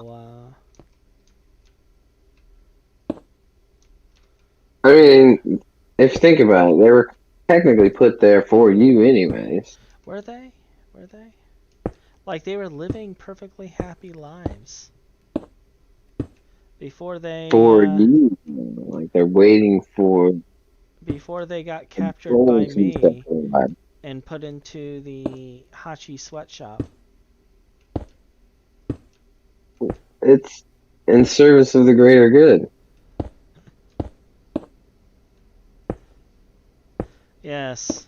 I mean, if you think about it, they were technically put there for you anyways. were they? Were they? Like they were living perfectly happy lives before For you. Like they're waiting for got captured by goals and stuff me in life. and put into the Hachi sweatshop. It's in service of the greater good. Yes.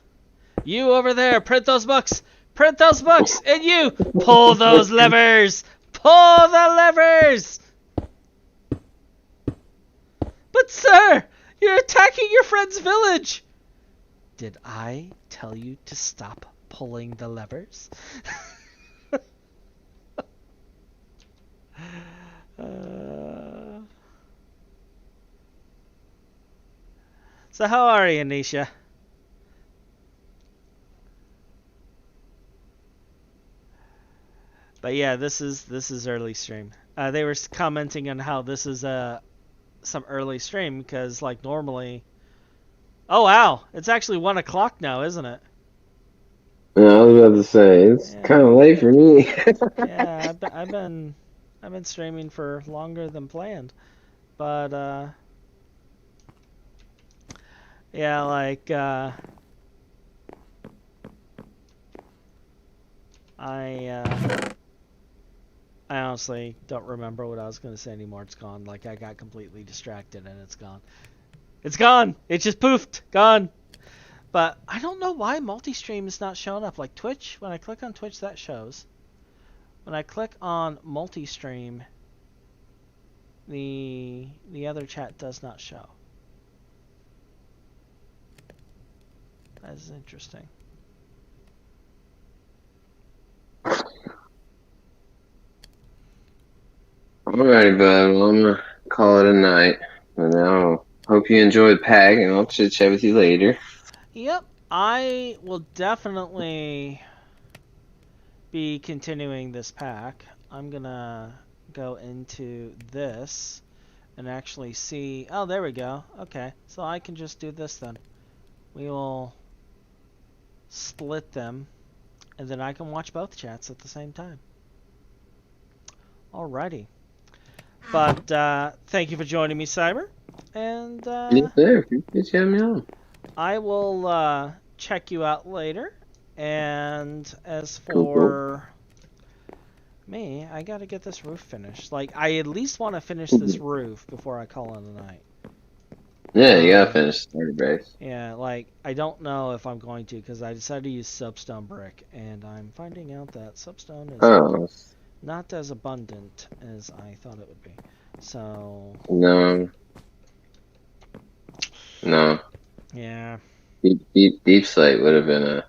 You over there, print those books! Print those books! And you, pull those levers! Pull the levers! But sir, you're attacking your friend's village! Did I tell you to stop pulling the levers? So how are you, Nisha? But yeah, this is early stream. They were commenting on how this is some early stream because like normally. Oh wow, it's actually 1 o'clock now, isn't it? Yeah, I was about to say it's kind of late for me. Yeah, I've been streaming for longer than planned, but yeah, like I honestly don't remember what I was gonna say anymore. It's gone. Like I got completely distracted and it's gone. It's gone. It just poofed. Gone. But I don't know why multi-stream is not showing up. Like Twitch, when I click on Twitch, that shows. When I click on multi-stream, the other chat does not show. That is interesting. Alrighty, bud. Well, I'm gonna call it a night. And now, hope you enjoyed PAG, and I'll chit chat with you later. Yep, I will definitely be continuing this pack. I'm gonna go into this and actually see. Oh, there we go. Okay, so I can just do this then. We will split them, and then I can watch both chats at the same time. Alrighty. But thank you for joining me, Cyber. And Yes, sir. Appreciate you having me on. I will check you out later. And as Cool. for me, I gotta get this roof finished. Like, I at least want to finish this roof before I call it a night. Yeah, you gotta finish the starter base. Yeah, like, I don't know if I'm going to, because I decided to use soapstone brick, and I'm finding out that soapstone is not as abundant as I thought it would be. So... No. Yeah. Deep slate would have been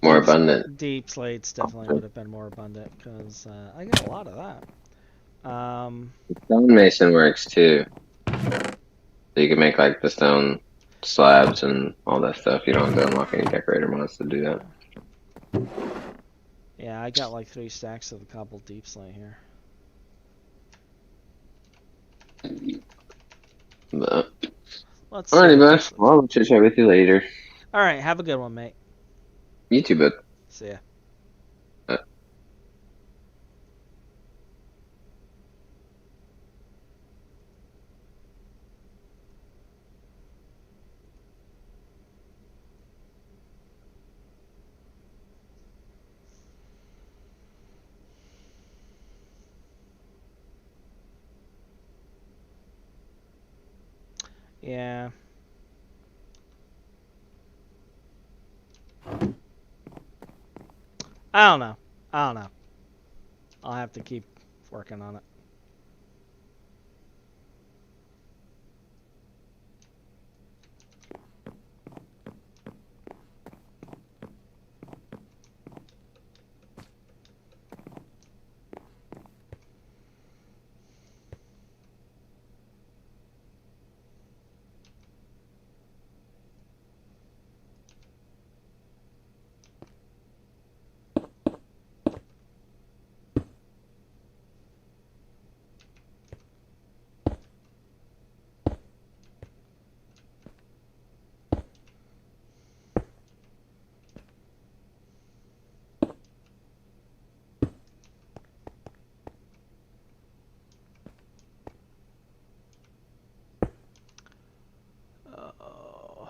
more abundant. Deep slates definitely would have been more abundant, because I got a lot of that. Stonemason works too. So you can make like the stone slabs and all that stuff. You don't have to unlock any decorator mods to do that. Yeah, I got like 3 stacks of the cobbled deep slate here. But Let's alrighty, bud. Well, I'll chit chat with you later. Alright, have a good one, mate. You too, bud. See ya. Yeah. I don't know. I don't know. I'll have to keep working on it. Oh.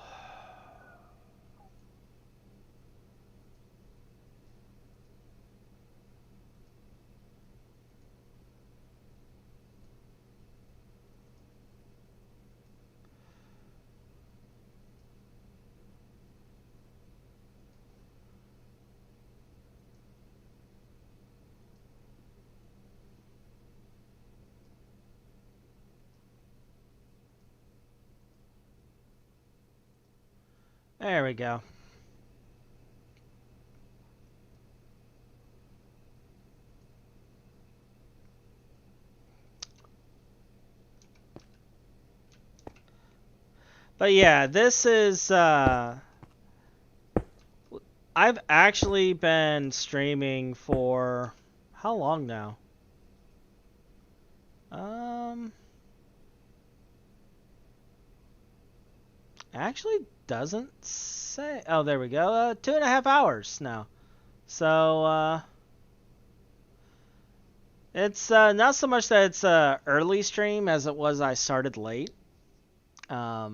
There we go. But yeah, this is I've actually been streaming for how long now? Actually doesn't say. Oh, there we go. 2.5 hours now. So it's not so much that it's a early stream as it was I started late. But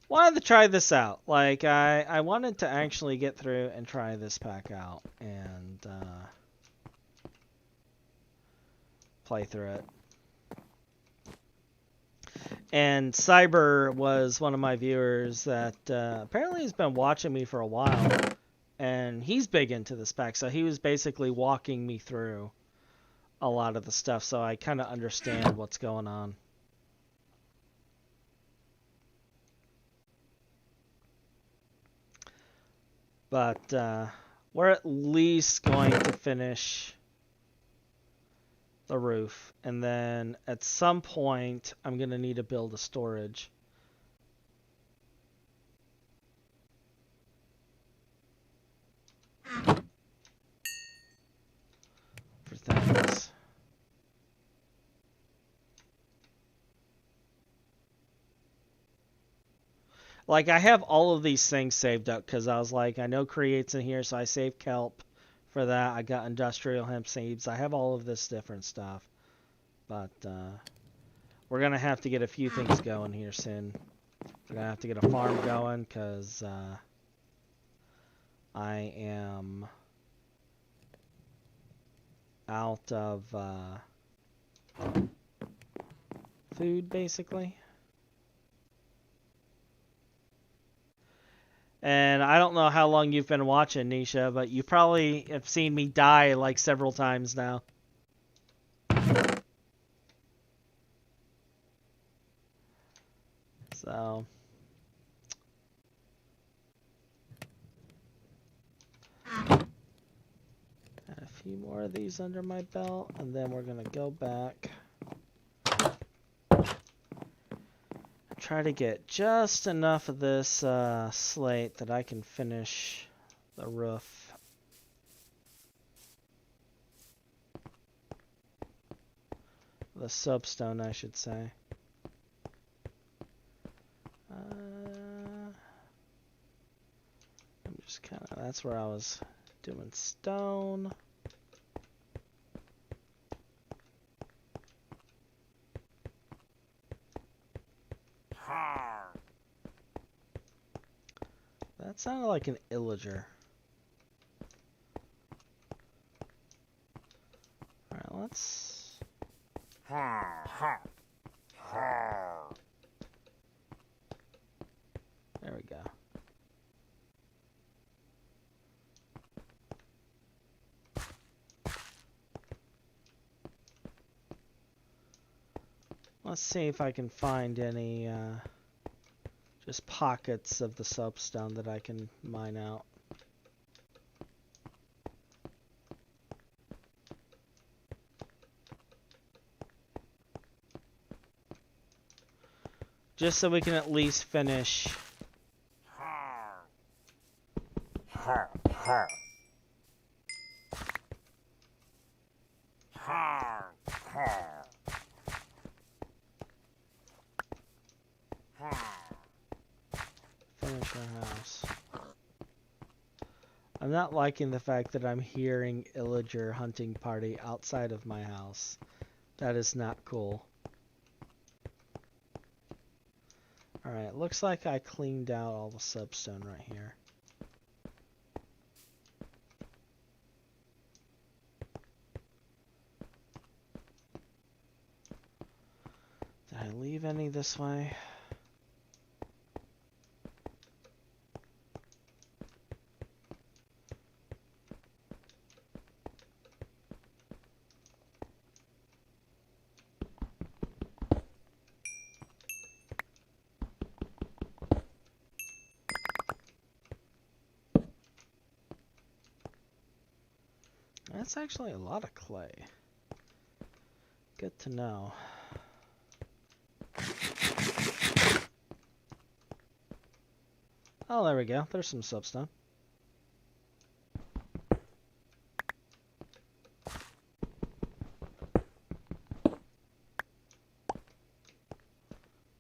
wanted to try this out. Like I wanted to actually get through and try this pack out and play through it. And Cyber was one of my viewers that apparently has been watching me for a while, and he's big into this pack, so he was basically walking me through a lot of the stuff, so I kind of understand what's going on. But we're at least going to finish the roof, and then at some point I'm going to need to build a storage. For things. Like, I have all of these things saved up because I was like, I know create's in here, so I saved kelp for that. I got industrial hemp seeds. I have all of this different stuff. But we're going to have to get a few things going here soon. We're going to have to get a farm going because I am out of food, basically. And I don't know how long you've been watching, Nisha, but you probably have seen me die like several times now. So add a few more of these under my belt, and then we're gonna go back. Try to get just enough of this slate that I can finish the roof. The soapstone, I should say. I'm just kind of, that's where I was doing stone. That sounded like an illager. Alright, let's... There we go. Let's see if I can find any just pockets of the soapstone that I can mine out. Just so we can at least finish. Finish our house. I'm not liking the fact that I'm hearing illager hunting party outside of my house. That is not cool. Alright, looks like I cleaned out all the soapstone right here. Did I leave any this way? That's actually a lot of clay. Good to know. Oh, there we go. There's some soapstone.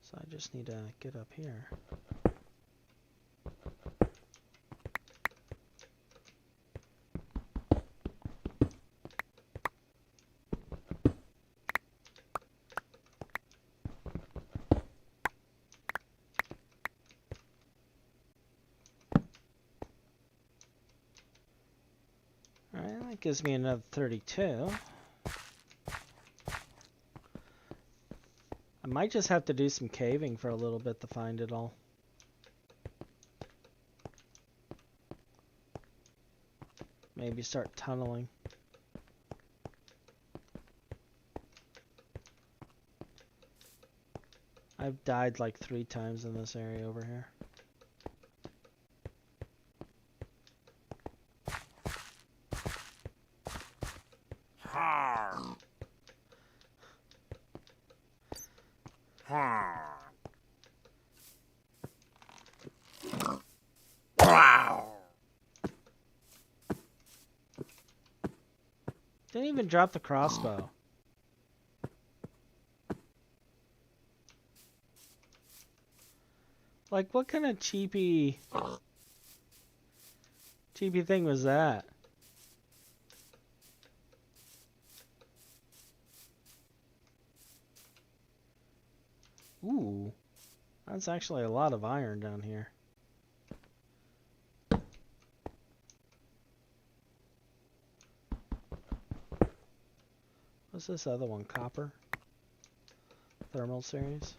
So I just need to get up here. Alright, that gives me another 32. I might just have to do some caving for a little bit to find it all. Maybe start tunneling. I've died like 3 times in this area over here. Didn't even drop the crossbow. Like, what kind of cheapy thing was that? Ooh, that's actually a lot of iron down here. What's this other one? Copper? Thermal series?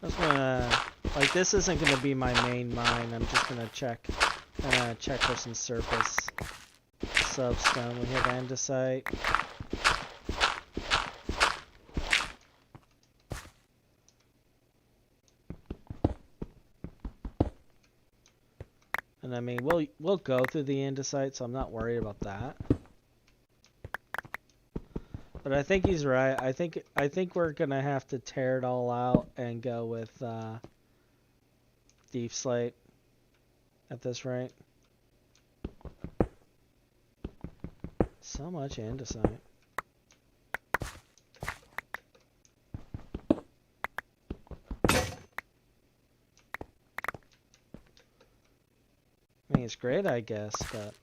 Just gonna, like, this isn't gonna be my main mine. I'm just gonna check for some surface soapstone. We have andesite. And I mean, we'll go through the andesite, so I'm not worried about that. But I think he's right. I think we're gonna have to tear it all out and go with deep slate at this rate. So much andesite. I mean, it's great, I guess, but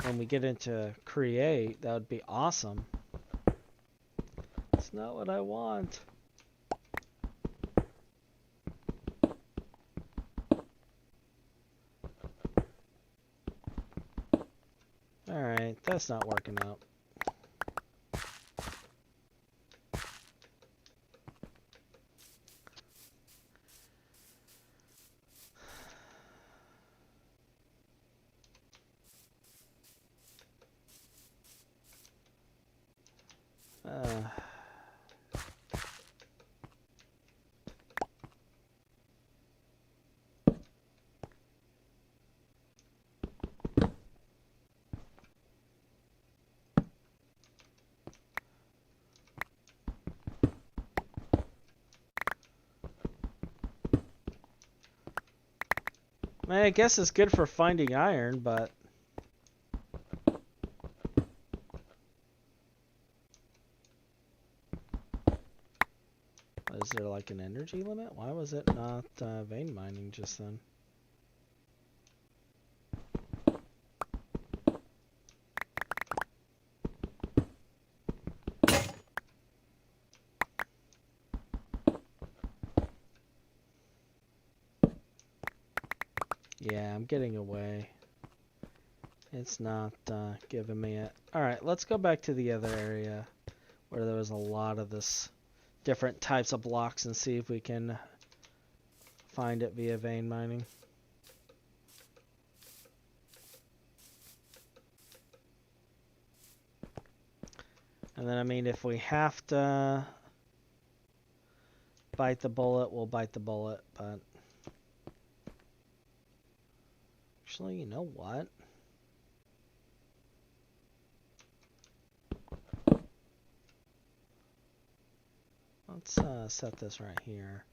when we get into create, that would be awesome. It's not what I want. it's not working out. I guess it's good for finding iron, but is there like an energy limit? Why was it not vein mining just then? Yeah, I'm getting away. It's not giving me it. Alright, let's go back to the other area where there was a lot of this different types of blocks and see if we can find it via vein mining. And then, I mean, if we have to bite the bullet, we'll bite the bullet, but actually, you know what? Let's set this right here.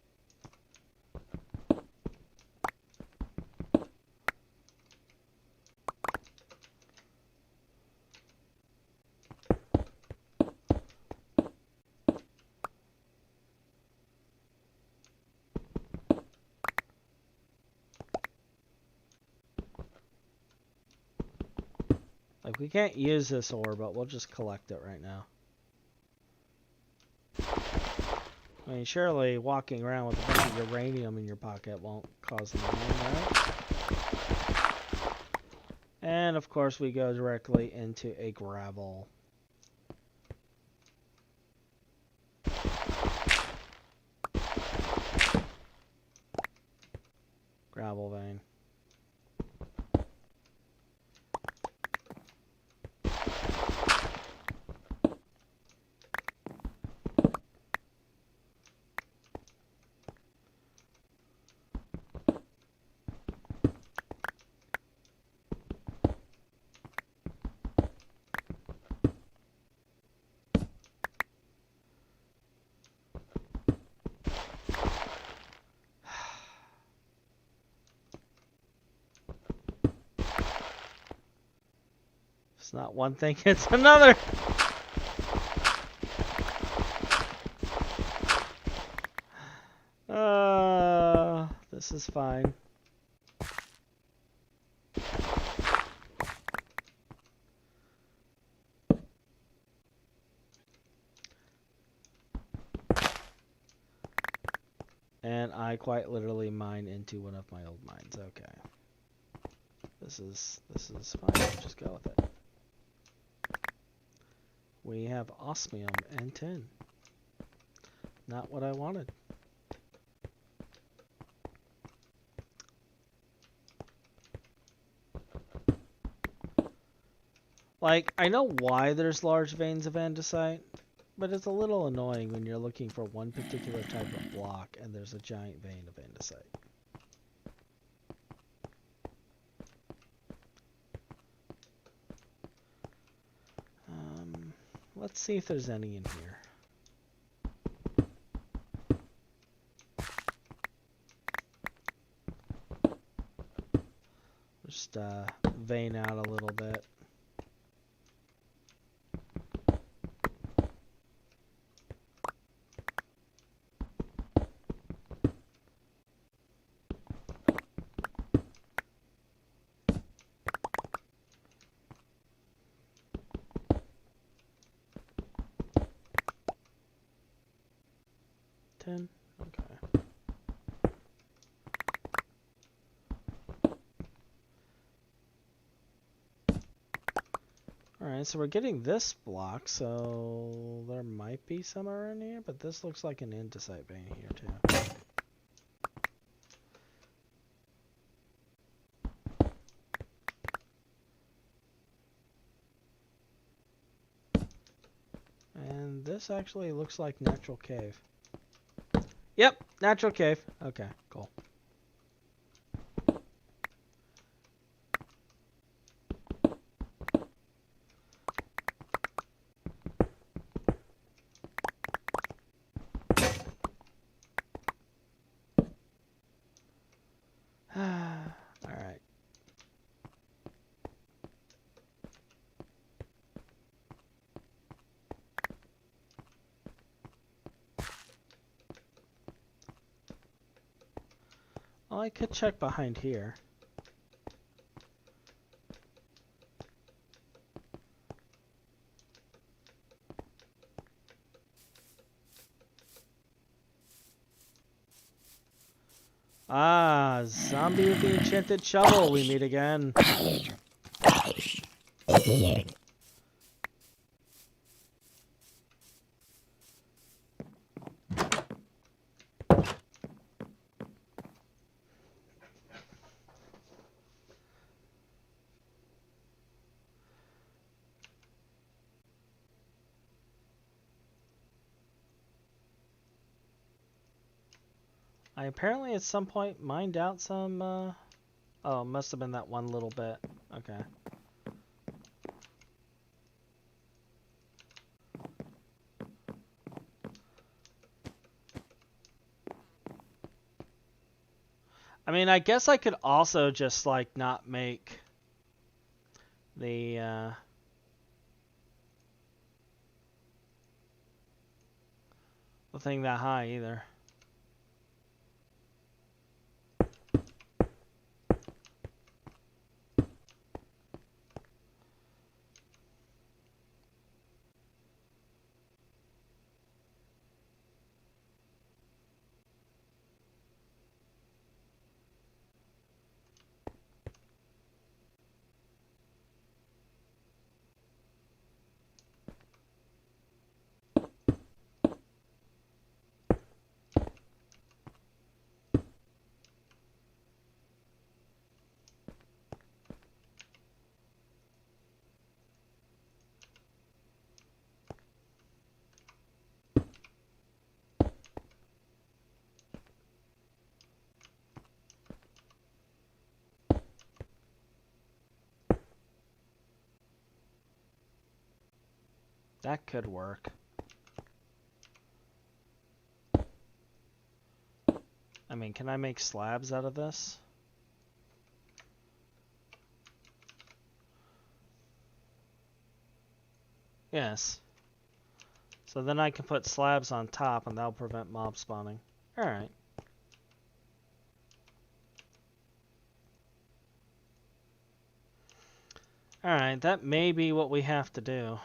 Like, we can't use this ore, but we'll just collect it right now. I mean, surely walking around with a bunch of uranium in your pocket won't cause any harm, right? And, of course, we go directly into a gravel. Gravel vein. It's not one thing, it's another. This is fine. And I quite literally mine into one of my old mines. Okay. This is fine. Just go with it. We have osmium and tin. Not what I wanted. Like, I know why there's large veins of andesite, but it's a little annoying when you're looking for one particular type of block and there's a giant vein of andesite. Let's see if there's any in here. Just vein out a little bit. Okay. Alright, Alright, so we're getting this block, so there might be some around here, but this looks like an andesite vein here too. And this actually looks like natural cave. Yep, natural cave. Okay, cool. Alright. Well, I could check behind here. Ah, zombie with the enchanted shovel. We meet again. I apparently at some point mined out some, oh, it must have been that one little bit. Okay. I mean, I guess I could also just, like, not make the thing that high either. That could work. I mean, can I make slabs out of this? Yes. So then I can put slabs on top and that'll prevent mob spawning. Alright. Alright, that may be what we have to do.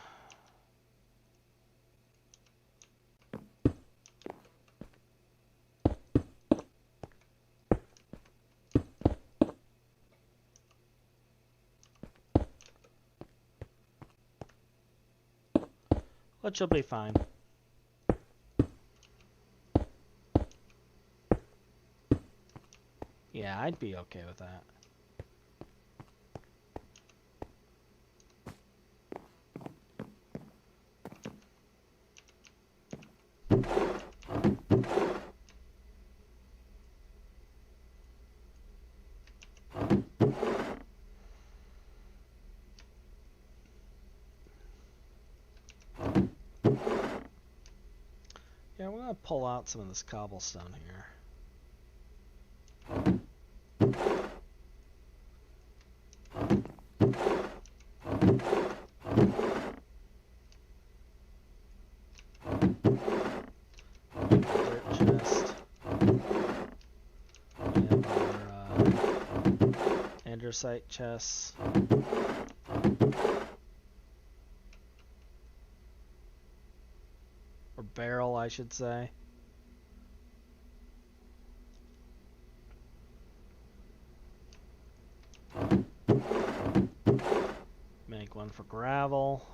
Which will be fine. Yeah, I'd be okay with that. Yeah, we're gonna pull out some of this cobblestone here. Dirt chest. We have our andesite chests. Or barrel, I should say. Make one one for gravel.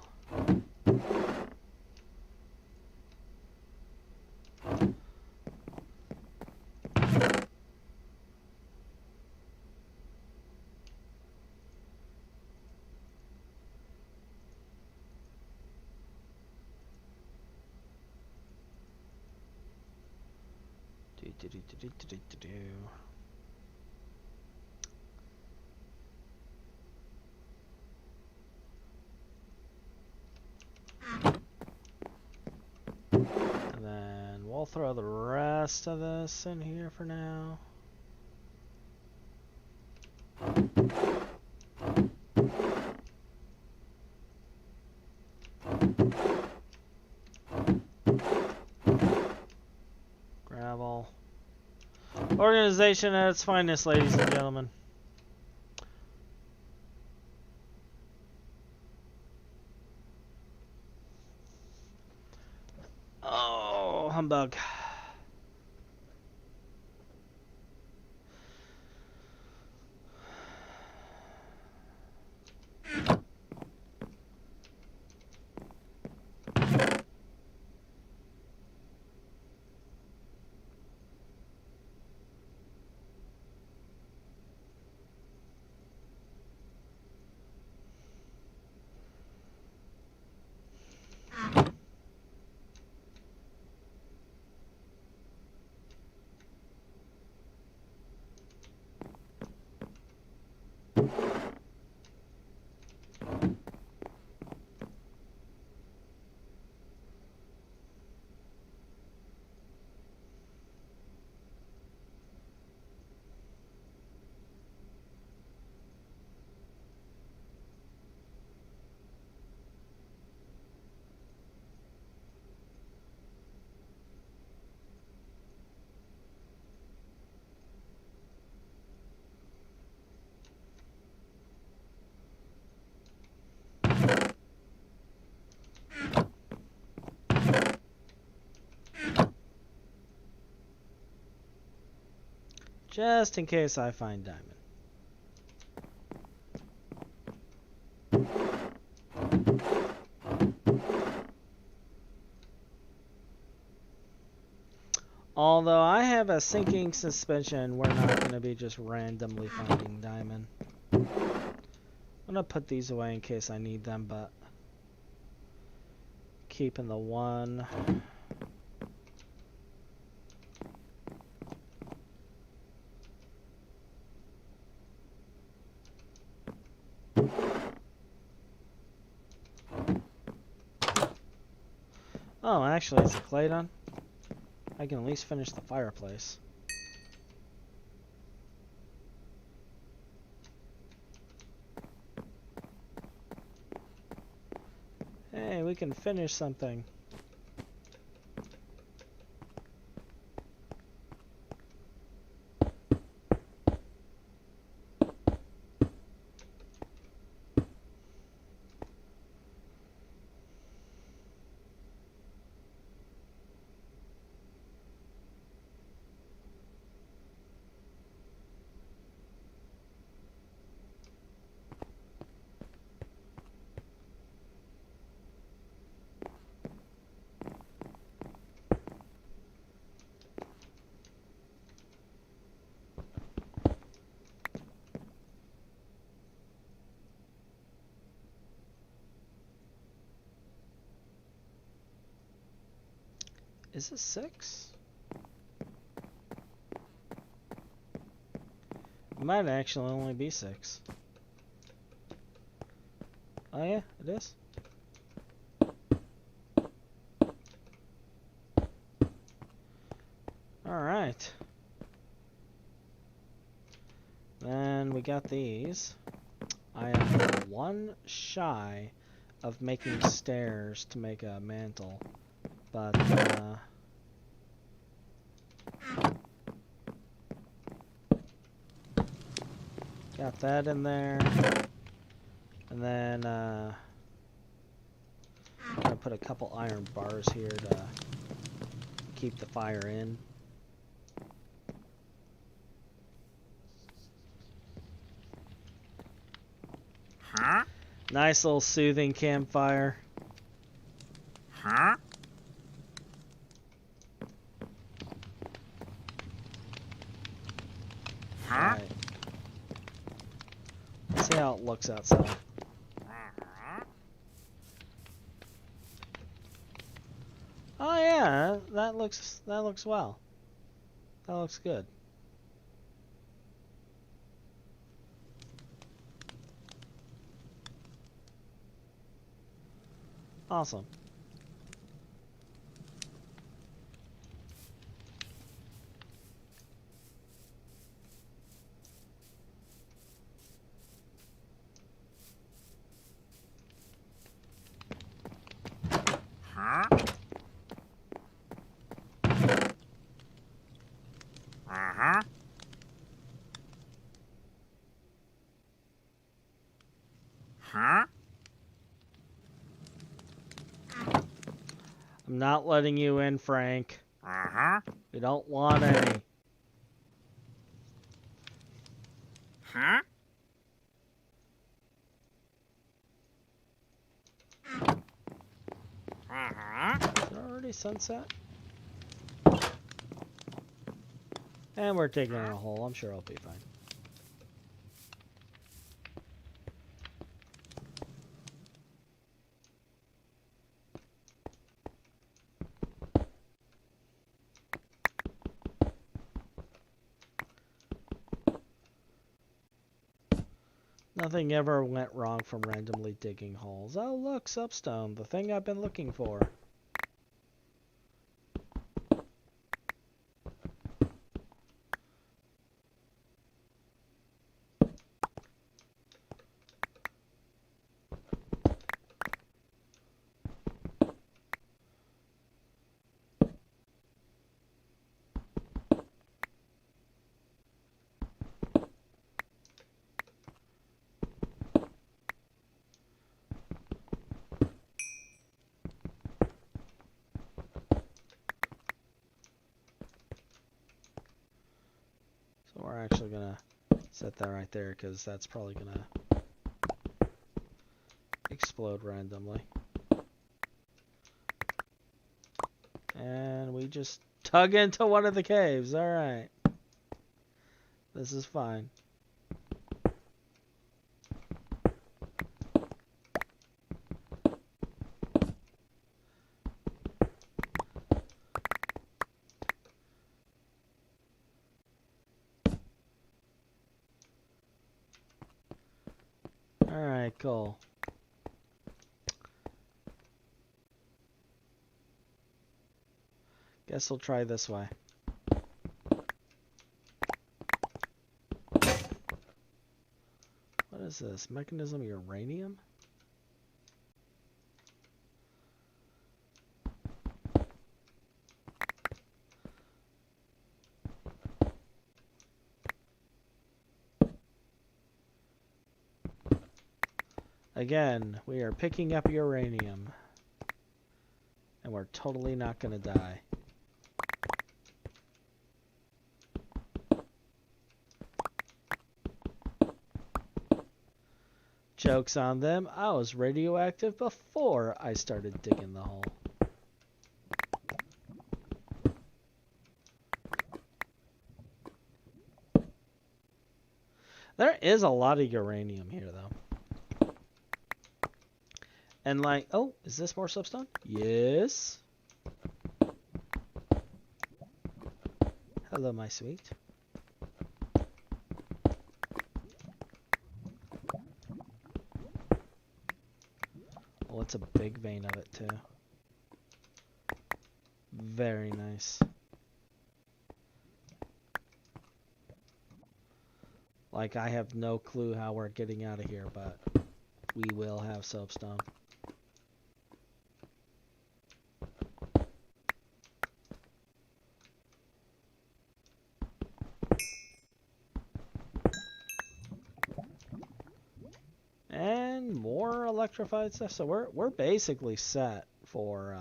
And then we'll throw the rest of this in here for now. Gravel. Organization at its finest, ladies and gentlemen. Oh, humbug. Just in case I find diamond. Although I have a sinking suspicion we're not going to be just randomly finding diamond. I'm going to put these away in case I need them, but keeping the one. Oh, actually, is the clay done? I can at least finish the fireplace. Hey, we can finish something. Is it 6? It might actually only be 6. Oh yeah, it is. Alright. Then we got these. I am one shy of making stairs to make a mantle. But, got that in there. And then, I'm gonna put a couple iron bars here to keep the fire in. Huh? Nice little soothing campfire. Huh? Huh? Alright. Let's see how it looks outside. Oh yeah, that looks well. That looks good. Awesome. Huh? Uh-huh. Huh? I'm not letting you in, Frank. Uh-huh. We don't want any. Huh? Uh-huh. Is it already sunset? And we're digging a hole. I'm sure I'll be fine. Nothing ever went wrong from randomly digging holes. Oh look, soapstone, the thing I've been looking for. So we're actually gonna set that right there because that's probably gonna explode randomly. And we just dug into one of the caves. Alright. This is fine. Alright, cool. Guess we'll try this way. What is this? Mechanism uranium? Again, we are picking up uranium. And we're totally not gonna die. Joke's on them, I was radioactive before I started digging the hole. There is a lot of uranium here, though. And like, oh, is this more soapstone? Yes. Hello, my sweet. Oh, it's a big vein of it, too. Very nice. Like, I have no clue how we're getting out of here, but we will have soapstone. And more electrified stuff. So we're basically set for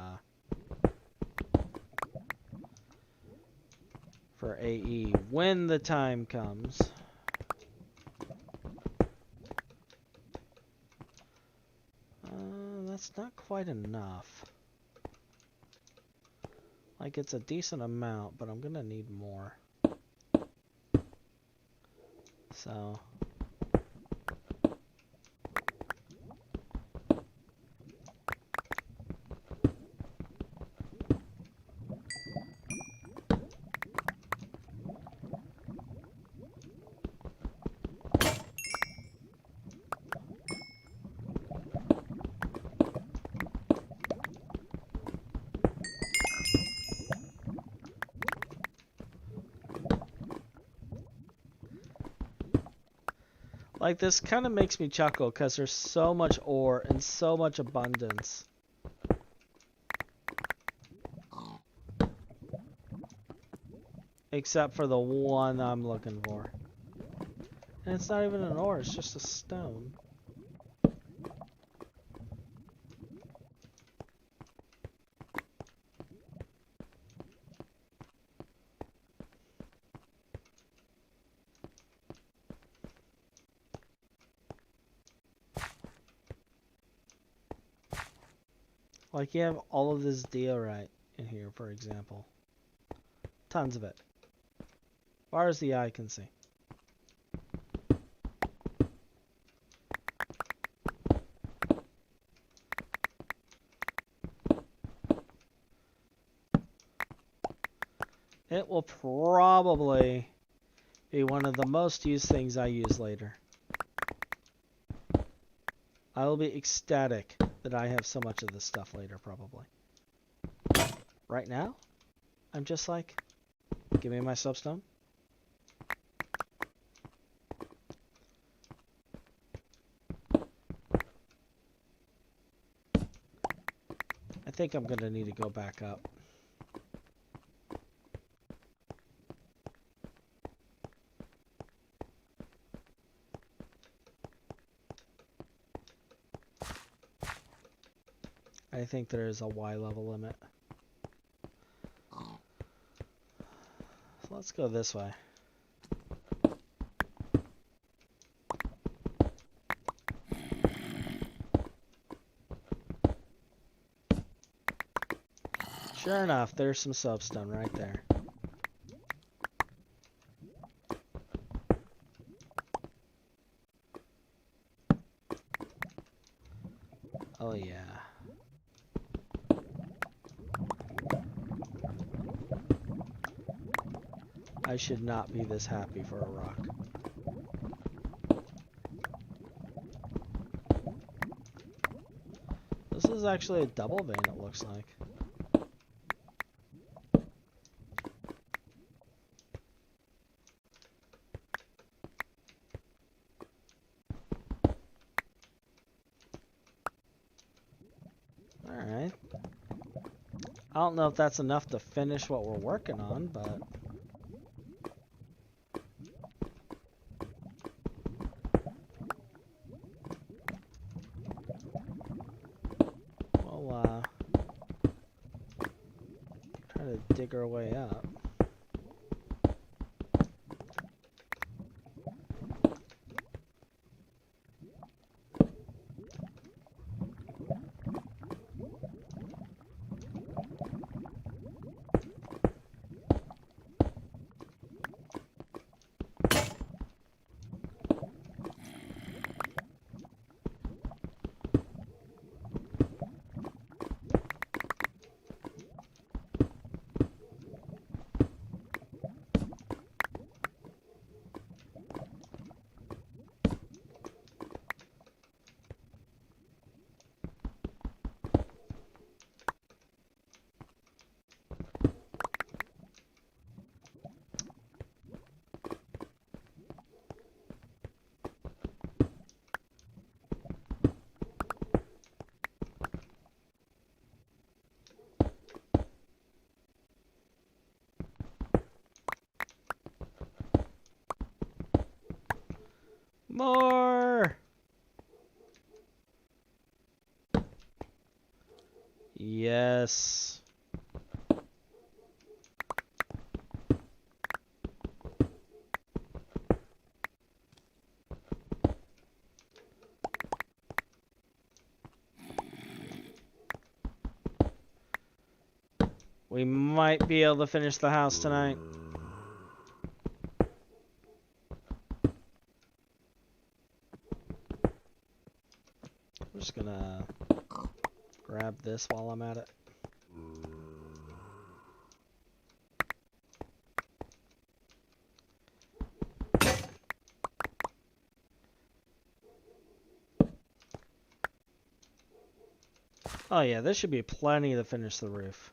AE when the time comes. quite enough. Like, it's a decent amount, but I'm gonna need more. So... Like, this kind of makes me chuckle because there's so much ore and so much abundance. Except for the one I'm looking for. And it's not even an ore, it's just a stone. Like, you have all of this diorite in here, for example. Tons of it. Far as the eye can see. It will probably be one of the most used things I use later. I will be ecstatic that I have so much of this stuff later, probably. Right now, I'm just like, give me my soapstone. I think I'm gonna need to go back up. I think there is a Y level limit. So let's go this way. Sure enough, there's some soapstone right there. Oh yeah. I should not be this happy for a rock. This is actually a double vein, it looks like. Alright. I don't know if that's enough to finish what we're working on, but... we'll, try to dig our way up. More! Yes. We might be able to finish the house tonight. I'm just gonna grab this while I'm at it. Oh yeah, this should be plenty to finish the roof.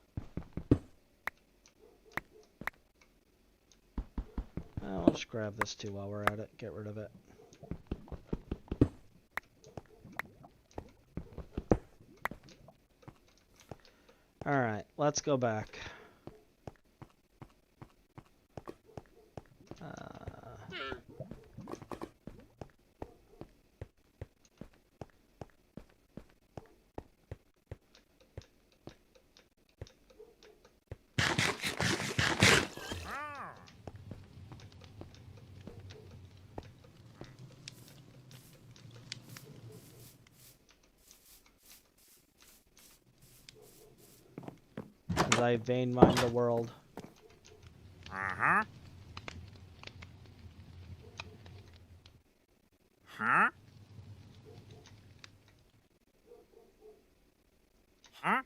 I'll just grab this too while we're at it. Get rid of it. Alright, let's go back. As I vein mine the world. Uh-huh. Huh? Huh?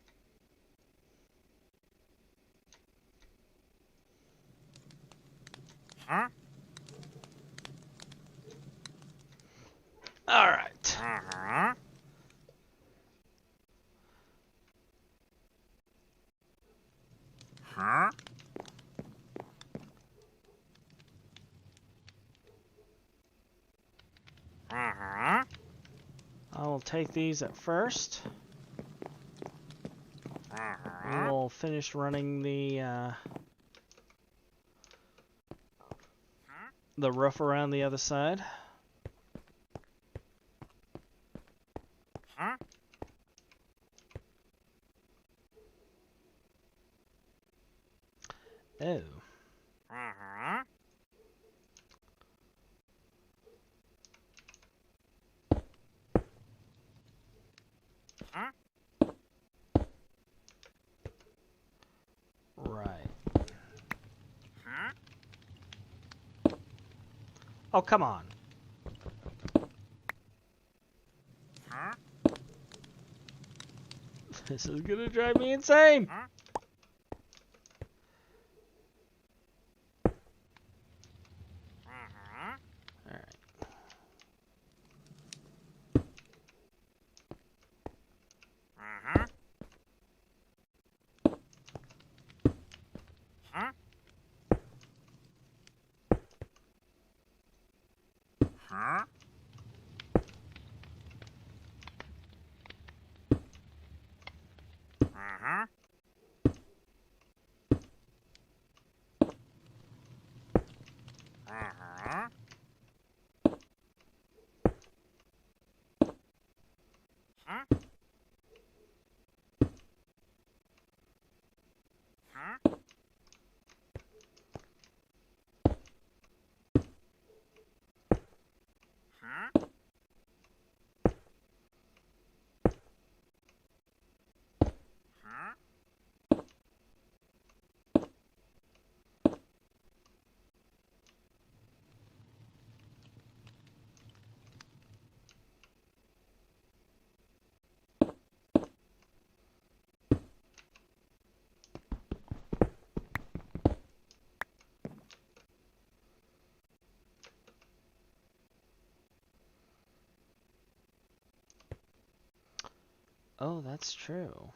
Huh? Alright. Uh-huh. Huh? Uh-huh. I will take these at first. Uh-huh. We'll finish running the roof around the other side. Huh? Oh. Uh-huh. Huh? Right. Huh? Oh, come on. Huh? This is gonna drive me insane. Huh? Uh-huh. Alright. Uh-huh. Huh? Huh? Uh-huh. Uh-huh. Huh? Huh? Huh? Huh? Oh, that's true.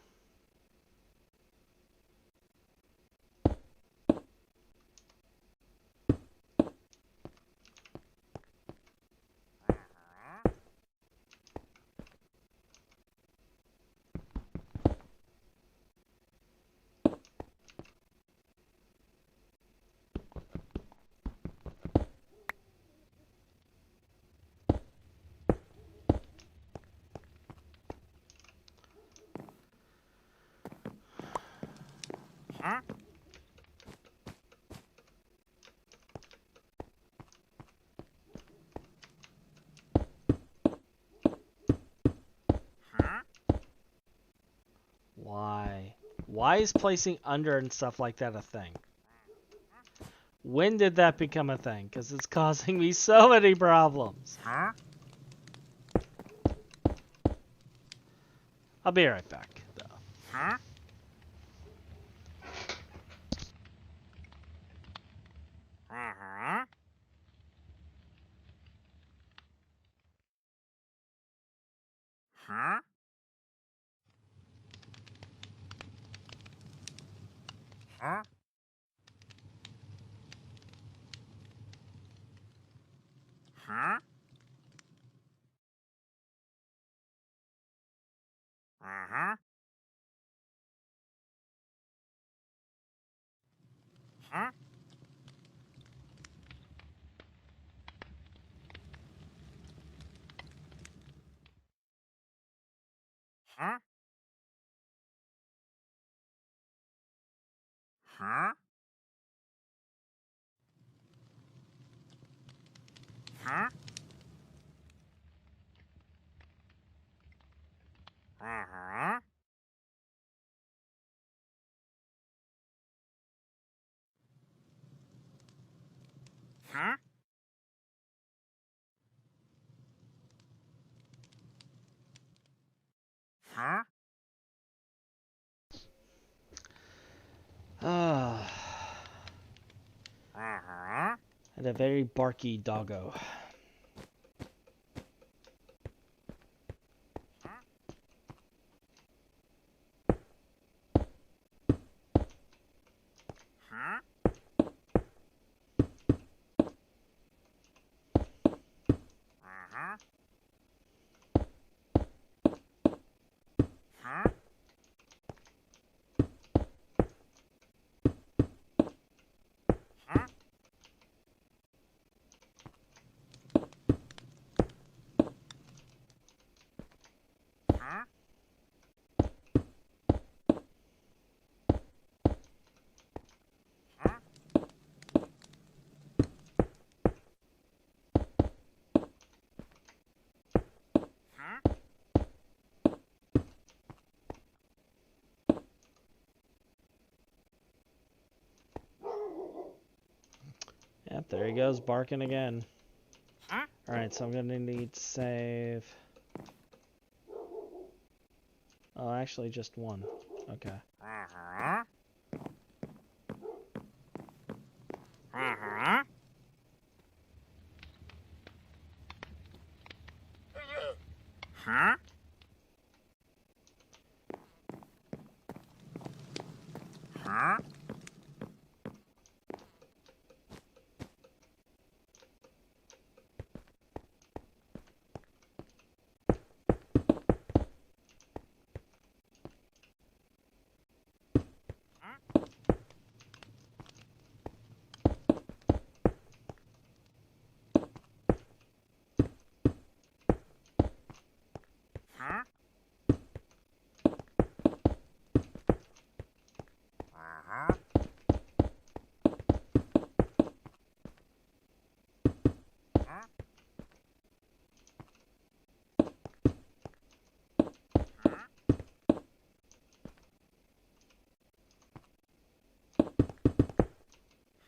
Huh? Huh? Why is placing under and stuff like that a thing? When did that become a thing? Because it's causing me so many problems. Huh? I'll be right back, though. Huh? Uh-huh. Huh? Huh? Huh? Uh-huh. Huh? Huh? Huh? Huh? Uh-huh. Huh? Huh? Ah, Uh-huh. and a very barky doggo. Huh? Uh-huh. Huh? Huh? Huh? Huh? Huh? Yep, there he goes, barking again. Huh? Alright, so I'm gonna need to save... Oh, actually just one. Okay. Uh-huh. Uh-huh. Huh? Huh? Huh? Uh-huh. Huh? Huh?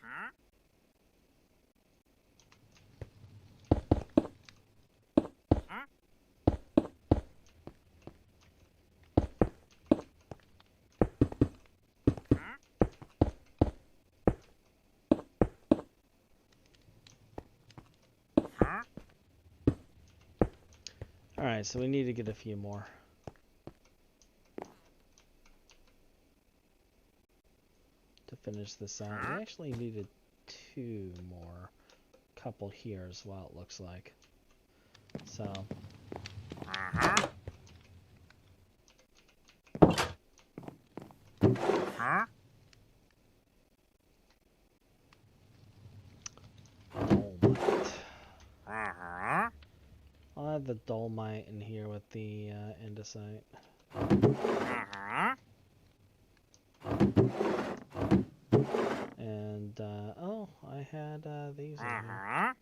Huh? Huh? Huh? Huh? Alright, so we need to get a few more. To finish this out. We actually needed 2 more. Couple here as well, it looks like. So, Uh-huh. Huh? dolomite. Uh-huh. I'll add the dolomite in here with the andesite. Uh-huh. And, oh, I had these in here. Uh-huh.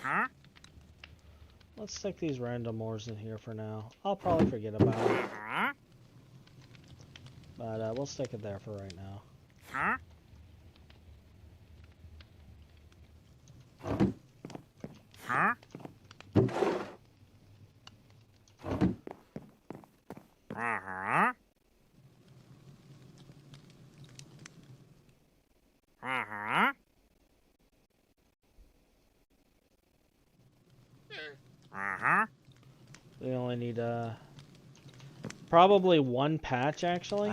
Huh? Let's stick these random ores in here for now. I'll probably forget about it, but we'll stick it there for right now. We only need probably one patch actually.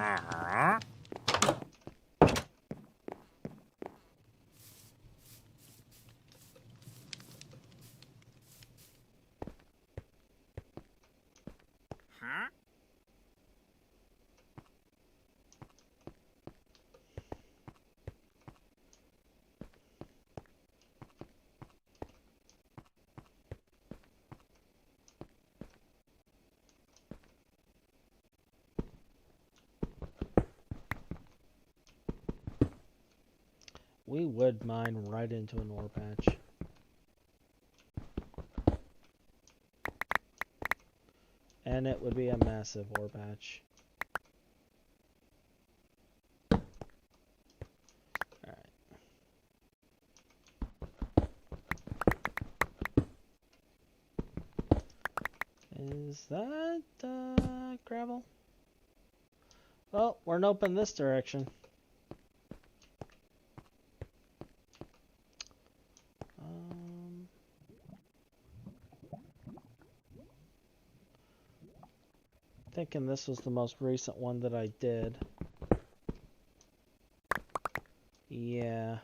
We would mine right into an ore patch. And it would be a massive ore patch. Alright. Is that gravel? Oh, we're nope in this direction. Thinking this was the most recent one that I did. Yeah.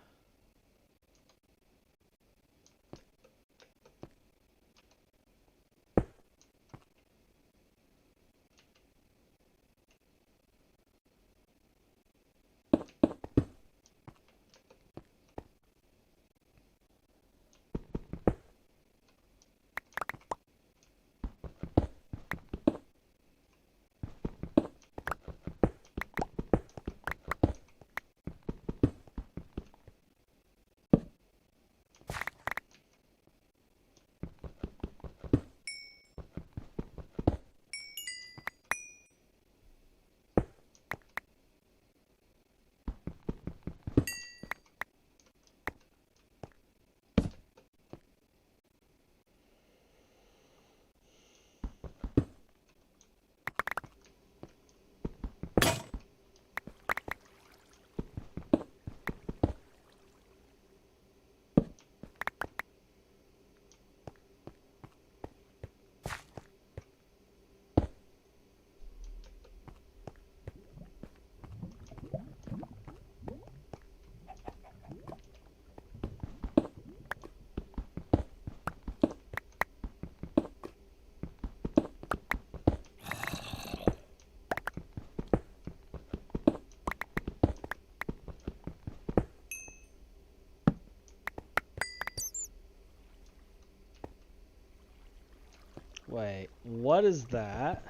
Wait, what is that?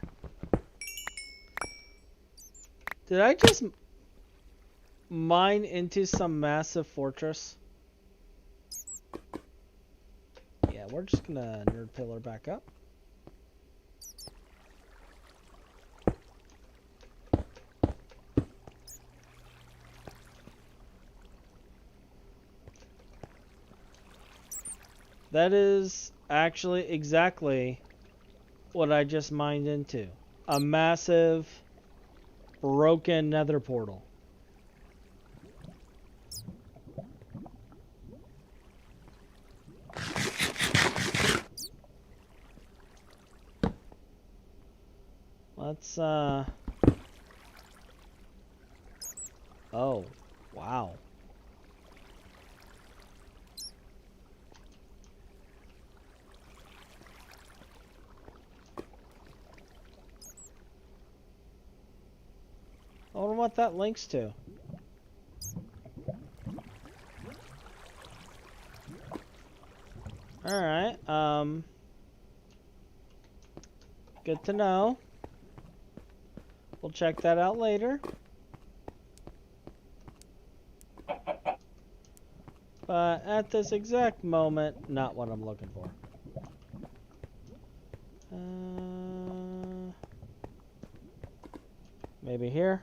Did I just mine into some massive fortress? Yeah, we're just gonna nerd pillar back up. That is actually exactly what I just mined into. A massive broken nether portal. Let's oh, wow. I wonder what that links to. Alright, good to know. We'll check that out later. But at this exact moment, not what I'm looking for. Maybe here?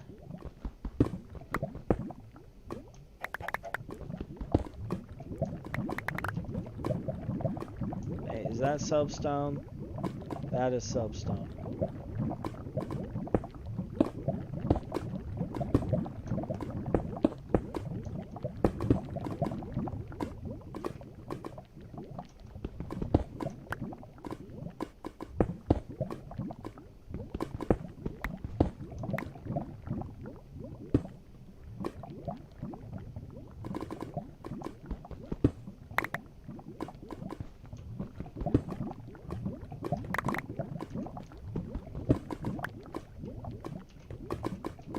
Hey, is that soapstone? That is soapstone.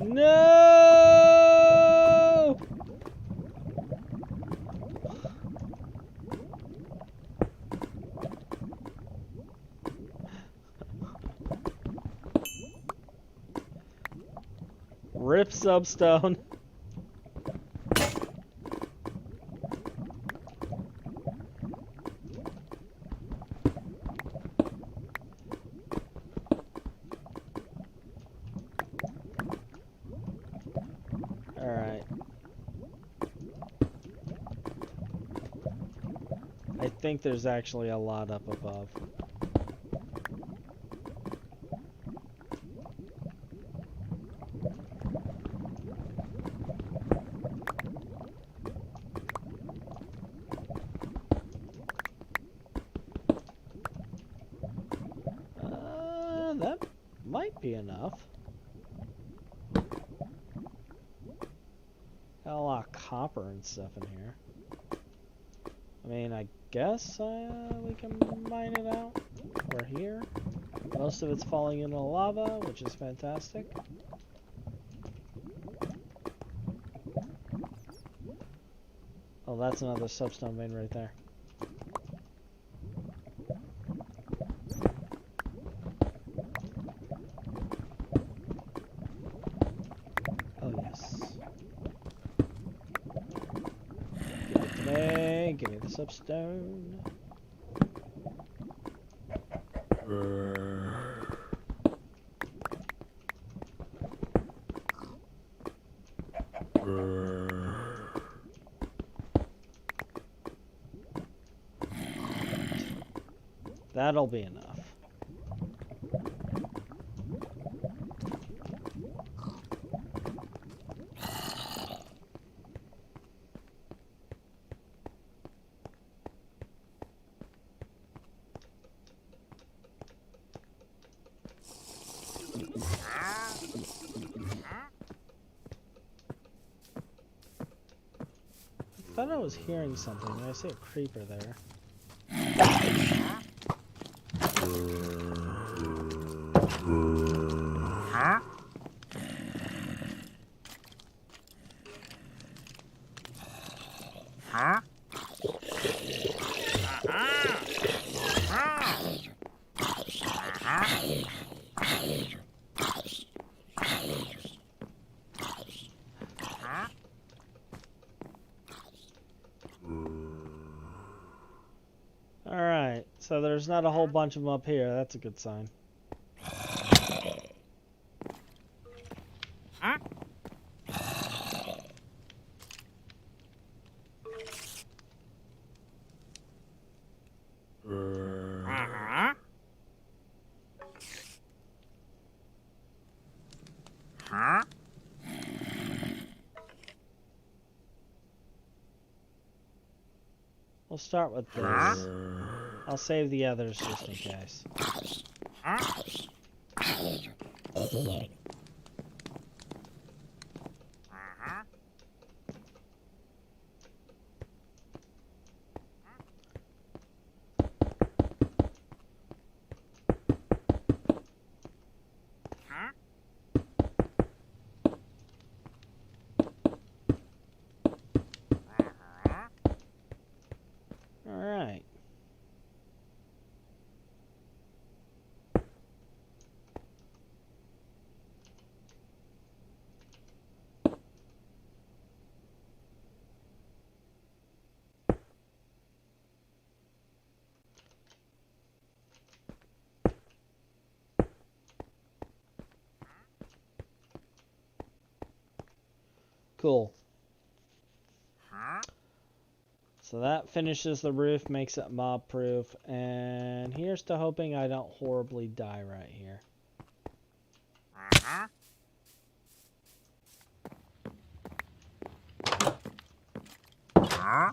No! Rip soapstone. Alright. I think there's actually a lot up above. That might be enough. Got a lot of copper and stuff in here. I mean, I guess we can mine it out. We're here. Most of it's falling into lava, which is fantastic. Oh, that's another soapstone vein right there. Oh, yes. Give it to me. Give me the soapstone. That'll be enough. I thought I was hearing something. I see a creeper there. Huh? Huh? Alright, so there's not a whole bunch of them up here. That's a good sign. Huh? Uh-huh. Huh? We'll start with Huh? this. I'll save the others just in case. Huh? Uh-huh. Huh? Uh-huh. Alright. Cool. Huh? So that finishes the roof, makes it mob proof, and here's to hoping I don't horribly die right here. Uh-huh. Huh?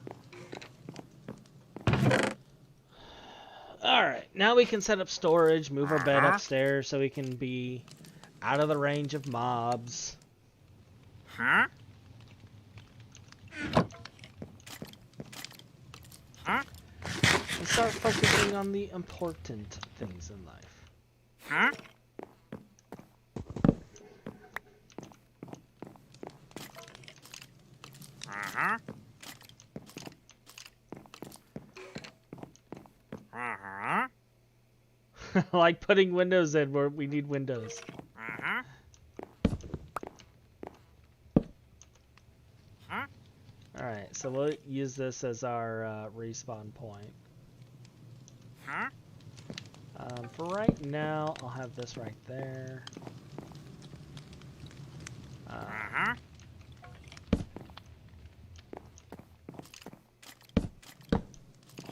Alright, now we can set up storage, move our bed Uh-huh. upstairs so we can be out of the range of mobs. Huh? Huh? And start focusing on the important things in life. Huh? Uh-huh. Uh-huh. Like putting windows in where we need windows. Uh-huh. Huh? Alright, so we'll use this as our respawn point. Huh? For right now, I'll have this right there. Uh-huh.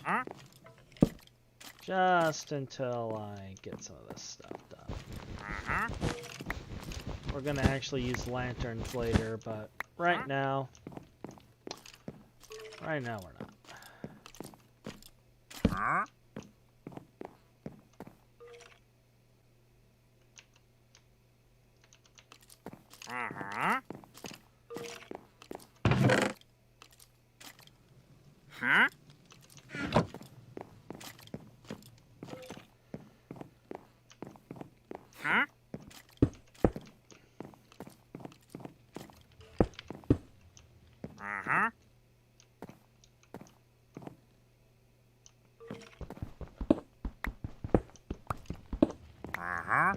Huh? Just until I get some of this stuff done. Uh-huh. We're gonna actually use lanterns later, but right now we're not. Huh? Uh-huh. Huh? Huh? Uh-huh. Uh-huh.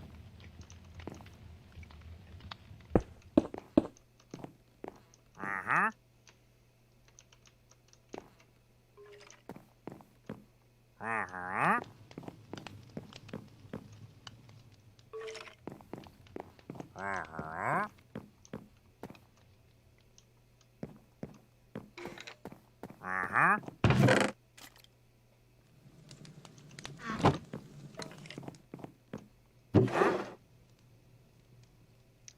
Uh-huh. Uh-huh. Uh-huh. Uh-huh.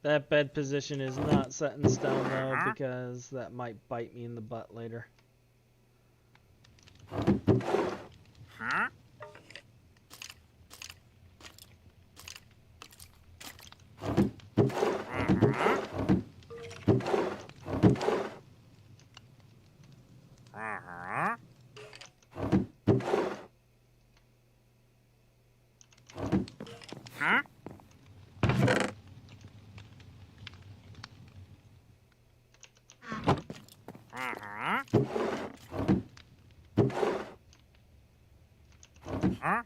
That bed position is not set in stone though, because that might bite me in the butt later. Huh? Uh-huh. Uh-huh. Huh? Uh-huh. Huh?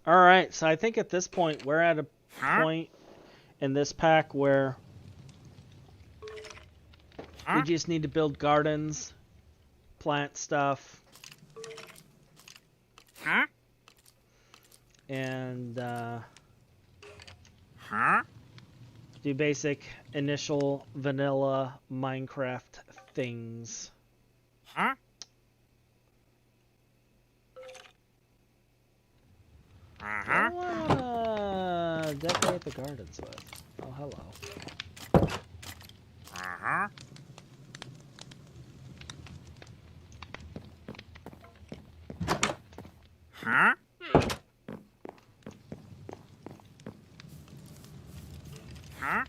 Alright, so I think at this point we're at a Huh? point in this pack where we Huh? just need to build gardens, plant stuff, Huh? and Huh? do basic initial vanilla Minecraft things. Huh? What do Uh-huh. I wanna decorate the gardens with? Oh, hello. Uh-huh. Huh? Huh?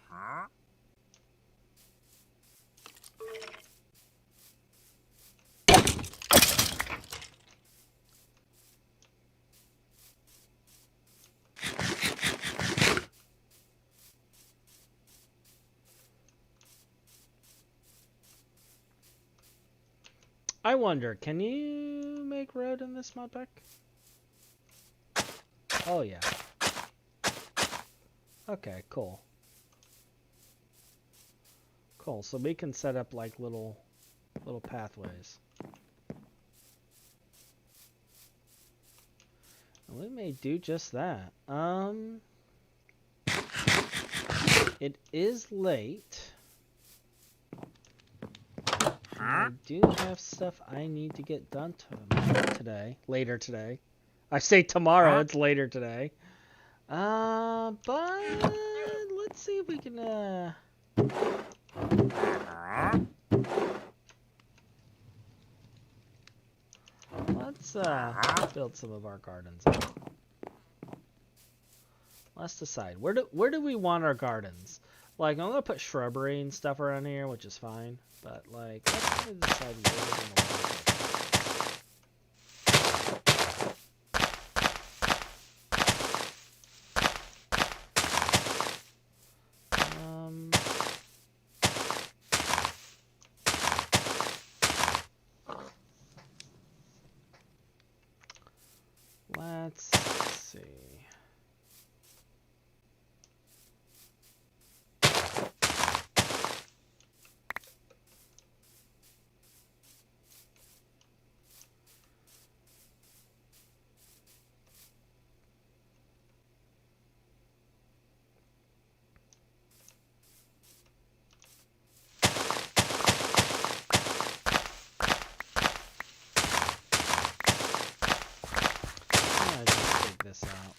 Huh? I wonder, can you make road in this mod pack? Oh yeah. Okay, cool. Cool, so we can set up like little pathways. And we may do just that. It is late. And I do have stuff I need to get done today. Later today. I say tomorrow, it's later today. But let's see if we can let's build some of our gardens up. Let's decide. Where do we want our gardens? Like, I'm gonna put shrubbery and stuff around here, which is fine. But like, let's kind of decide where we're gonna want it. Let's see. This out.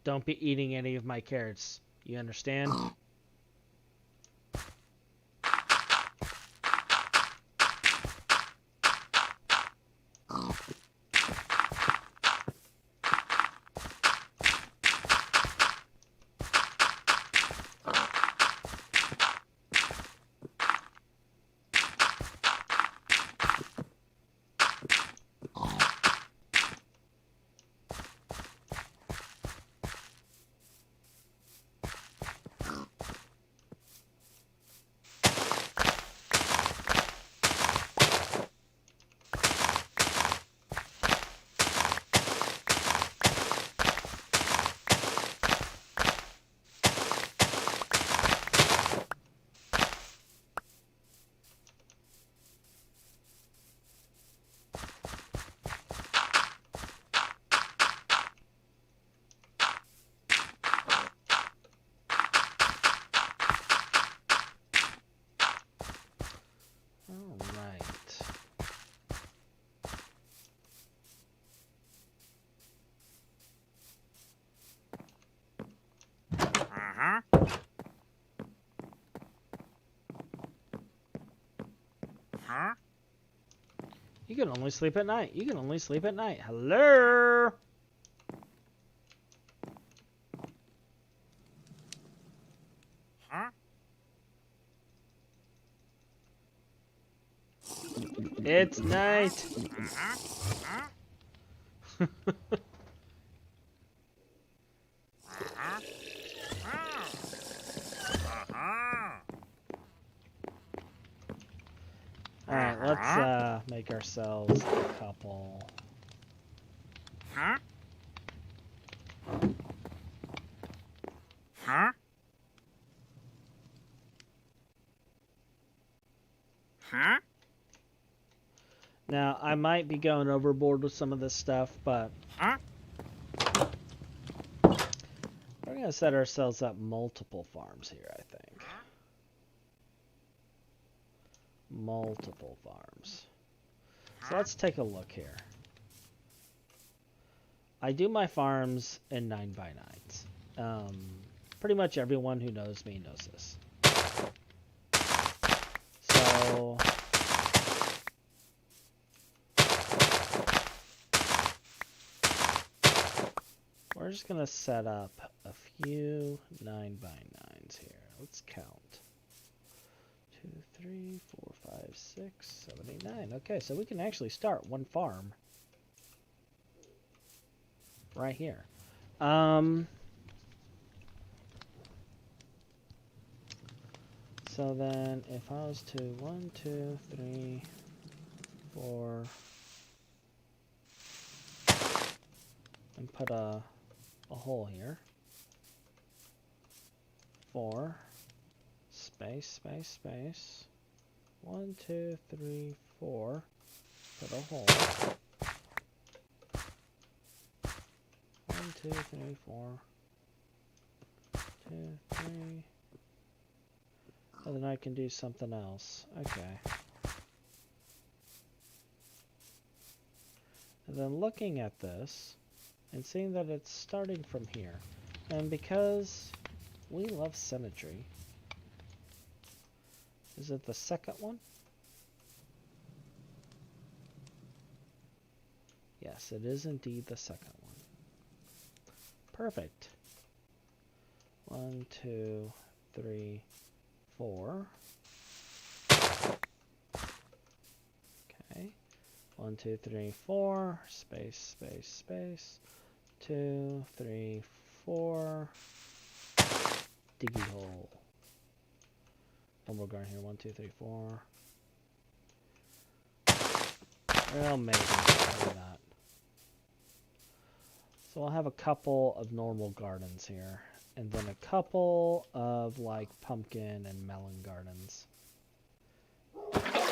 Don't be eating any of my carrots. You understand? You can only sleep at night. You can only sleep at night. Hello? It's night. Alright, let's make ourselves a couple. Now, I might be going overboard with some of this stuff, but we're going to set ourselves up multiple farms here, I think. Multiple farms. So let's take a look here. I do my farms in 9x9s. Pretty much everyone who knows me knows this. So we're just going to set up a few 9x9s here. Let's count. 2, 3, 4, 5, 6, 7, 8, 9. Okay, so we can actually start one farm right here. So then if I was to 1, 2, 3, 4, and put a hole here. 4, space, space, space. 1, 2, 3, 4. Put a hole. 1, 2, 3, 4. 2, 3. And then I can do something else. Okay. And then looking at this and seeing that it's starting from here. And because we love symmetry. Is it the second one? Yes, it is indeed the second one. Perfect. 1, 2, 3, 4. Okay. 1, 2, 3, 4. Space, space, space. 2, 3, 4. Diggy hole. One more garden here. 1, 2, 3, 4. Well, maybe. Maybe not. So I'll have a couple of normal gardens here. And then a couple of like pumpkin and melon gardens.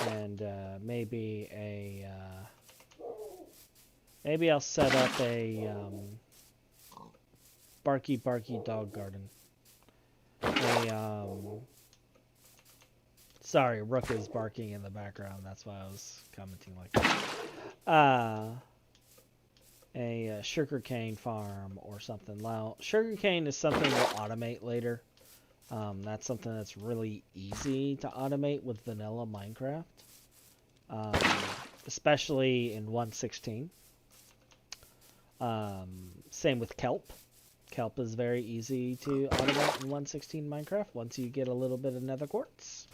And maybe a... maybe I'll set up a barky barky dog garden. Sorry, Rook is barking in the background. That's why I was commenting like that. A sugarcane farm or something. Now, sugarcane is something we'll automate later. That's something that's really easy to automate with vanilla Minecraft. Especially in 1.16. Same with kelp. Kelp is very easy to automate in 1.16 Minecraft once you get a little bit of nether quartz.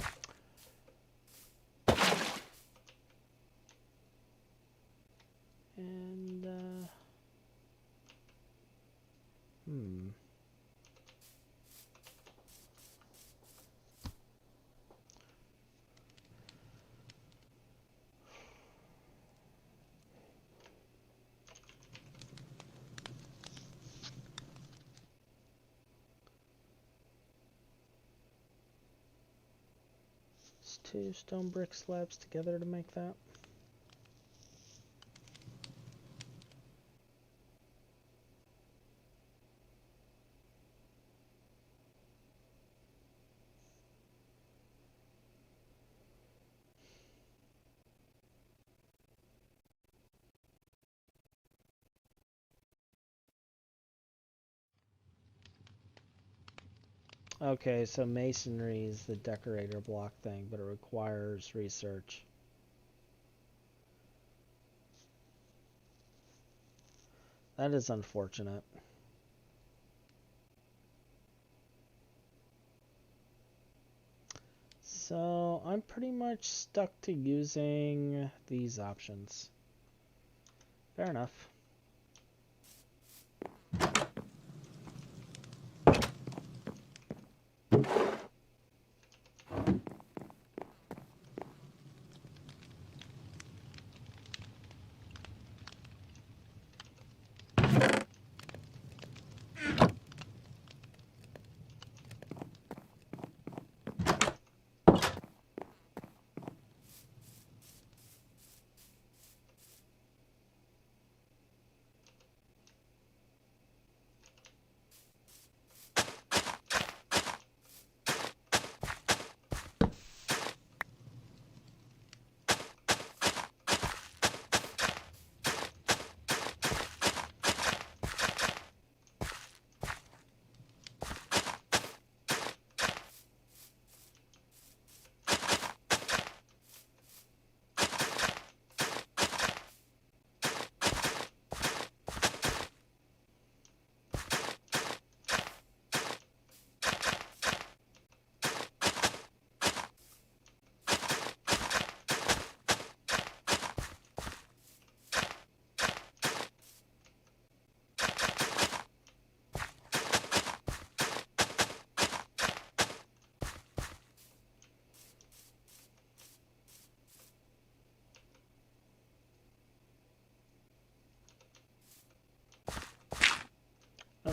And, it's 2 stone brick slabs together to make that. Okay, so masonry is the decorator block thing, but it requires research. That is unfortunate. So I'm pretty much stuck to using these options. Fair enough.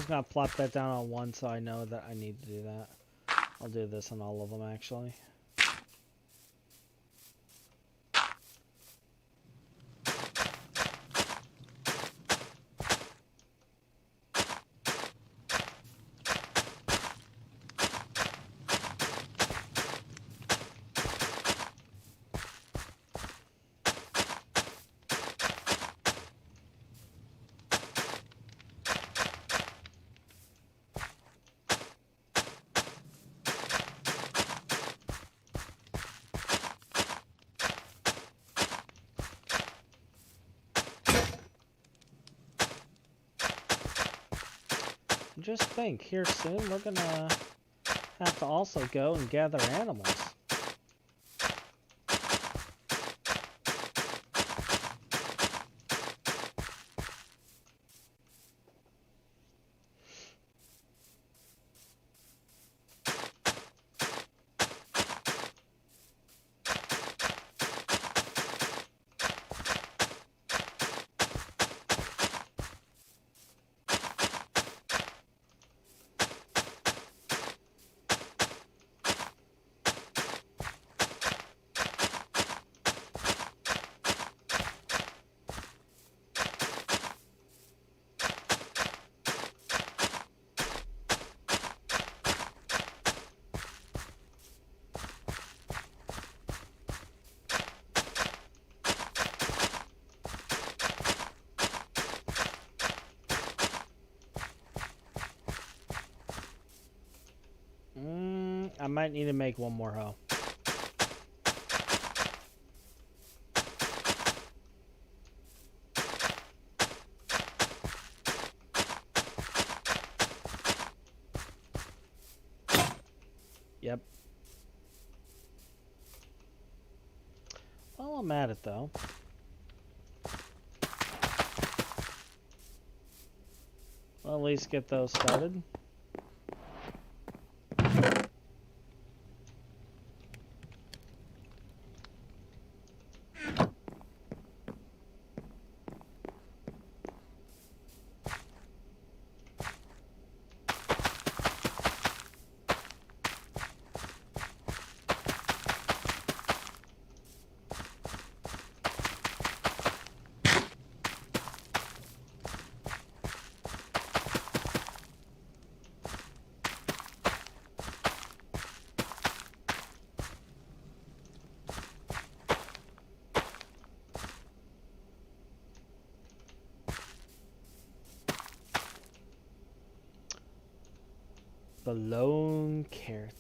just gonna plop that down on one so I know that I need to do that. I'll do this on all of them actually. Just think, here soon we're gonna have to also go and gather animals. I might need to make one more hoe. Yep. Well, I'm at it though. Well, at least get those started. The lone carrot.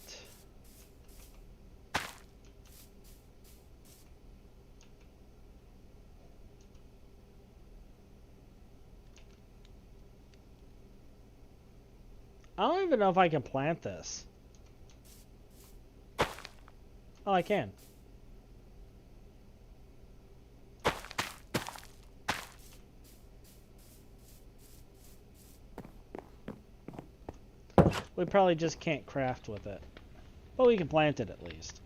I don't even know if I can plant this. Oh, I can. We probably just can't craft with it. But we can plant it at least.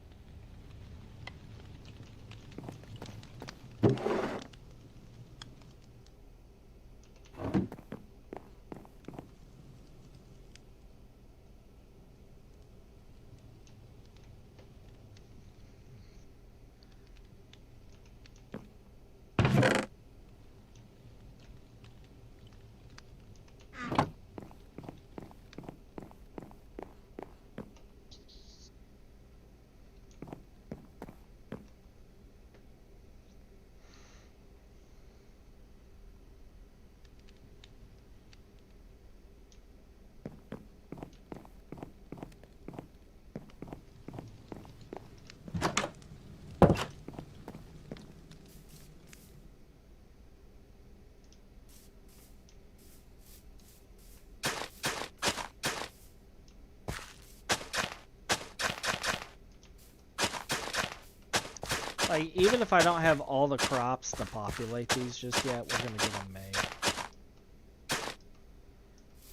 Like, even if I don't have all the crops to populate these just yet, we're gonna get them made.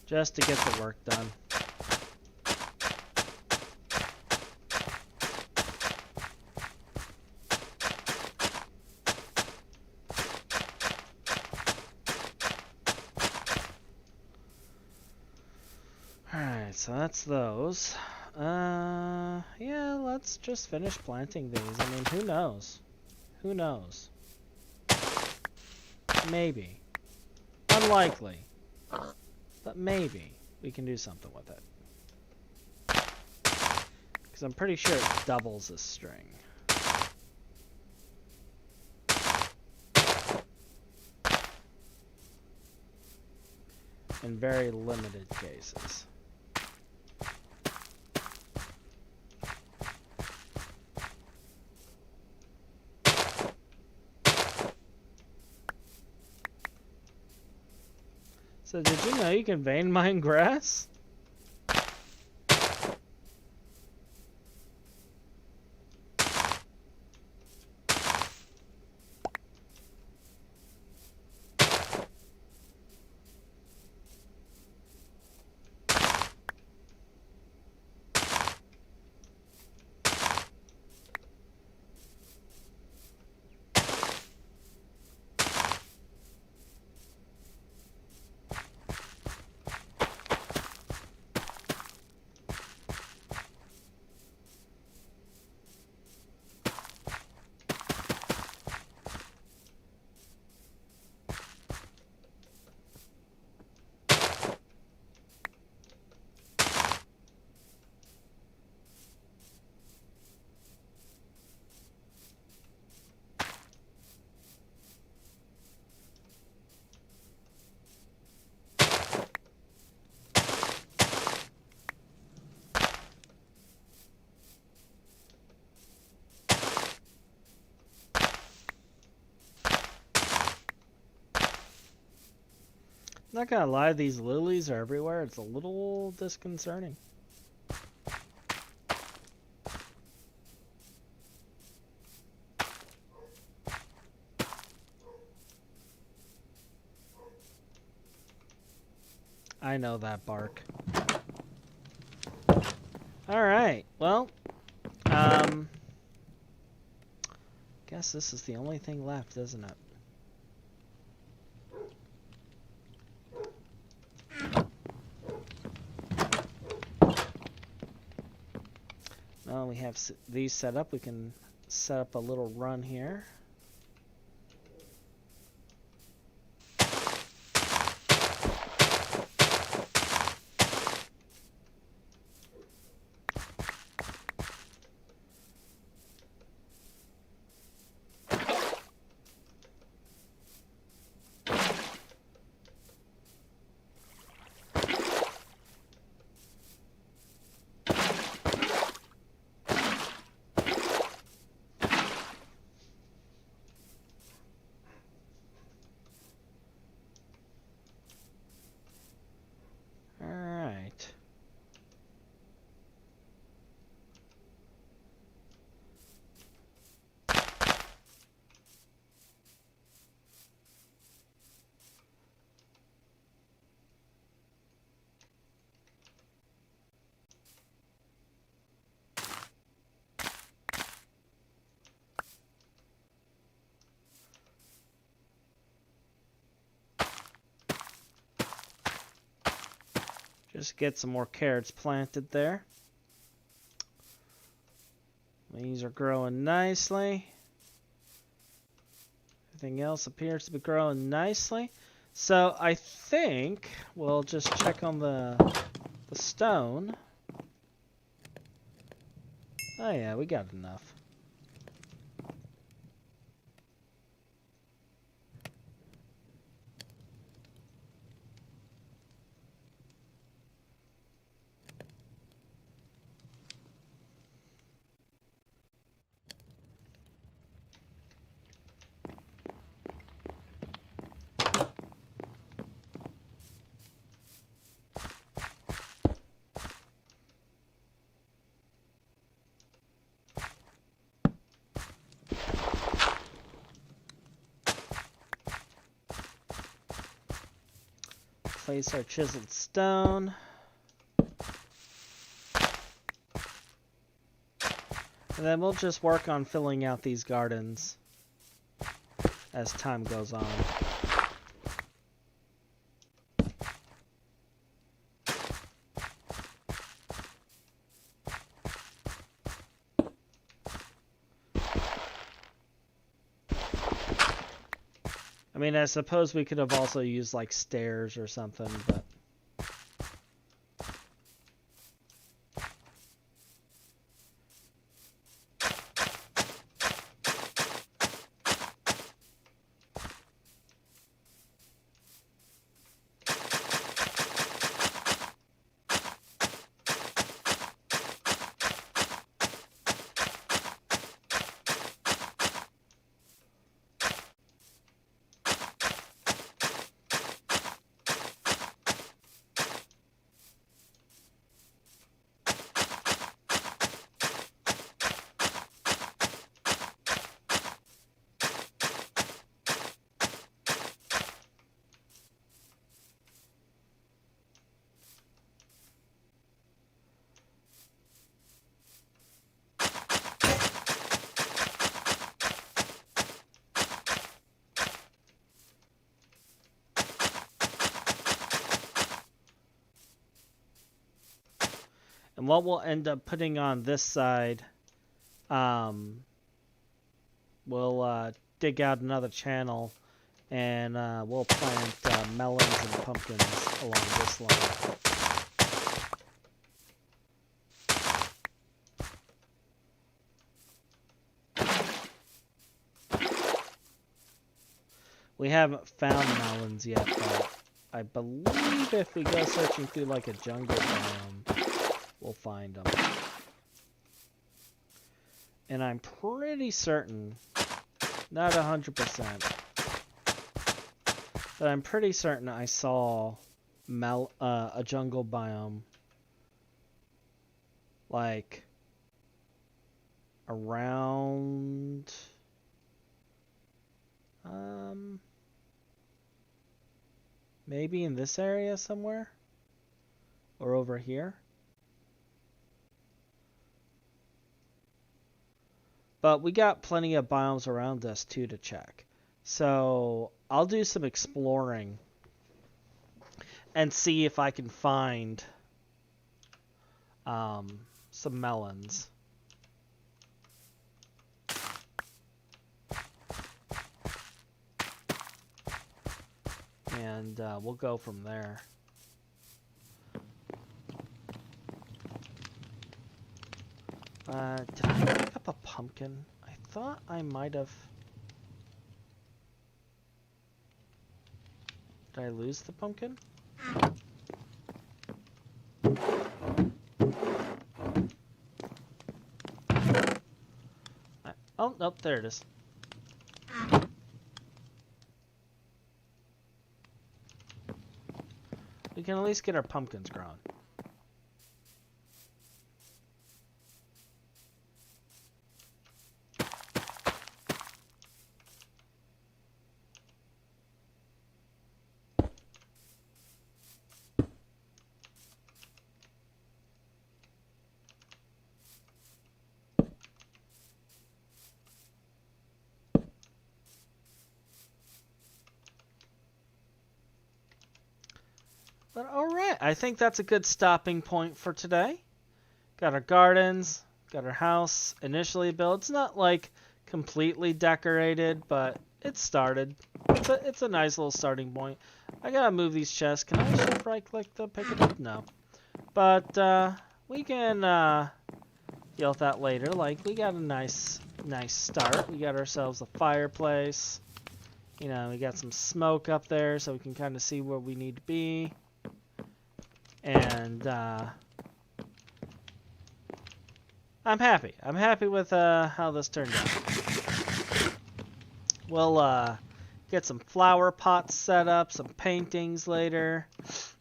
Just to get the work done. so that's those. Yeah, let's just finish planting these. I mean, who knows? Who knows? Maybe. Unlikely. But maybe we can do something with it. Because I'm pretty sure it doubles a string. In very limited cases. So did you know you can vein mine grass? Not gonna lie, these lilies are everywhere. It's a little disconcerting. I know that bark. Alright, well, guess this is the only thing left, isn't it? Now we have these set up, we can set up a little run here. Just get some more carrots planted there. These are growing nicely. Everything else appears to be growing nicely. So I think we'll just check on the stone. Oh yeah, we got enough. Place our chiseled stone. And then we'll just work on filling out these gardens as time goes on. I mean, I suppose we could have also used like stairs or something, but and what we'll end up putting on this side, we'll dig out another channel and we'll plant melons and pumpkins along this line. We haven't found melons yet, but I believe if we go searching through like a jungle biome, we'll find them. And I'm pretty certain, not 100%, but I'm pretty certain I saw a jungle biome like around maybe in this area somewhere or over here. But we got plenty of biomes around us too to check. So I'll do some exploring and see if I can find some melons. And we'll go from there. Did I pick up a pumpkin? I thought I might have. Did I lose the pumpkin? Oh, nope, there it is. We can at least get our pumpkins growing. But alright, I think that's a good stopping point for today. Got our gardens, got our house initially built. It's not like completely decorated, but it started. It's a nice little starting point. I gotta move these chests. Can I shift right click to pick it up? No. But we can deal with that later. Like, we got a nice start. We got ourselves a fireplace. You know, we got some smoke up there so we can kind of see where we need to be. And I'm happy. I'm happy with how this turned out. We'll get some flower pots set up, some paintings later.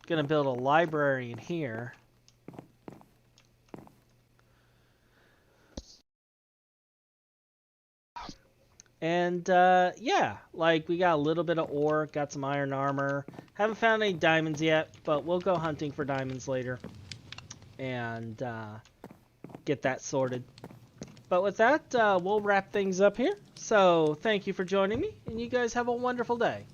Gonna build a library in here. And yeah, like we got a little bit of ore, got some iron armor. Haven't found any diamonds yet, but we'll go hunting for diamonds later and get that sorted. But with that, we'll wrap things up here. So thank you for joining me, and you guys have a wonderful day.